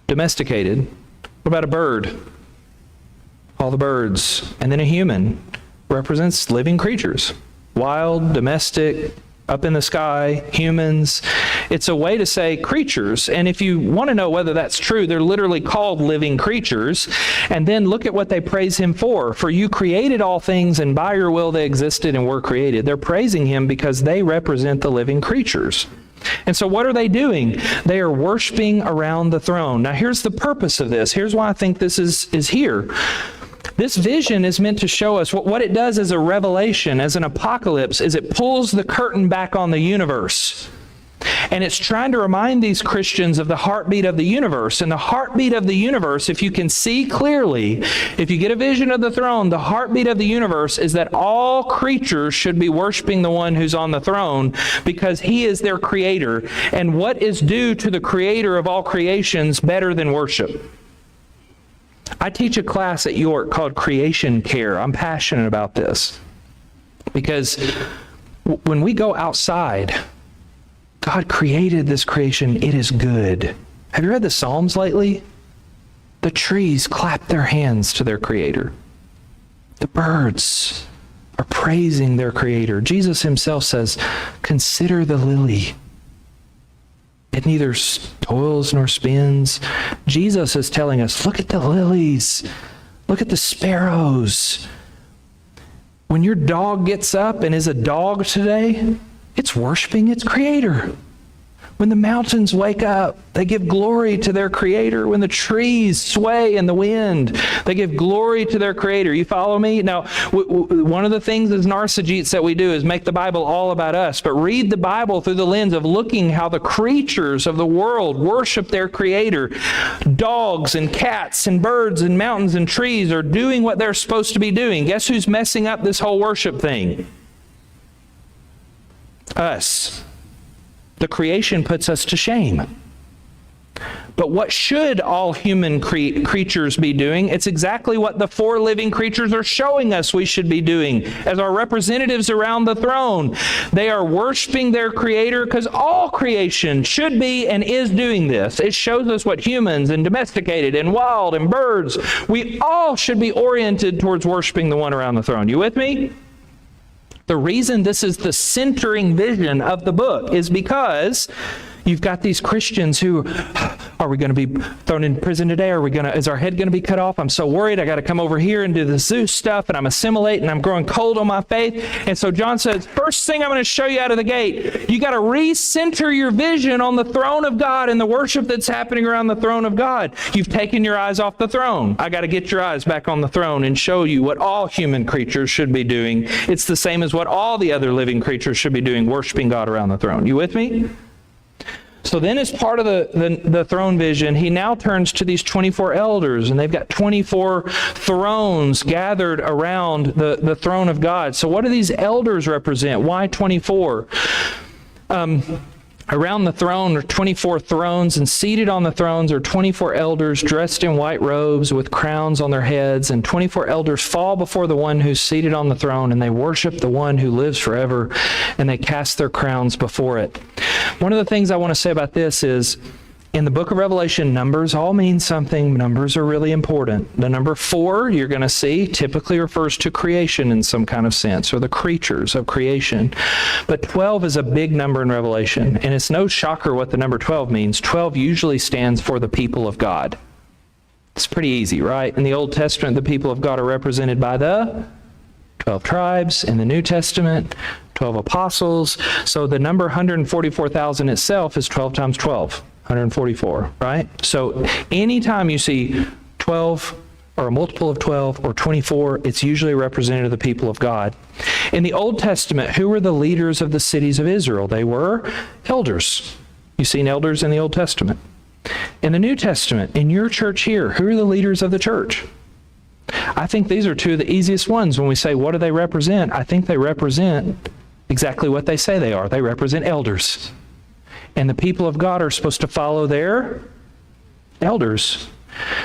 Domesticated. What about a bird? All the birds. And then a human represents living creatures. Wild, domestic, up in the sky, humans. It's a way to say creatures. And if you want to know whether that's true, they're literally called living creatures. And then look at what they praise him for. For you created all things, and by your will they existed and were created. They're praising him because they represent the living creatures. And so what are they doing? They are worshiping around the throne. Now here's the purpose of this. Here's why I think this is here. This vision is meant to show us what it does as a revelation, as an apocalypse, is it pulls the curtain back on the universe. And it's trying to remind these Christians of the heartbeat of the universe. And the heartbeat of the universe, if you can see clearly, if you get a vision of the throne, the heartbeat of the universe is that all creatures should be worshiping the one who's on the throne because he is their creator. And what is due to the creator of all creations better than worship? I teach a class at York called Creation Care. I'm passionate about this because when we go outside, God created this creation. It is good. Have you read the Psalms lately? The trees clap their hands to their Creator. The birds are praising their Creator. Jesus himself says, consider the lily. It neither toils nor spins. Jesus is telling us, look at the lilies. Look at the sparrows. When your dog gets up and is a dog today, it's worshiping its Creator. When the mountains wake up, they give glory to their Creator. When the trees sway in the wind, they give glory to their Creator. You follow me? Now, one of the things as Narcissists that we do is make the Bible all about us, but read the Bible through the lens of looking how the creatures of the world worship their Creator. Dogs and cats and birds and mountains and trees are doing what they're supposed to be doing. Guess who's messing up this whole worship thing? Us. The creation puts us to shame. But what should all human creatures be doing? It's exactly what the four living creatures are showing us we should be doing as our representatives around the throne. They are worshiping their Creator because all creation should be and is doing this. It shows us what humans and domesticated and wild and birds, we all should be oriented towards worshiping the one around the throne. You with me? The reason this is the centering vision of the book is because you've got these Christians who, are we going to be thrown in prison today? Is our head going to be cut off? I'm so worried. I got to come over here and do the Zeus stuff, and I'm assimilating, and I'm growing cold on my faith. And so John says, first thing I'm going to show you out of the gate, you got to recenter your vision on the throne of God and the worship that's happening around the throne of God. You've taken your eyes off the throne. I got to get your eyes back on the throne and show you what all human creatures should be doing. It's the same as what all the other living creatures should be doing, worshiping God around the throne. You with me? So then as part of the throne vision, he now turns to these 24 elders, and they've got 24 thrones gathered around the throne of God. So what do these elders represent? Why 24? Around the throne are 24 thrones, and seated on the thrones are 24 elders dressed in white robes with crowns on their heads, and 24 elders fall before the one who's seated on the throne, and they worship the one who lives forever, and they cast their crowns before it. One of the things I want to say about this is, in the book of Revelation, numbers all mean something. Numbers are really important. The number 4, you're going to see, typically refers to creation in some kind of sense, or the creatures of creation. But 12 is a big number in Revelation, and it's no shocker what the number 12 means. 12 usually stands for the people of God. It's pretty easy, right? In the Old Testament, the people of God are represented by the 12 tribes. In the New Testament, 12 apostles. So the number 144,000 itself is 12 times 12. 144, right? So anytime you see 12 or a multiple of 12 or 24, it's usually representative of the people of God. In the Old Testament, who were the leaders of the cities of Israel? They were elders. You've seen elders in the Old Testament. In the New Testament, in your church here, who are the leaders of the church? I think these are two of the easiest ones when we say, what do they represent? I think they represent exactly what they say they are. They represent elders. And the people of God are supposed to follow their elders.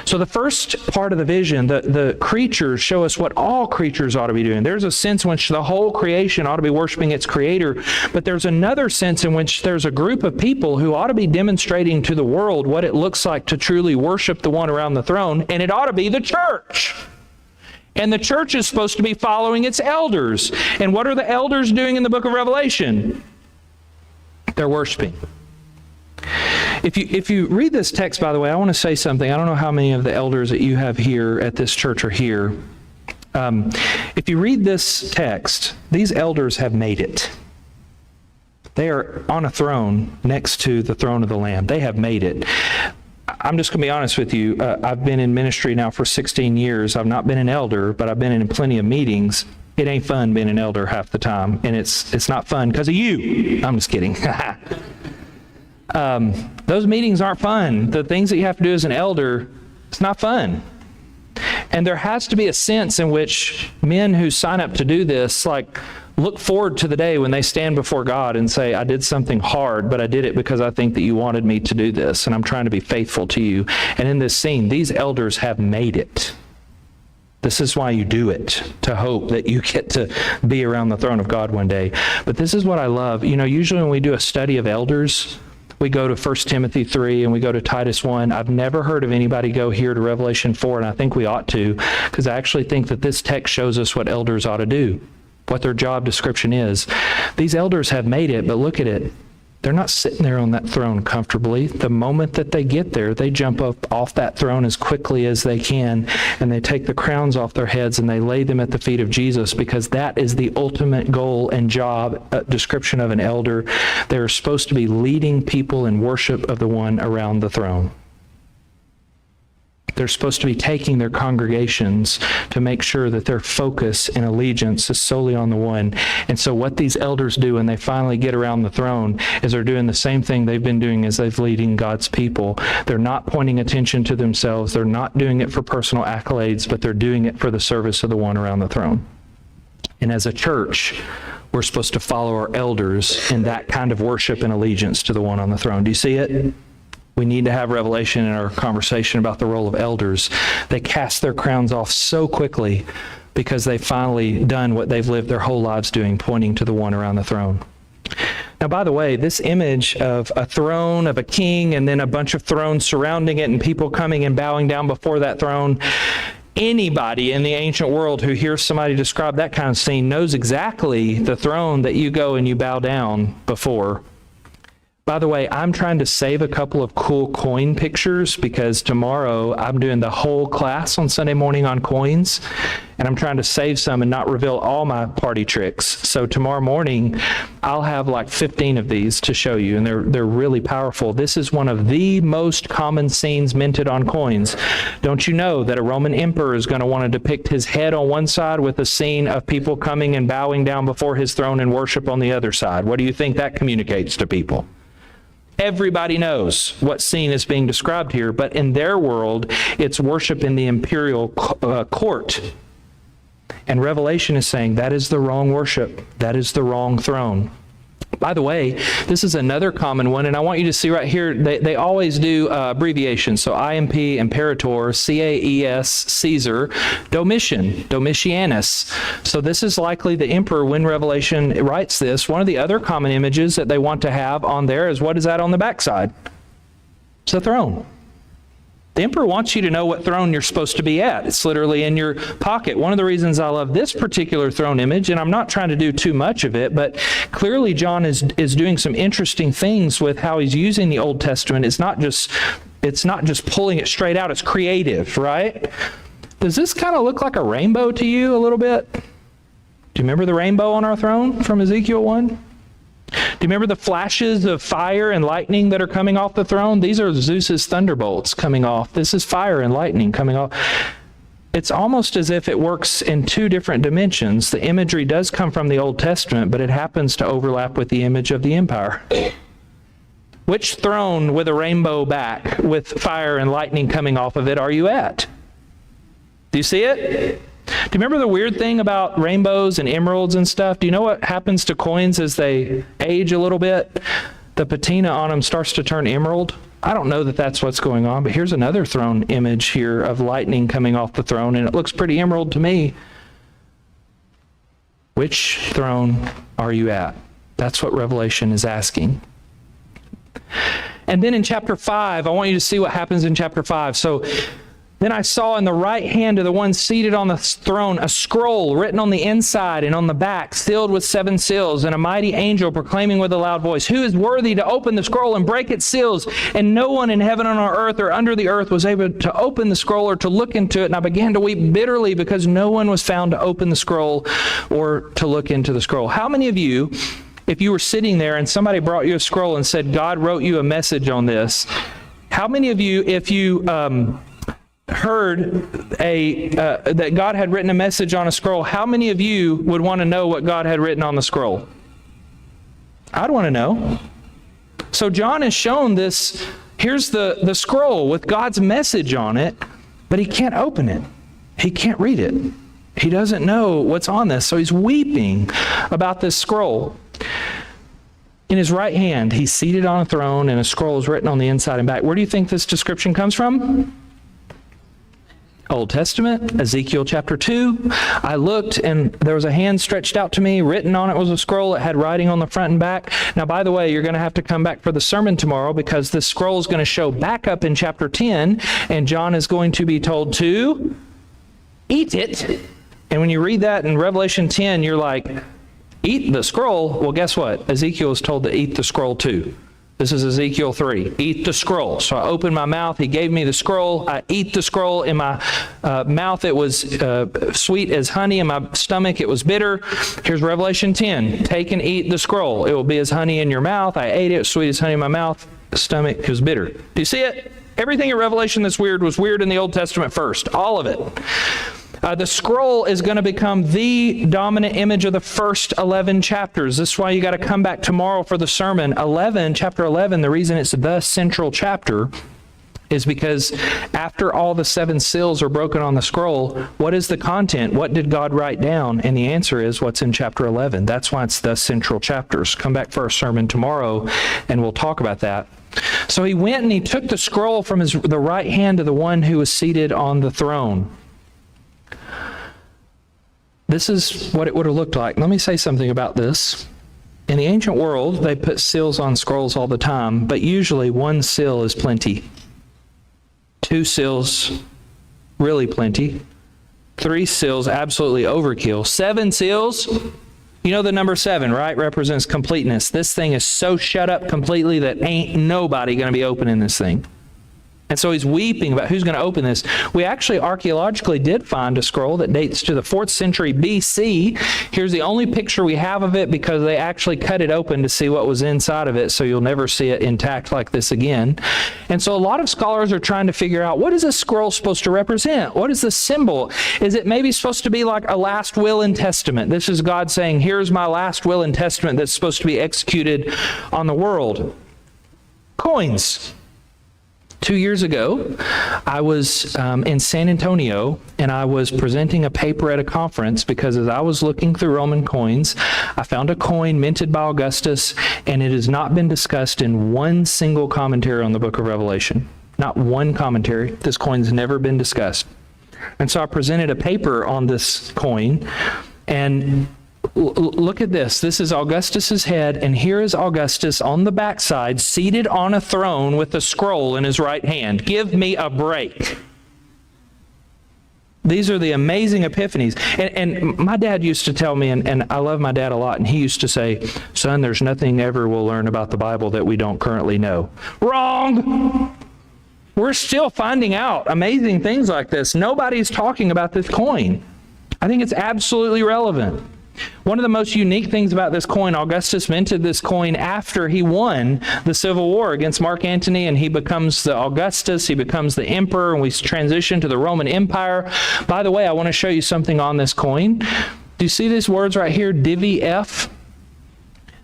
So the first part of the vision, the creatures show us what all creatures ought to be doing. There's a sense in which the whole creation ought to be worshiping its creator, but there's another sense in which there's a group of people who ought to be demonstrating to the world what it looks like to truly worship the one around the throne, and it ought to be the church. And the church is supposed to be following its elders. And what are the elders doing in the book of Revelation? They're worshiping. If you read this text, by the way, I want to say something. I don't know how many of the elders that you have here at this church are here. If you read this text, these elders have made it. They are on a throne next to the throne of the Lamb. They have made it. I'm just going to be honest with you. I've been in ministry now for 16 years. I've not been an elder, but I've been in plenty of meetings. It ain't fun being an elder half the time, and it's not fun because of you. I'm just kidding. Those meetings aren't fun. The things that you have to do as an elder, it's not fun. And there has to be a sense in which men who sign up to do this, look forward to the day when they stand before God and say, I did something hard, but I did it because I think that you wanted me to do this, and I'm trying to be faithful to you. And in this scene, these elders have made it. This is why you do it, to hope that you get to be around the throne of God one day. But this is what I love. Usually when we do a study of elders, we go to 1 Timothy 3 and we go to Titus 1. I've never heard of anybody go here to Revelation 4, and I think we ought to, because I actually think that this text shows us what elders ought to do, what their job description is. These elders have made it, but look at it. They're not sitting there on that throne comfortably. The moment that they get there, they jump up off that throne as quickly as they can, and they take the crowns off their heads and they lay them at the feet of Jesus, because that is the ultimate goal and job description of an elder. They're supposed to be leading people in worship of the one around the throne. They're supposed to be taking their congregations to make sure that their focus and allegiance is solely on the one. And so what these elders do when they finally get around the throne is they're doing the same thing they've been doing as they've leading God's people. They're not pointing attention to themselves. They're not doing it for personal accolades, but they're doing it for the service of the one around the throne. And as a church, we're supposed to follow our elders in that kind of worship and allegiance to the one on the throne. Do you see it? We need to have revelation in our conversation about the role of elders. They cast their crowns off so quickly because they've finally done what they've lived their whole lives doing, pointing to the one around the throne. Now, by the way, this image of a throne, of a king, and then a bunch of thrones surrounding it and people coming and bowing down before that throne, anybody in the ancient world who hears somebody describe that kind of scene knows exactly the throne that you go and you bow down before. By the way, I'm trying to save a couple of cool coin pictures because tomorrow I'm doing the whole class on Sunday morning on coins, and I'm trying to save some and not reveal all my party tricks. So tomorrow morning, I'll have like 15 of these to show you, and they're really powerful. This is one of the most common scenes minted on coins. Don't you know that a Roman emperor is going to want to depict his head on one side with a scene of people coming and bowing down before his throne and worship on the other side? What do you think that communicates to people? Everybody knows what scene is being described here, but in their world, it's worship in the imperial court. And Revelation is saying that is the wrong worship. That is the wrong throne. By the way, this is another common one, and I want you to see right here, they always do abbreviations. So IMP, Imperator, CAES, Caesar, Domitian, Domitianus. So this is likely the emperor when Revelation writes this. One of the other common images that they want to have on there is what is that on the backside? It's the throne. The emperor wants you to know what throne you're supposed to be at. It's literally in your pocket. One of the reasons I love this particular throne image, and I'm not trying to do too much of it, but clearly John is doing some interesting things with how he's using the Old Testament. It's not just pulling it straight out. It's creative, right? Does this kind of look like a rainbow to you a little bit? Do you remember the rainbow on our throne from Ezekiel 1? Do you remember the flashes of fire and lightning that are coming off the throne? These are Zeus's thunderbolts coming off. This is fire and lightning coming off. It's almost as if it works in two different dimensions. The imagery does come from the Old Testament, but it happens to overlap with the image of the empire. Which throne with a rainbow back with fire and lightning coming off of it are you at? Do you see it? Do you remember the weird thing about rainbows and emeralds and stuff? Do you know what happens to coins as they age a little bit? The patina on them starts to turn emerald. I don't know that that's what's going on, but here's another throne image here of lightning coming off the throne, and it looks pretty emerald to me. Which throne are you at? That's what Revelation is asking. And then in chapter 5, I want you to see what happens in chapter 5. So, then I saw in the right hand of the one seated on the throne a scroll written on the inside and on the back, sealed with 7 seals, and a mighty angel proclaiming with a loud voice, "Who is worthy to open the scroll and break its seals?" And no one in heaven and on earth or under the earth was able to open the scroll or to look into it. And I began to weep bitterly because no one was found to open the scroll or to look into the scroll. How many of you, if you were sitting there and somebody brought you a scroll and said, God wrote you a message on this, how many of you, if you heard that God had written a message on a scroll, how many of you would want to know what God had written on the scroll? I'd want to know. So John has shown this. Here's the scroll with God's message on it, but he can't open it. He can't read it. He doesn't know what's on this, so he's weeping about this scroll. In his right hand, he's seated on a throne, and a scroll is written on the inside and back. Where do you think this description comes from? Old Testament, Ezekiel chapter 2. I looked, and there was a hand stretched out to me. Written on it was a scroll. It had writing on the front and back. Now, by the way, you're going to have to come back for the sermon tomorrow because this scroll is going to show back up in chapter 10, and John is going to be told to eat it. And when you read that in Revelation 10, you're like, eat the scroll? Well, guess what? Ezekiel is told to eat the scroll too. This is Ezekiel 3. Eat the scroll. So I opened my mouth. He gave me the scroll. I eat the scroll. In my mouth, it was sweet as honey. In my stomach, it was bitter. Here's Revelation 10. Take and eat the scroll. It will be as honey in your mouth. I ate it. It was sweet as honey in my mouth. The stomach, it was bitter. Do you see it? Everything in Revelation that's weird was weird in the Old Testament first. All of it. The scroll is going to become the dominant image of the first 11 chapters. This is why you got to come back tomorrow for the sermon. Chapter 11, the reason it's the central chapter is because after all the 7 seals are broken on the scroll, what is the content? What did God write down? And the answer is what's in chapter 11. That's why it's the central chapters. Come back for our sermon tomorrow, and we'll talk about that. So he went and he took the scroll from the right hand of the one who was seated on the throne. This is what it would have looked like. Let me say something about this. In the ancient world, they put seals on scrolls all the time, but usually 1 seal is plenty. 2 seals, really plenty. 3 seals, absolutely overkill. 7 seals, you know the number 7, right? Represents completeness. This thing is so shut up completely that ain't nobody going to be opening this thing. And so he's weeping about who's going to open this. We actually archaeologically did find a scroll that dates to the 4th century BC. Here's the only picture we have of it because they actually cut it open to see what was inside of it, so you'll never see it intact like this again. And so a lot of scholars are trying to figure out, what is this scroll supposed to represent? What is the symbol? Is it maybe supposed to be like a last will and testament? This is God saying, here's my last will and testament that's supposed to be executed on the world. Coins. 2 years ago, I was in San Antonio, and I was presenting a paper at a conference because as I was looking through Roman coins, I found a coin minted by Augustus, and it has not been discussed in one single commentary on the book of Revelation. Not one commentary. This coin's never been discussed. And so I presented a paper on this coin, and look at this. This is Augustus's head, and here is Augustus on the backside, seated on a throne with a scroll in his right hand. Give me a break. These are the amazing epiphanies. And my dad used to tell me, and I love my dad a lot, and he used to say, son, there's nothing ever we'll learn about the Bible that we don't currently know. Wrong! We're still finding out amazing things like this. Nobody's talking about this coin. I think it's absolutely relevant. One of the most unique things about this coin, Augustus minted this coin after he won the Civil War against Mark Antony, and he becomes the Augustus, he becomes the emperor, and we transition to the Roman Empire. By the way, I want to show you something on this coin. Do you see these words right here, divi F?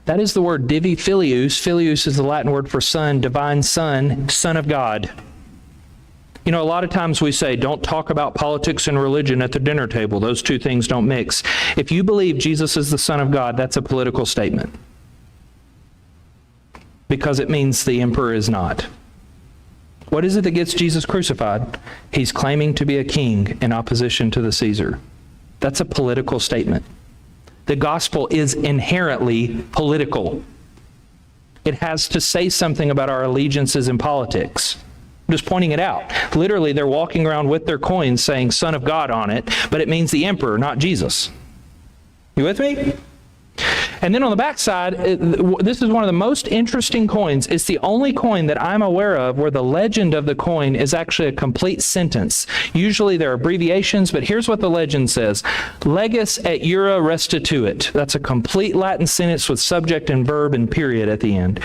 That is the word divi filius. Filius is the Latin word for son, divine son, son of God. You know, a lot of times we say, don't talk about politics and religion at the dinner table. Those two things don't mix. If you believe Jesus is the Son of God, that's a political statement. Because it means the emperor is not. What is it that gets Jesus crucified? He's claiming to be a king in opposition to the Caesar. That's a political statement. The gospel is inherently political. It has to say something about our allegiances in politics. I'm just pointing it out. Literally, they're walking around with their coins saying Son of God on it, but it means the emperor, not Jesus. You with me? And then on the backside, this is one of the most interesting coins. It's the only coin that I'm aware of where the legend of the coin is actually a complete sentence. Usually there are abbreviations, but here's what the legend says. Legis et iura restituit. That's a complete Latin sentence with subject and verb and period at the end.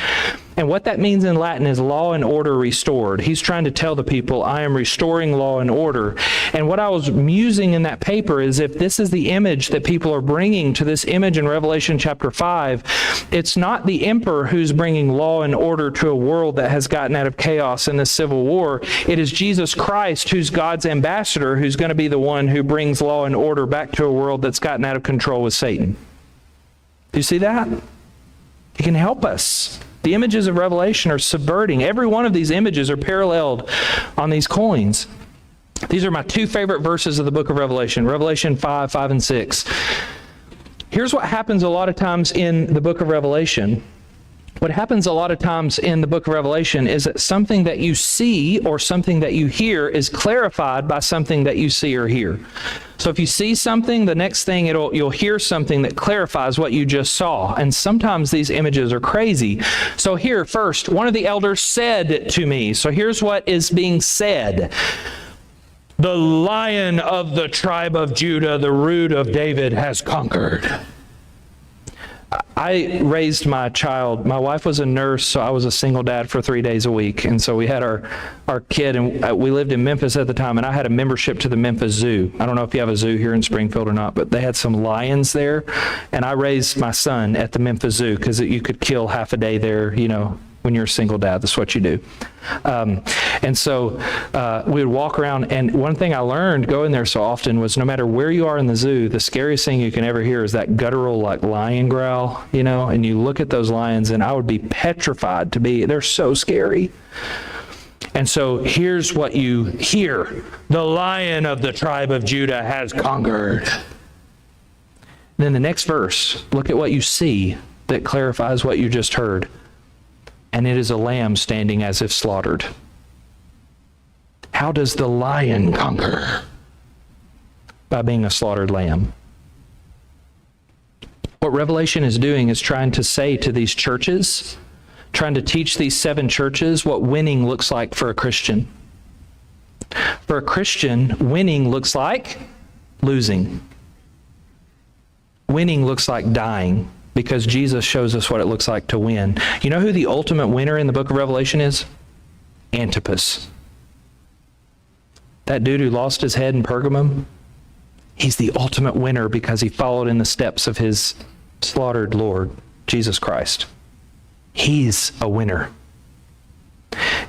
And what that means in Latin is law and order restored. He's trying to tell the people, I am restoring law and order. And what I was musing in that paper is if this is the image that people are bringing to this image in Revelation chapter 5, it's not the emperor who's bringing law and order to a world that has gotten out of chaos in this civil war. It is Jesus Christ who's God's ambassador who's going to be the one who brings law and order back to a world that's gotten out of control with Satan. Do you see that? He can help us. The images of Revelation are subverting. Every one of these images are paralleled on these coins. These are my two favorite verses of the book of Revelation, Revelation 5, 5, and 6. Here's what happens a lot of times in the book of Revelation. What happens a lot of times in the book of Revelation is that something that you see or something that you hear is clarified by something that you see or hear. So if you see something, the next thing you'll hear something that clarifies what you just saw. And sometimes these images are crazy. So here, first, one of the elders said to me, so here's what is being said. The Lion of the tribe of Judah, the Root of David, has conquered. I raised my child. My wife was a nurse, so I was a single dad for 3 days a week. And so we had our kid, and we lived in Memphis at the time, and I had a membership to the Memphis Zoo. I don't know if you have a zoo here in Springfield or not, but they had some lions there. And I raised my son at the Memphis Zoo because you could kill half a day there, you know, when you're a single dad. That's what you do. And so we would walk around, and one thing I learned going there so often was no matter where you are in the zoo, the scariest thing you can ever hear is that guttural like lion growl, you know, and you look at those lions and I would be petrified they're so scary. And so here's what you hear. The Lion of the tribe of Judah has conquered. Then the next verse, look at what you see that clarifies what you just heard. And it is a lamb standing as if slaughtered. How does the lion conquer? By being a slaughtered lamb. What Revelation is doing is trying to say to these churches, trying to teach these 7 churches what winning looks like for a Christian. For a Christian, winning looks like losing. Winning looks like dying. Because Jesus shows us what it looks like to win. You know who the ultimate winner in the book of Revelation is? Antipas. That dude who lost his head in Pergamum, he's the ultimate winner because he followed in the steps of his slaughtered Lord, Jesus Christ. He's a winner.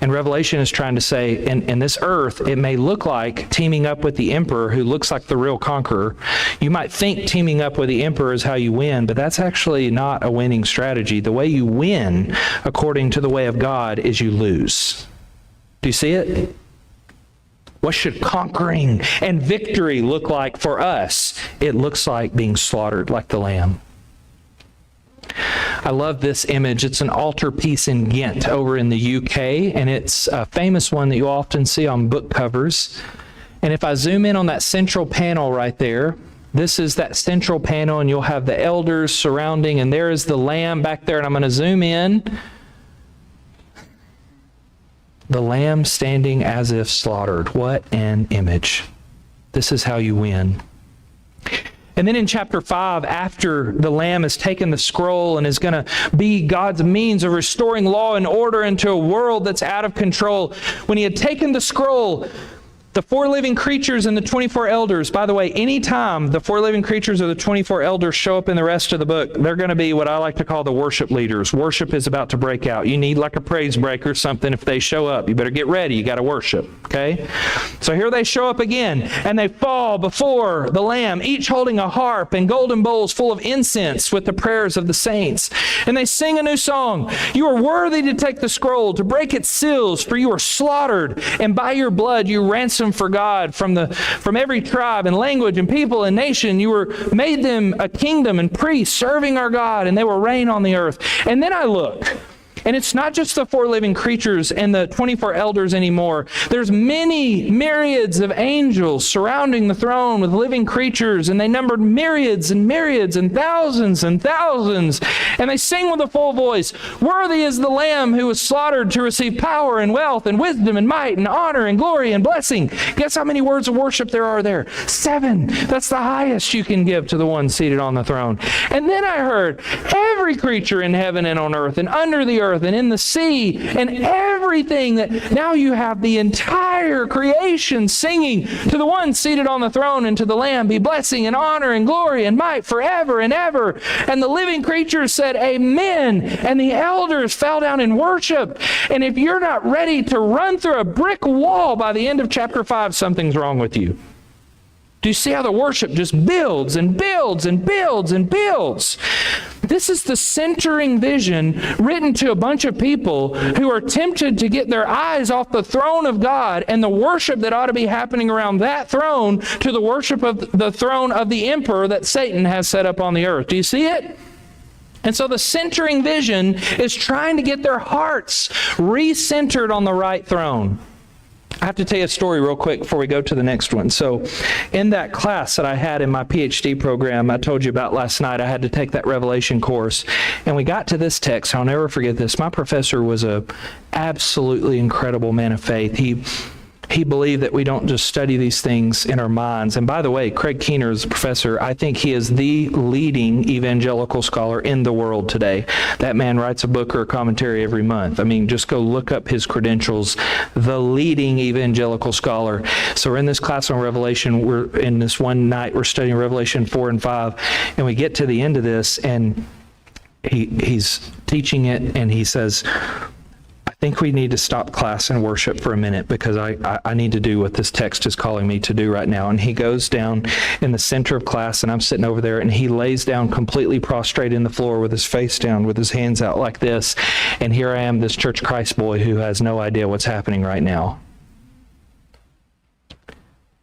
And Revelation is trying to say, in this earth, it may look like teaming up with the emperor who looks like the real conqueror. You might think teaming up with the emperor is how you win, but that's actually not a winning strategy. The way you win, according to the way of God, is you lose. Do you see it? What should conquering and victory look like for us? It looks like being slaughtered like the lamb. I love this image. It's an altarpiece in Ghent over in the UK, and it's a famous one that you often see on book covers. And if I zoom in on that central panel right there, this is that central panel, and you'll have the elders surrounding, and there is the lamb back there, and I'm going to zoom in. The lamb standing as if slaughtered. What an image. This is how you win. And then in chapter 5, after the Lamb has taken the scroll and is going to be God's means of restoring law and order into a world that's out of control, when he had taken the scroll, the 4 living creatures and the 24 elders, by the way, anytime the 4 living creatures or the 24 elders show up in the rest of the book, they're going to be what I like to call the worship leaders. Worship is about to break out. You need like a praise break or something. If they show up, you better get ready. You got to worship, okay? So here they show up again, and they fall before the Lamb, each holding a harp and golden bowls full of incense with the prayers of the saints. And they sing a new song. You are worthy to take the scroll, to break its seals, for you are slaughtered, and by your blood you ransomed for God from every tribe and language and people and nation. You were made them a kingdom and priests serving our God, and they will reign on the earth. And then I look, and it's not just the 4 living creatures and the 24 elders anymore. There's many myriads of angels surrounding the throne with living creatures, and they numbered myriads and myriads and thousands and thousands. And they sing with a full voice, "Worthy is the Lamb who was slaughtered to receive power and wealth and wisdom and might and honor and glory and blessing." Guess how many words of worship there are there? 7. That's the highest you can give to the one seated on the throne. And then I heard every creature in heaven and on earth and under the earth and in the sea and everything, that now you have the entire creation singing to the one seated on the throne and to the Lamb be blessing and honor and glory and might forever and ever. And the living creatures said, "Amen." And the elders fell down in worship. And if you're not ready to run through a brick wall by the end of chapter 5, something's wrong with you. Do you see how the worship just builds and builds and builds and builds? This is the centering vision written to a bunch of people who are tempted to get their eyes off the throne of God and the worship that ought to be happening around that throne to the worship of the throne of the emperor that Satan has set up on the earth. Do you see it? And so the centering vision is trying to get their hearts recentered on the right throne. I have to tell you a story real quick before we go to the next one. So in that class that I had in my PhD program I told you about last night, I had to take that Revelation course. And we got to this text. I'll never forget this. My professor was a absolutely incredible man of faith. He believed that we don't just study these things in our minds. And by the way, Craig Keener is a professor. I think he is the leading evangelical scholar in the world today. That man writes a book or a commentary every month. I mean, just go look up his credentials. The leading evangelical scholar. So we're in this class on Revelation. We're in this one night, we're studying Revelation 4 and 5. And we get to the end of this, and he's teaching it, and he says, "I think we need to stop class and worship for a minute because I need to do what this text is calling me to do right now." And he goes down in the center of class, and I'm sitting over there, and he lays down completely prostrate in the floor with his face down, with his hands out like this. And here I am, this Church of Christ boy who has no idea what's happening right now.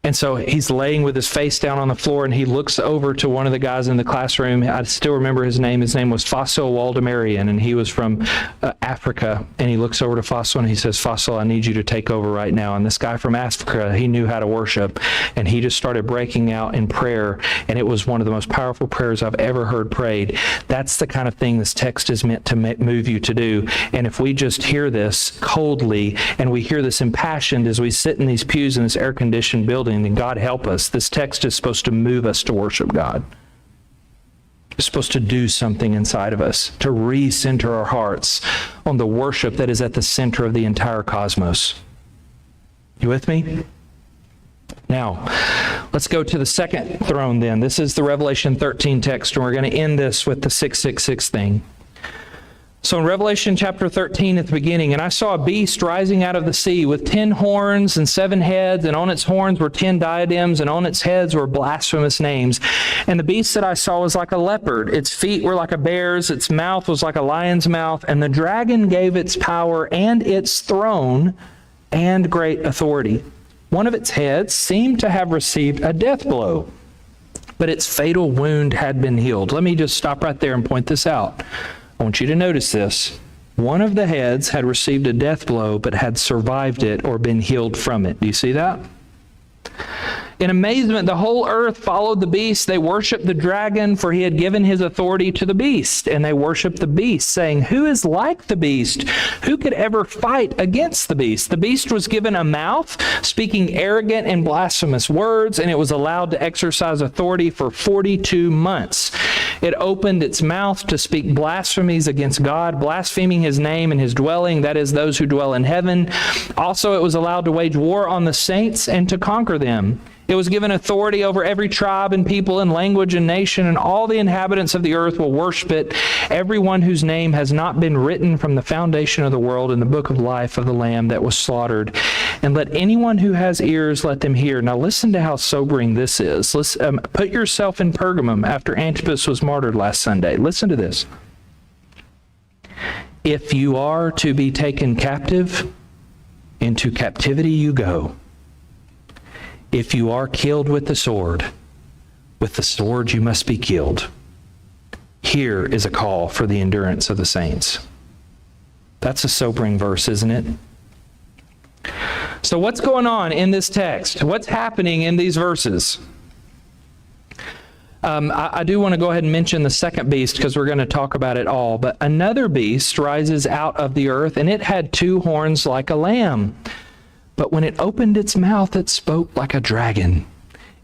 And so he's laying with his face down on the floor, and he looks over to one of the guys in the classroom. I still remember his name. His name was Faisal Waldemarian, and he was from Africa. And he looks over to Faisal, and he says, "Faisal, I need you to take over right now." And this guy from Africa, he knew how to worship, and he just started breaking out in prayer. And it was one of the most powerful prayers I've ever heard prayed. That's the kind of thing this text is meant to move you to do. And if we just hear this coldly, and we hear this impassioned as we sit in these pews in this air-conditioned building, then God help us. This text is supposed to move us to worship God. It's supposed to do something inside of us, to recenter our hearts on the worship that is at the center of the entire cosmos. You with me? Now, let's go to the second throne then. This is the Revelation 13 text, and we're going to end this with the 666 thing. So in Revelation chapter 13 at the beginning, and I saw a beast rising out of the sea with 10 horns and 7 heads, and on its horns were 10 diadems, and on its heads were blasphemous names. And the beast that I saw was like a leopard. Its feet were like a bear's, its mouth was like a lion's mouth, and the dragon gave its power and its throne and great authority. One of its heads seemed to have received a death blow, but its fatal wound had been healed. Let me just stop right there and point this out. I want you to notice this. One of the heads had received a death blow, but had survived it or been healed from it. Do you see that? In amazement, the whole earth followed the beast. They worshiped the dragon, for he had given his authority to the beast. And they worshiped the beast, saying, "Who is like the beast? Who could ever fight against the beast?" The beast was given a mouth, speaking arrogant and blasphemous words, and it was allowed to exercise authority for 42 months. It opened its mouth to speak blasphemies against God, blaspheming his name and his dwelling, that is, those who dwell in heaven. Also, it was allowed to wage war on the saints and to conquer them. It was given authority over every tribe and people and language and nation, and all the inhabitants of the earth will worship it, everyone whose name has not been written from the foundation of the world in the book of life of the Lamb that was slaughtered. And let anyone who has ears, let them hear. Now listen to how sobering this is. Put yourself in Pergamum after Antipas was martyred last Sunday. Listen to this. If you are to be taken captive, into captivity you go. If you are killed with the sword you must be killed. Here is a call for the endurance of the saints. That's a sobering verse, isn't it? So what's going on in this text? What's happening in these verses? I do want to go ahead and mention the second beast because we're going to talk about it all. But another beast rises out of the earth, and it had 2 horns like a lamb. But when it opened its mouth, it spoke like a dragon.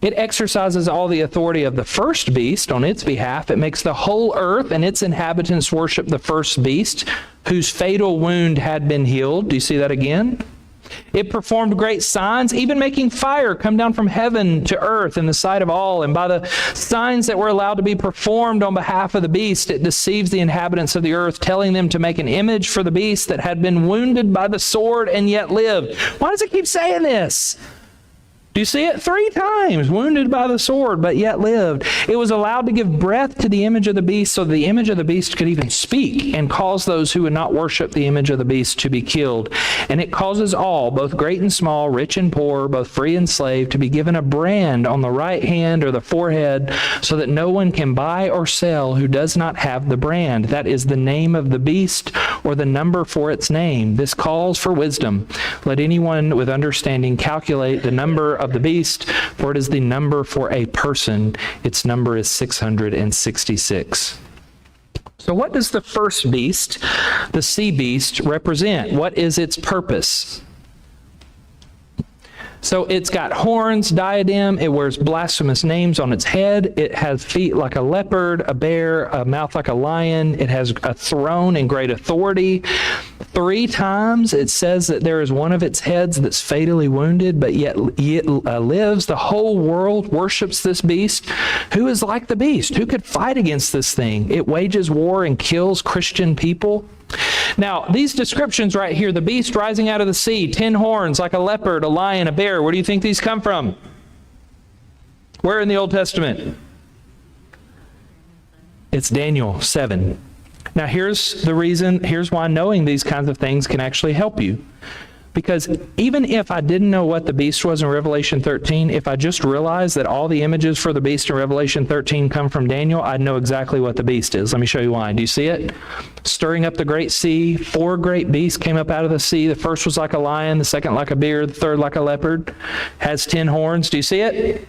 It exercises all the authority of the first beast on its behalf. It makes the whole earth and its inhabitants worship the first beast, whose fatal wound had been healed. Do you see that again? It performed great signs, even making fire come down from heaven to earth in the sight of all. And by the signs that were allowed to be performed on behalf of the beast, it deceives the inhabitants of the earth, telling them to make an image for the beast that had been wounded by the sword and yet lived. Why does it keep saying this? Do you see it? 3 times, wounded by the sword, but yet lived. It was allowed to give breath to the image of the beast, so the image of the beast could even speak and cause those who would not worship the image of the beast to be killed. And it causes all, both great and small, rich and poor, both free and slave, to be given a brand on the right hand or the forehead, so that no one can buy or sell who does not have the brand. That is the name of the beast or the number for its name. This calls for wisdom. Let anyone with understanding calculate the number of the beast, for it is the number for a person. Its number is 666. So what does the first beast, the sea beast, represent? What is its purpose? So it's got horns, diadem, it wears blasphemous names on its head, it has feet like a leopard, a bear, a mouth like a lion, it has a throne and great authority. 3 times it says that there is one of its heads that's fatally wounded, but yet lives. The whole world worships this beast. Who is like the beast? Who could fight against this thing? It wages war and kills Christian people. Now, these descriptions right here, the beast rising out of the sea, 10 horns like a leopard, a lion, a bear, where do you think these come from? Where in the Old Testament? It's Daniel 7. Now, here's the reason, here's why knowing these kinds of things can actually help you. Because even if I didn't know what the beast was in Revelation 13, if I just realized that all the images for the beast in Revelation 13 come from Daniel, I'd know exactly what the beast is. Let me show you why. Do you see it? Stirring up the great sea, 4 great beasts came up out of the sea. The first was like a lion, the second like a bear, the third like a leopard, has 10 horns. Do you see it?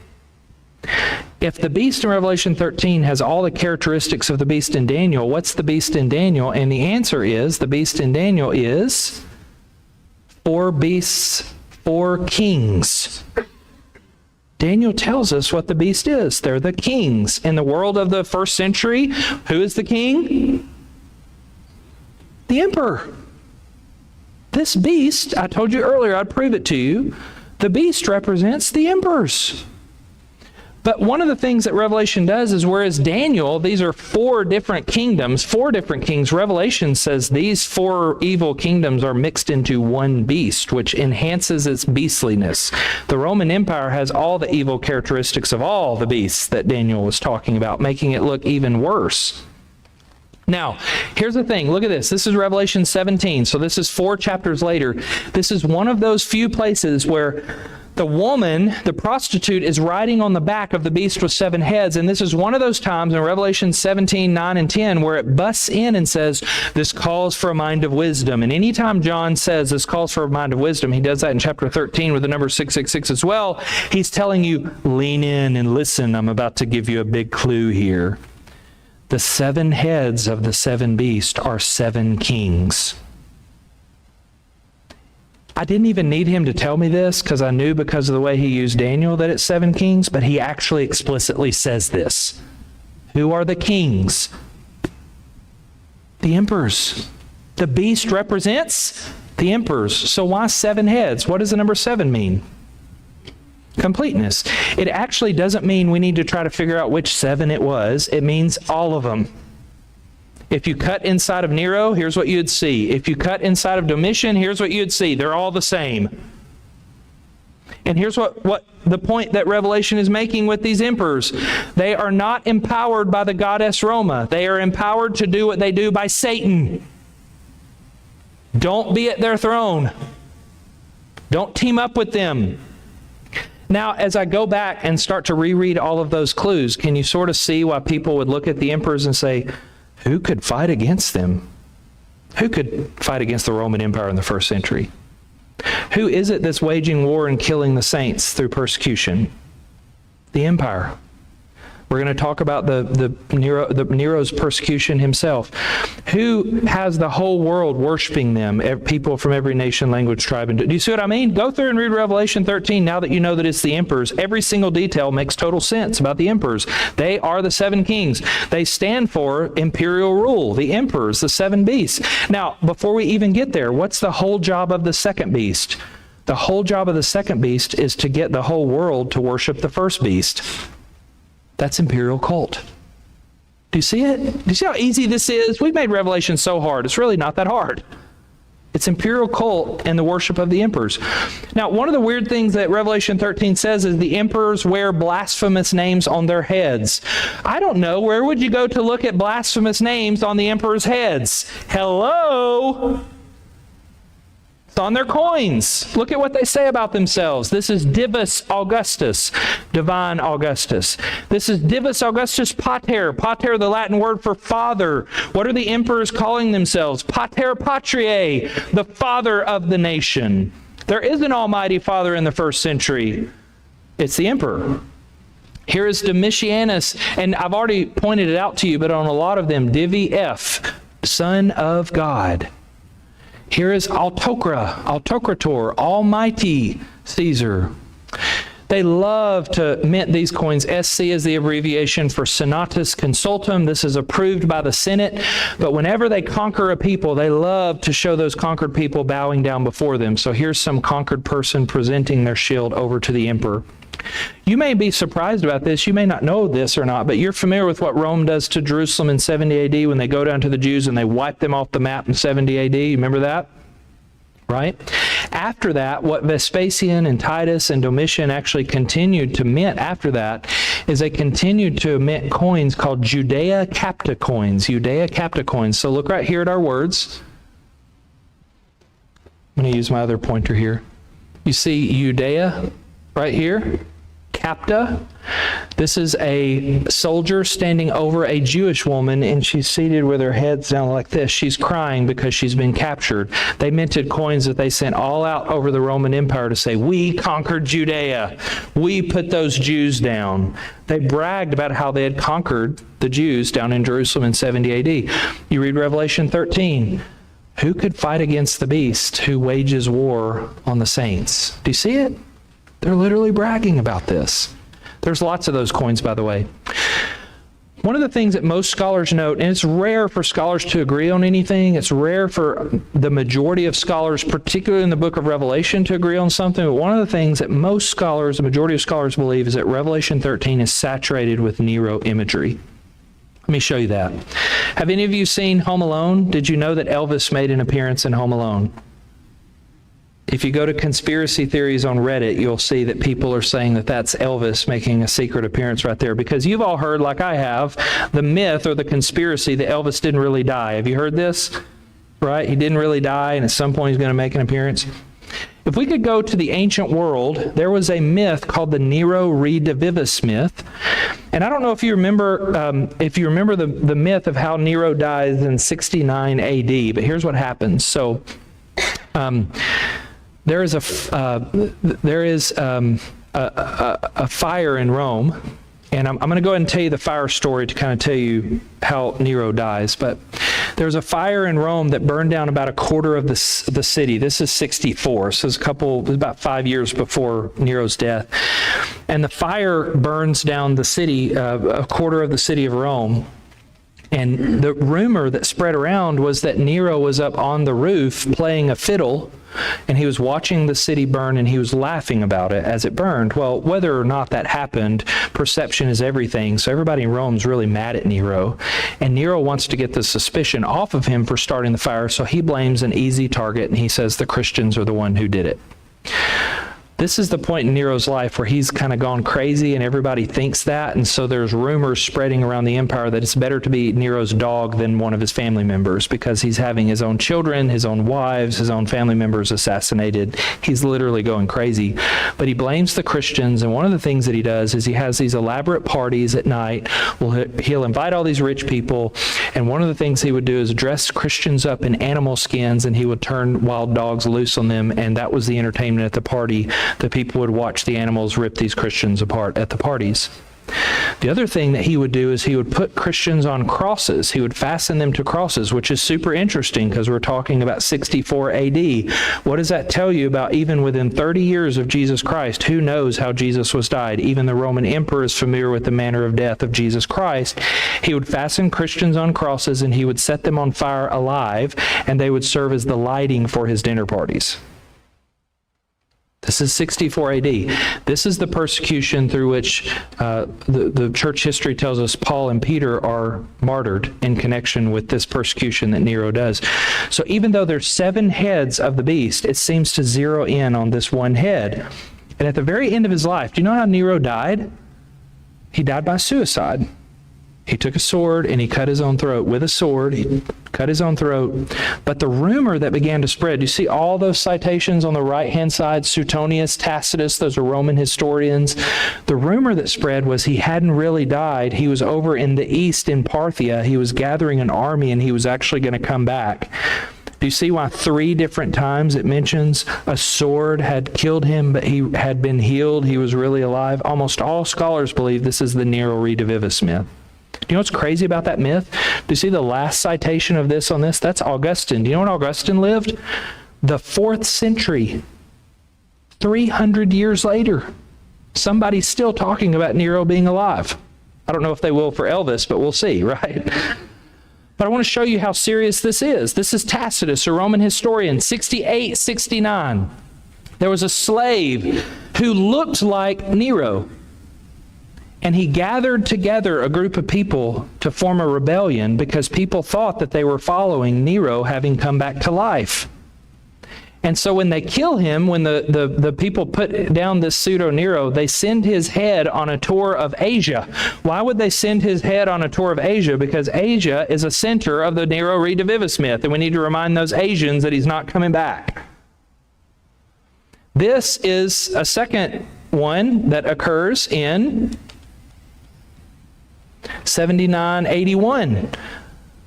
If the beast in Revelation 13 has all the characteristics of the beast in Daniel, what's the beast in Daniel? And the answer is, the beast in Daniel is 4 beasts, 4 kings. Daniel tells us what the beast is. They're the kings. In the world of the first century, who is the king? The emperor. This beast, I told you earlier, I'd prove it to you, the beast represents the emperors. But one of the things that Revelation does is, whereas Daniel, these are 4 different kingdoms, 4 different kings, Revelation says these 4 evil kingdoms are mixed into one beast, which enhances its beastliness. The Roman Empire has all the evil characteristics of all the beasts that Daniel was talking about, making it look even worse. Now, here's the thing. Look at this. This is Revelation 17. So this is 4 chapters later. This is one of those few places where the woman, the prostitute, is riding on the back of the beast with 7 heads. And this is one of those times in Revelation 17, 9, and 10 where it busts in and says, this calls for a mind of wisdom. And anytime John says this calls for a mind of wisdom, he does that in chapter 13 with the number 666 as well. He's telling you, lean in and listen. I'm about to give you a big clue here. The 7 heads of the 7 beasts are 7 kings. I didn't even need him to tell me this because I knew because of the way he used Daniel that it's 7 kings, but he actually explicitly says this. Who are the kings? The emperors. The beast represents the emperors. So why 7 heads? What does the number 7 mean? Completeness. It actually doesn't mean we need to try to figure out which 7 it was. It means all of them. If you cut inside of Nero, here's what you'd see. If you cut inside of Domitian, here's what you'd see. They're all the same. And here's what the point that Revelation is making with these emperors. They are not empowered by the goddess Roma. They are empowered to do what they do by Satan. Don't be at their throne. Don't team up with them. Now, as I go back and start to reread all of those clues, can you sort of see why people would look at the emperors and say, who could fight against them? Who could fight against the Roman Empire in the 1st century? Who is it that's waging war and killing the saints through persecution? The empire. We're going to talk about the Nero's persecution himself. Who has the whole world worshiping them? People from every nation, language, tribe. And do you see what I mean? Go through and read Revelation 13 now that you know that it's the emperors. Every single detail makes total sense about the emperors. They are the 7 kings. They stand for imperial rule. The emperors, the 7 beasts. Now, before we even get there, what's the whole job of the 2nd beast? The whole job of the 2nd beast is to get the whole world to worship the 1st beast. That's imperial cult. Do you see it? Do you see how easy this is? We've made Revelation so hard. It's really not that hard. It's imperial cult and the worship of the emperors. Now, one of the weird things that Revelation 13 says is the emperors wear blasphemous names on their heads. I don't know. Where would you go to look at blasphemous names on the emperors' heads? Hello? On their coins. Look at what they say about themselves. This is Divus Augustus, divine Augustus. This is Divus Augustus Pater. Pater, the Latin word for father. What are the emperors calling themselves? Pater Patriae, the father of the nation. There is an almighty father in the 1st century. It's the emperor. Here is Domitianus, and I've already pointed it out to you, but on a lot of them, Divi F, son of God. Here is Autocrator, Almighty Caesar. They love to mint these coins. SC is the abbreviation for Senatus Consultum. This is approved by the Senate. But whenever they conquer a people, they love to show those conquered people bowing down before them. So here's some conquered person presenting their shield over to the emperor. You may be surprised about this. You may not know this or not, but you're familiar with what Rome does to Jerusalem in 70 AD when they go down to the Jews and they wipe them off the map in 70 AD. You remember that? Right? After that, what Vespasian and Titus and Domitian actually continued to mint after that is they continued to mint coins called Judea Capta coins. Judea Capta coins. So look right here at our words. I'm going to use my other pointer here. You see Judea right here? Capta. This is a soldier standing over a Jewish woman, and she's seated with her head down like this. She's crying because she's been captured. They minted coins that they sent all out over the Roman Empire to say, we conquered Judea. We put those Jews down. They bragged about how they had conquered the Jews down in Jerusalem in 70 AD. You read Revelation 13. Who could fight against the beast who wages war on the saints? Do you see it? They're literally bragging about this. There's lots of those coins, by the way. One of the things that most scholars note, and it's rare for scholars to agree on anything, it's rare for the majority of scholars, particularly in the book of Revelation, to agree on something, but one of the things that most scholars, the majority of scholars believe, is that Revelation 13 is saturated with Nero imagery. Let me show you that. Have any of you seen Home Alone? Did you know that Elvis made an appearance in Home Alone? If you go to conspiracy theories on Reddit, you'll see that people are saying that that's Elvis making a secret appearance right there, because you've all heard, like I have, the myth or the conspiracy that Elvis didn't really die. Have you heard this? Right? He didn't really die, and at some point he's going to make an appearance. If we could go to the ancient world, there was a myth called the Nero Redivivus myth. And I don't know if you remember the myth of how Nero dies in 69 AD, but here's what happens. So, there is a fire in Rome, and I'm going to go ahead and tell you the fire story to kind of tell you how Nero dies. But there's a fire in Rome that burned down about a quarter of the city. This is 64, so it's about 5 years before Nero's death. And the fire burns down the city, a quarter of the city of Rome. And the rumor that spread around was that Nero was up on the roof playing a fiddle, and he was watching the city burn, and he was laughing about it as it burned. Well, whether or not that happened, perception is everything. So everybody in Rome's really mad at Nero, and Nero wants to get the suspicion off of him for starting the fire, so he blames an easy target, and he says the Christians are the one who did it. This is the point in Nero's life where he's kind of gone crazy and everybody thinks that, and so there's rumors spreading around the empire that it's better to be Nero's dog than one of his family members, because he's having his own children, his own wives, his own family members assassinated. He's literally going crazy. But he blames the Christians, and one of the things that he does is he has these elaborate parties at night. He'll invite all these rich people, and one of the things he would do is dress Christians up in animal skins, and he would turn wild dogs loose on them, and that was the entertainment at the party. The people would watch the animals rip these Christians apart at the parties. The other thing that he would do is he would put Christians on crosses. He would fasten them to crosses, which is super interesting because we're talking about 64 AD. What does that tell you about even within 30 years of Jesus Christ? Who knows how Jesus was died? Even the Roman emperor is familiar with the manner of death of Jesus Christ. He would fasten Christians on crosses, and he would set them on fire alive, and they would serve as the lighting for his dinner parties. This is 64 AD. This is the persecution through which the church history tells us Paul and Peter are martyred in connection with this persecution that Nero does. So even though there's 7 heads of the beast, it seems to zero in on this one head. And at the very end of his life, do you know how Nero died? He died by suicide. He took a sword and he cut his own throat with a sword. He cut his own throat. But the rumor that began to spread, you see all those citations on the right-hand side, Suetonius, Tacitus, those are Roman historians. The rumor that spread was he hadn't really died. He was over in the east in Parthia. He was gathering an army and he was actually going to come back. Do you see why 3 different times it mentions a sword had killed him, but he had been healed? He was really alive. Almost all scholars believe this is the Nero Redivivus myth. Do you know what's crazy about that myth? Do you see the last citation of this on this? That's Augustine. Do you know when Augustine lived? The 4th century. 300 years later. Somebody's still talking about Nero being alive. I don't know if they will for Elvis, but we'll see, right? But I want to show you how serious this is. This is Tacitus, a Roman historian, 68, 69. There was a slave who looked like Nero. And he gathered together a group of people to form a rebellion because people thought that they were following Nero having come back to life. And so when they kill him, when the people put down this pseudo-Nero, they send his head on a tour of Asia. Why would they send his head on a tour of Asia? Because Asia is a center of the Nero Redivivus myth, and we need to remind those Asians that he's not coming back. This is a second one that occurs in 79-81,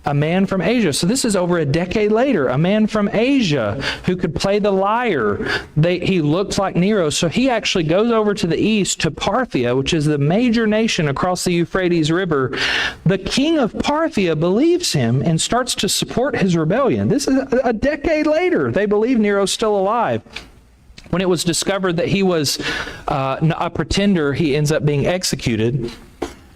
a man from Asia. So this is over a decade later, a man from Asia who could play the lyre. He looked like Nero, so he actually goes over to the east to Parthia, which is the major nation across the Euphrates River. The king of Parthia believes him and starts to support his rebellion. This is a decade later. They believe Nero's still alive. When it was discovered that he was a pretender, he ends up being executed.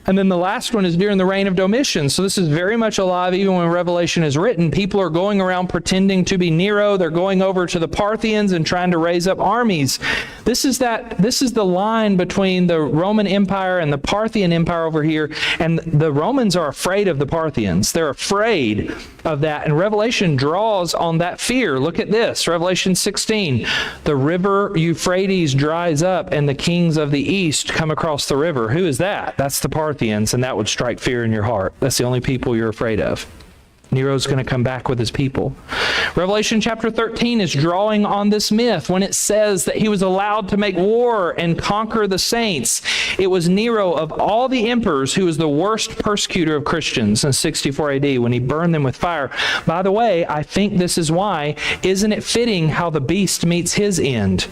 And then the last one is during the reign of Domitian. So this is very much alive even when Revelation is written. People are going around pretending to be Nero. They're going over to the Parthians and trying to raise up armies. This is the line between the Roman Empire and the Parthian Empire over here. And the Romans are afraid of the Parthians. They're afraid of that. And Revelation draws on that fear. Look at this, Revelation 16. The river Euphrates dries up and the kings of the east come across the river. Who is that? That's the Parthians, and that would strike fear in your heart. That's the only people you're afraid of. Nero's going to come back with his people. Revelation chapter 13 is drawing on this myth when it says that he was allowed to make war and conquer the saints. It was Nero of all the emperors who was the worst persecutor of Christians in 64 AD when he burned them with fire. By the way, I think this is why, isn't it fitting how the beast meets his end?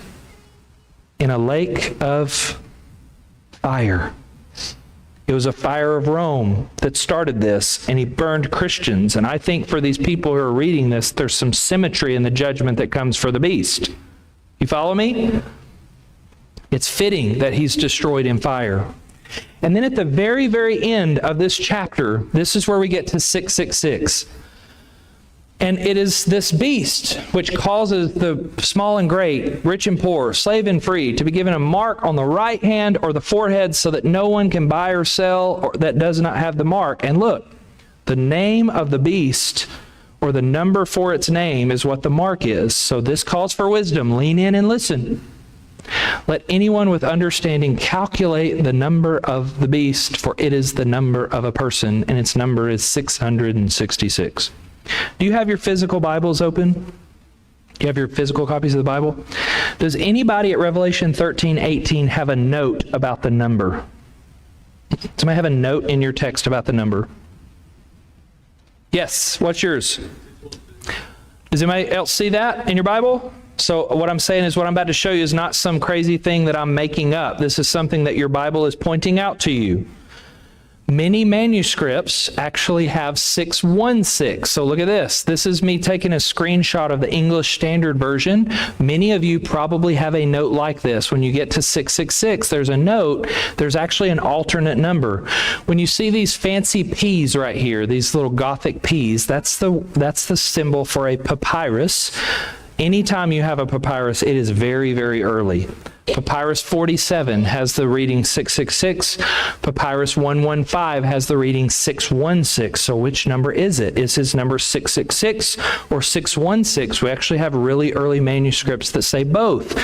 In a lake of fire. It was a fire of Rome that started this, and he burned Christians. And I think for these people who are reading this, there's some symmetry in the judgment that comes for the beast. You follow me? It's fitting that he's destroyed in fire. And then at the very, very end of this chapter, this is where we get to 666. And it is this beast which causes the small and great, rich and poor, slave and free, to be given a mark on the right hand or the forehead so that no one can buy or sell that does not have the mark. And look, the name of the beast or the number for its name is what the mark is. So this calls for wisdom. Lean in and listen. Let anyone with understanding calculate the number of the beast, for it is the number of a person, and its number is 666. Do you have your physical Bibles open? Do you have your physical copies of the Bible? Does anybody at Revelation 13:18 have a note about the number? Somebody have a note in your text about the number? Yes, what's yours? Does anybody else see that in your Bible? So what I'm saying is what I'm about to show you is not some crazy thing that I'm making up. This is something that your Bible is pointing out to you. Many manuscripts actually have 616. So look at this. This is me taking a screenshot of the English Standard Version. Many of you probably have a note like this. When you get to 666, there's a note. There's actually an alternate number. When you see these fancy P's right here, these little Gothic P's, that's the symbol for a papyrus. Anytime you have a papyrus, it is very, very early. Papyrus 47 has the reading 666. Papyrus 115 has the reading 616. So which number is it? Is his number 666 or 616? We actually have really early manuscripts that say both.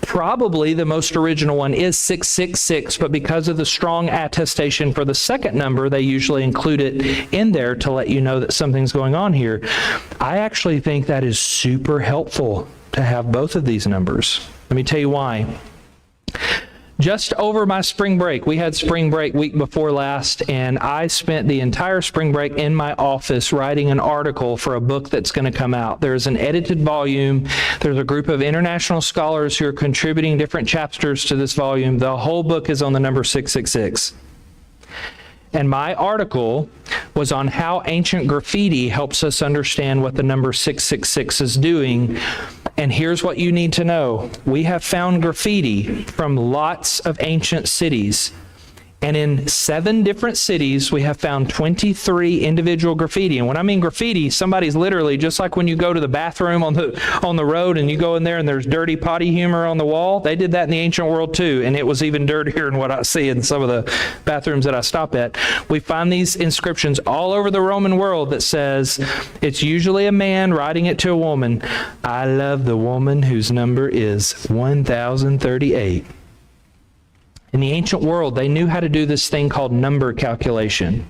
Probably the most original one is 666, but because of the strong attestation for the second number, they usually include it in there to let you know that something's going on here. I actually think that is super helpful to have both of these numbers. Let me tell you why. Just over my spring break, we had spring break week before last, and I spent the entire spring break in my office writing an article for a book that's going to come out. There's an edited volume. There's a group of international scholars who are contributing different chapters to this volume. The whole book is on the number 666. And my article was on how ancient graffiti helps us understand what the number 666 is doing. And here's what you need to know. We have found graffiti from lots of ancient cities. And in 7 different cities, we have found 23 individual graffiti. And when I mean graffiti, somebody's literally, just like when you go to the bathroom on the road and you go in there and there's dirty potty humor on the wall, they did that in the ancient world too. And it was even dirtier than what I see in some of the bathrooms that I stop at. We find these inscriptions all over the Roman world that says, it's usually a man writing it to a woman, I love the woman whose number is 1038. In the ancient world, they knew how to do this thing called number calculation.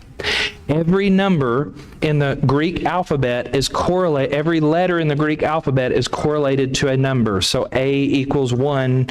Every number in the Greek alphabet is correlated, every letter in the Greek alphabet is correlated to a number. So A equals 1,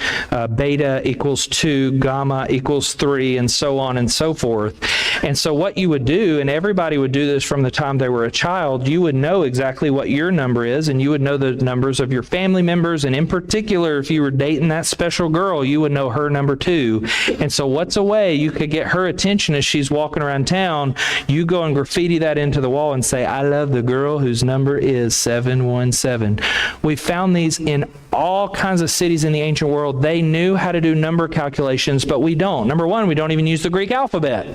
beta equals 2, gamma equals 3, and so on and so forth. And so what you would do, and everybody would do this from the time they were a child, you would know exactly what your number is, and you would know the numbers of your family members, and in particular, if you were dating that special girl, you would know her number too. And so what's a way you could get her attention as she's walking around town? You go and graffiti that into the wall and say, I love the girl whose number is 717. We found these in all kinds of cities in the ancient world. They knew how to do number calculations, but we don't. Number one, we don't even use the Greek alphabet.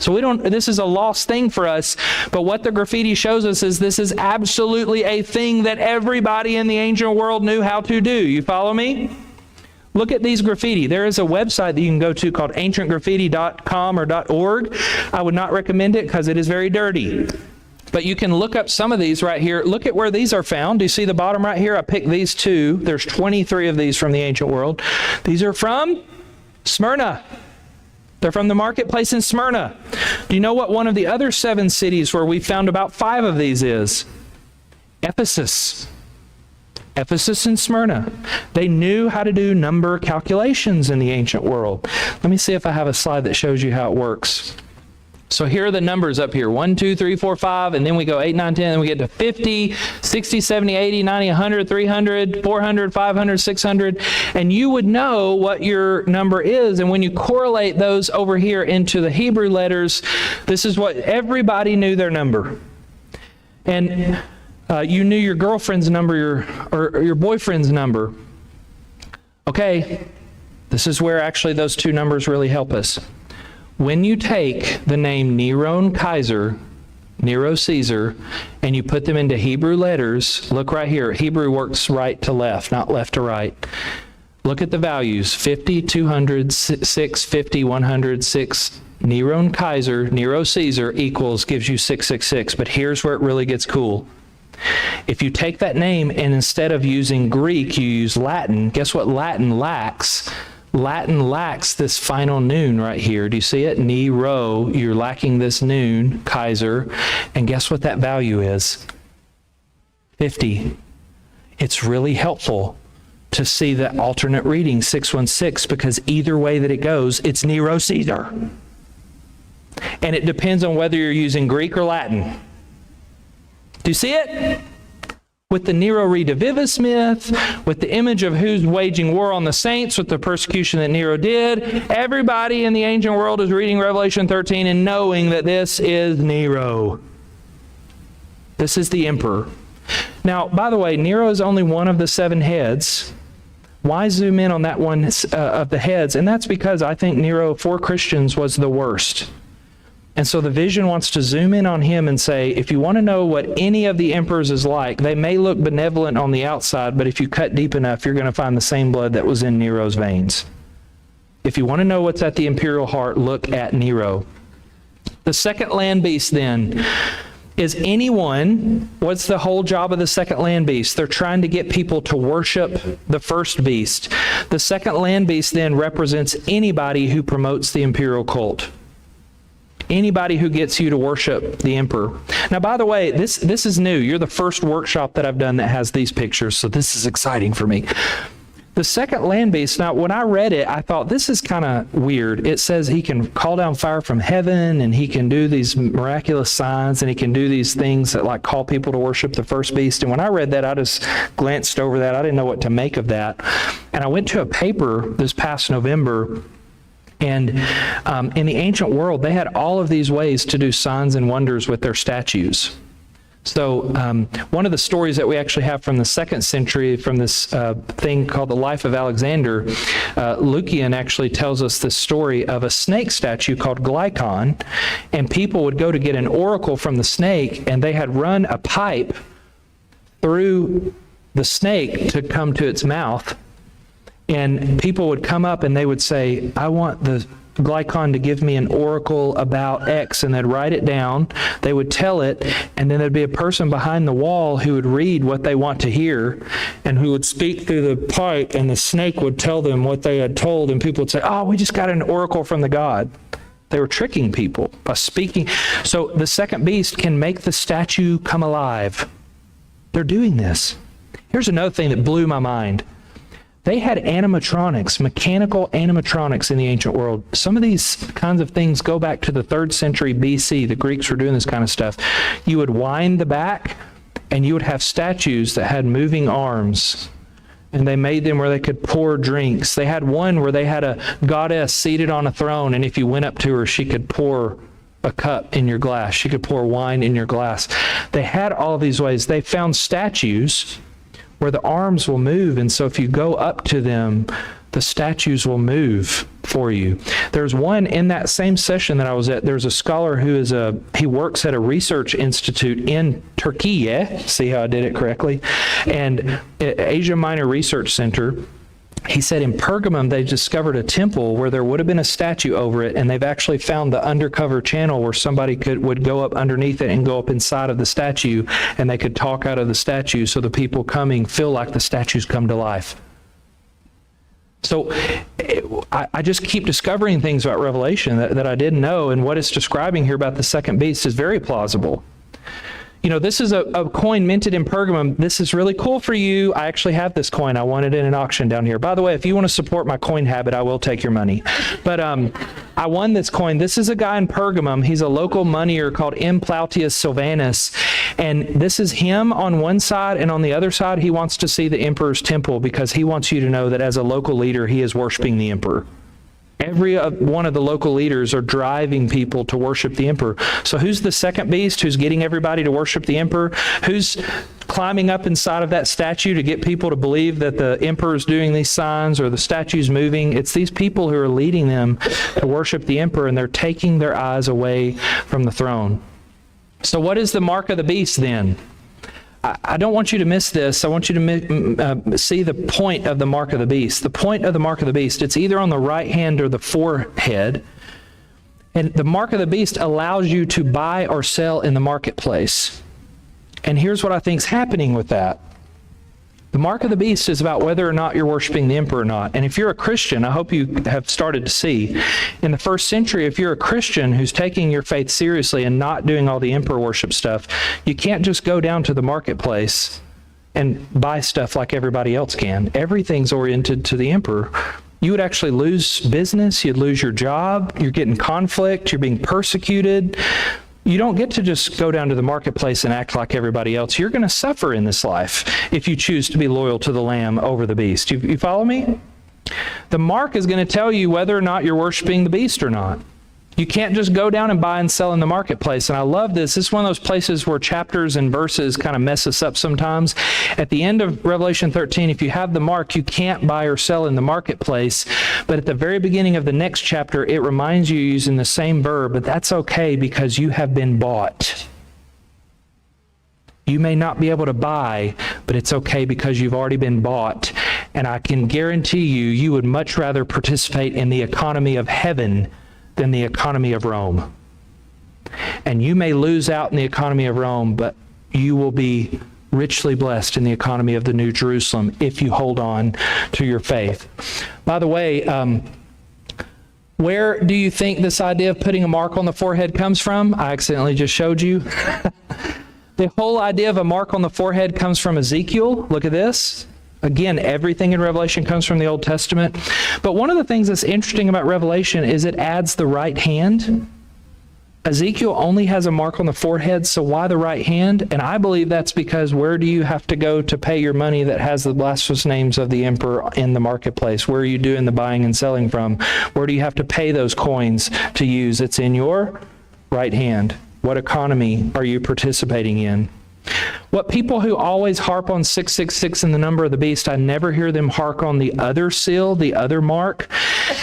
So this is a lost thing for us, but what the graffiti shows us is this is absolutely a thing that everybody in the ancient world knew how to do. You follow me? Look at these graffiti. There is a website that you can go to called ancientgraffiti.com or .org. I would not recommend it because it is very dirty. But you can look up some of these right here. Look at where these are found. Do you see the bottom right here? I picked these two. There's 23 of these from the ancient world. These are from Smyrna. They're from the marketplace in Smyrna. Do you know what one of the other 7 cities where we found about 5 of these is? Ephesus. Ephesus and Smyrna. They knew how to do number calculations in the ancient world. Let me see if I have a slide that shows you how it works. So here are the numbers up here. 1, 2, 3, 4, 5, and then we go 8, 9, 10, and we get to 50, 60, 70, 80, 90, 100, 300, 400, 500, 600, and you would know what your number is. And when you correlate those over here into the Hebrew letters, this is what everybody knew their number. And you knew your girlfriend's number, or your boyfriend's number. Okay, this is where actually those two numbers really help us. When you take the name Nero Kaiser, Nero Caesar, and you put them into Hebrew letters, look right here. Hebrew works right to left, not left to right. Look at the values, 50, 200, 6, 50, 100, 6. Nero Kaiser, Nero Caesar equals, gives you 666. But here's where it really gets cool. If you take that name and instead of using Greek, you use Latin, guess what Latin lacks? Latin lacks this final noon right here. Do you see it? Nero, you're lacking this noon, Kaiser. And guess what that value is? 50. It's really helpful to see the alternate reading, 616, because either way that it goes, it's Nero Caesar. And it depends on whether you're using Greek or Latin. Do you see it? With the Nero Redivivus myth, with the image of who's waging war on the saints, with the persecution that Nero did, everybody in the ancient world is reading Revelation 13 and knowing that this is Nero. This is the emperor. Now, by the way, Nero is only one of the 7 heads. Why zoom in on that one of the heads? And that's because I think Nero, for Christians, was the worst. And so the vision wants to zoom in on him and say, if you want to know what any of the emperors is like, they may look benevolent on the outside, but if you cut deep enough, you're going to find the same blood that was in Nero's veins. If you want to know what's at the imperial heart, look at Nero. The second land beast then is anyone, what's the whole job of the second land beast? They're trying to get people to worship the first beast. The second land beast then represents anybody who promotes the imperial cult. Anybody who gets you to worship the emperor. Now, by the way, this is new. You're the first workshop that I've done that has these pictures, so this is exciting for me. The second land beast, now when I read it, I thought this is kind of weird. It says he can call down fire from heaven, and he can do these miraculous signs, and he can do these things that like call people to worship the first beast. And when I read that, I just glanced over that. I didn't know what to make of that. And I went to a paper this past November. And in the ancient world, they had all of these ways to do signs and wonders with their statues. So one of the stories that we actually have from the 2nd century, from this thing called the Life of Alexander, Lucian actually tells us this story of a snake statue called Glykon, and people would go to get an oracle from the snake, and they had run a pipe through the snake to come to its mouth. And people would come up and they would say, I want the Glykon to give me an oracle about X, and they'd write it down. They would tell it, and then there'd be a person behind the wall who would read what they want to hear, and who would speak through the pipe, and the snake would tell them what they had told, and people would say, oh, we just got an oracle from the god. They were tricking people by speaking. So the second beast can make the statue come alive. They're doing this. Here's another thing that blew my mind. They had animatronics, mechanical animatronics in the ancient world. Some of these kinds of things go back to the 3rd century BC. The Greeks were doing this kind of stuff. You would wind the back, and you would have statues that had moving arms. And they made them where they could pour drinks. They had one where they had a goddess seated on a throne, and if you went up to her, she could pour a cup in your glass. She could pour wine in your glass. They had all these ways. They found statues where the arms will move, and so if you go up to them, the statues will move for you. There's one in that same session that I was at. There's a scholar he works at a research institute in Turkey. See how I did it correctly? And Asia Minor Research Center. He said in Pergamum, they discovered a temple where there would have been a statue over it, and they've actually found the undercover channel where somebody would go up underneath it and go up inside of the statue, and they could talk out of the statue so the people coming feel like the statues come to life. So I just keep discovering things about Revelation that I didn't know, and what it's describing here about the second beast is very plausible. You know, this is a coin minted in Pergamum. This is really cool for you. I actually have this coin. I won it in an auction down here. By the way, if you want to support my coin habit, I will take your money. But I won this coin. This is a guy in Pergamum. He's a local moneyer called M. Plautius Sylvanus. And this is him on one side, and on the other side, he wants to see the emperor's temple because he wants you to know that as a local leader, he is worshiping the emperor. Every one of the local leaders are driving people to worship the emperor. So who's the second beast who's getting everybody to worship the emperor? Who's climbing up inside of that statue to get people to believe that the emperor is doing these signs or the statue's moving? It's these people who are leading them to worship the emperor, and they're taking their eyes away from the throne. So what is the mark of the beast then? I don't want you to miss this. I want you to see the point of the mark of the beast. The point of the mark of the beast, it's either on the right hand or the forehead. And the mark of the beast allows you to buy or sell in the marketplace. And here's what I think is happening with that. The mark of the beast is about whether or not you're worshiping the emperor or not. And if you're a Christian, I hope you have started to see, in the first century, if you're a Christian who's taking your faith seriously and not doing all the emperor worship stuff, you can't just go down to the marketplace and buy stuff like everybody else can. Everything's oriented to the emperor. You would actually lose business, you'd lose your job, you're getting conflict, you're being persecuted. You don't get to just go down to the marketplace and act like everybody else. You're going to suffer in this life if you choose to be loyal to the Lamb over the beast. You follow me? The mark is going to tell you whether or not you're worshiping the beast or not. You can't just go down and buy and sell in the marketplace. And I love this. This is one of those places where chapters and verses kind of mess us up sometimes. At the end of Revelation 13, if you have the mark, you can't buy or sell in the marketplace. But at the very beginning of the next chapter, it reminds you using the same verb, but that's okay because you have been bought. You may not be able to buy, but it's okay because you've already been bought. And I can guarantee you would much rather participate in the economy of heaven than the economy of Rome. And you may lose out in the economy of Rome, but you will be richly blessed in the economy of the New Jerusalem if you hold on to your faith. By the way, where do you think this idea of putting a mark on the forehead comes from? I accidentally just showed you. The whole idea of a mark on the forehead comes from Ezekiel. Look at this. Again, everything in Revelation comes from the Old Testament. But one of the things that's interesting about Revelation is it adds the right hand. Ezekiel only has a mark on the forehead, so why the right hand? And I believe that's because where do you have to go to pay your money that has the blasphemous names of the emperor in the marketplace? Where are you doing the buying and selling from? Where do you have to pay those coins to use? It's in your right hand. What economy are you participating in? What people who always harp on 666 and the number of the beast, I never hear them hark on the other seal, the other mark.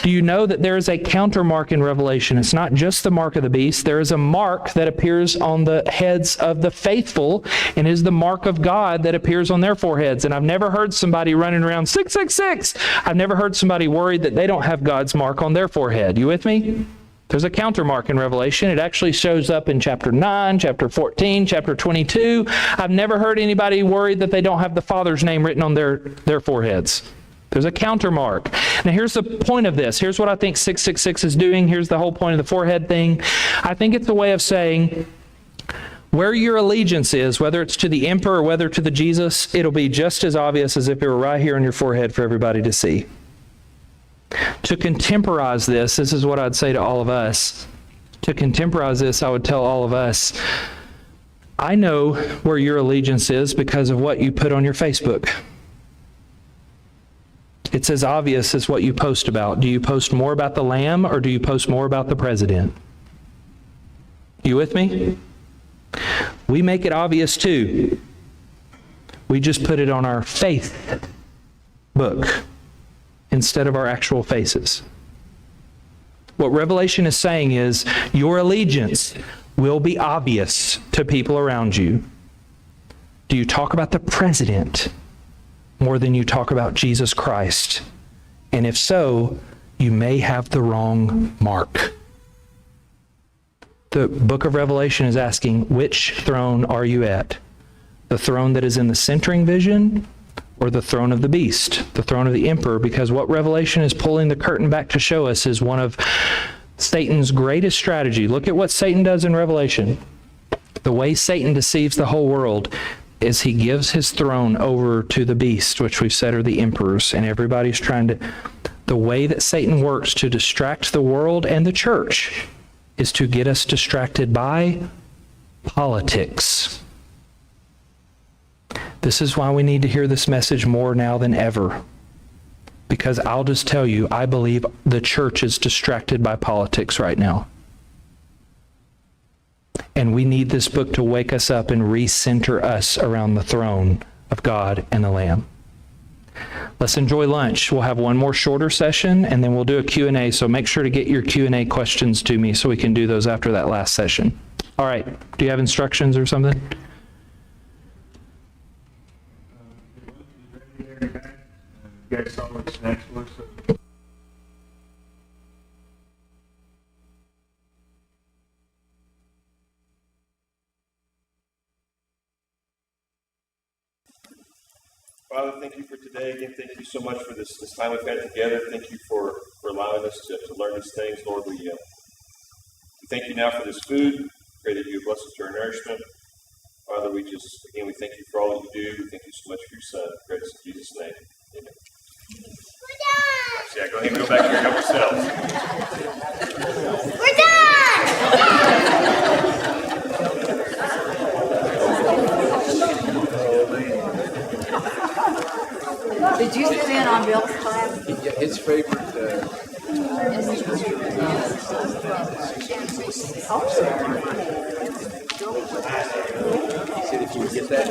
Do you know that there is a counter mark in Revelation? It's not just the mark of the beast. There is a mark that appears on the heads of the faithful and is the mark of God that appears on their foreheads. And I've never heard somebody running around 666. I've never heard somebody worried that they don't have God's mark on their forehead. You with me? There's a counter mark in Revelation. It actually shows up in chapter 9, chapter 14, chapter 22. I've never heard anybody worried that they don't have the Father's name written on their foreheads. There's a counter mark. Now here's the point of this. Here's what I think 666 is doing. Here's the whole point of the forehead thing. I think it's a way of saying where your allegiance is, whether it's to the emperor or whether to the Jesus, it'll be just as obvious as if it were right here on your forehead for everybody to see. To contemporize this is what I'd say to all of us. To contemporize this, I would tell all of us, I know where your allegiance is because of what you put on your Facebook. It's as obvious as what you post about. Do you post more about the Lamb or do you post more about the president? You with me? We make it obvious too. We just put it on our faith book. instead of our actual faces. What Revelation is saying is your allegiance will be obvious to people around you. Do you talk about the president more than you talk about Jesus Christ? And if so, you may have the wrong mark. The book of Revelation is asking, which throne are you at? The throne that is in the centering vision, or the throne of the beast, the throne of the emperor? Because what Revelation is pulling the curtain back to show us is one of Satan's greatest strategy. Look at what Satan does in Revelation. The way Satan deceives the whole world is he gives his throne over to the beast, which we've said are the emperors, and everybody's trying to... The way that Satan works to distract the world and the church is to get us distracted by politics. This is why we need to hear this message more now than ever. Because I'll just tell you, I believe the church is distracted by politics right now. And we need this book to wake us up and recenter us around the throne of God and the Lamb. Let's enjoy lunch. We'll have one more shorter session, and then we'll do a Q&A. So make sure to get your Q&A questions to me so we can do those after that last session. All right. Do you have instructions or something? You guys saw what snacks were, so. Father, thank you for today. Again, thank you so much for this time we've had together. Thank you for allowing us to learn these things. Lord, we thank you now for this food. Pray that you bless us to our nourishment. Father, we thank you for all that you do. We thank you so much for your Son. Pray this in Jesus' name. Amen. Yeah, go ahead and go back here and help yourselves. We're done! Did you sit in on Bill's class? Yeah, his favorite. He said if you would get that.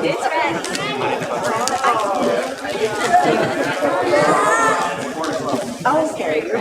It's ready. Okay, you're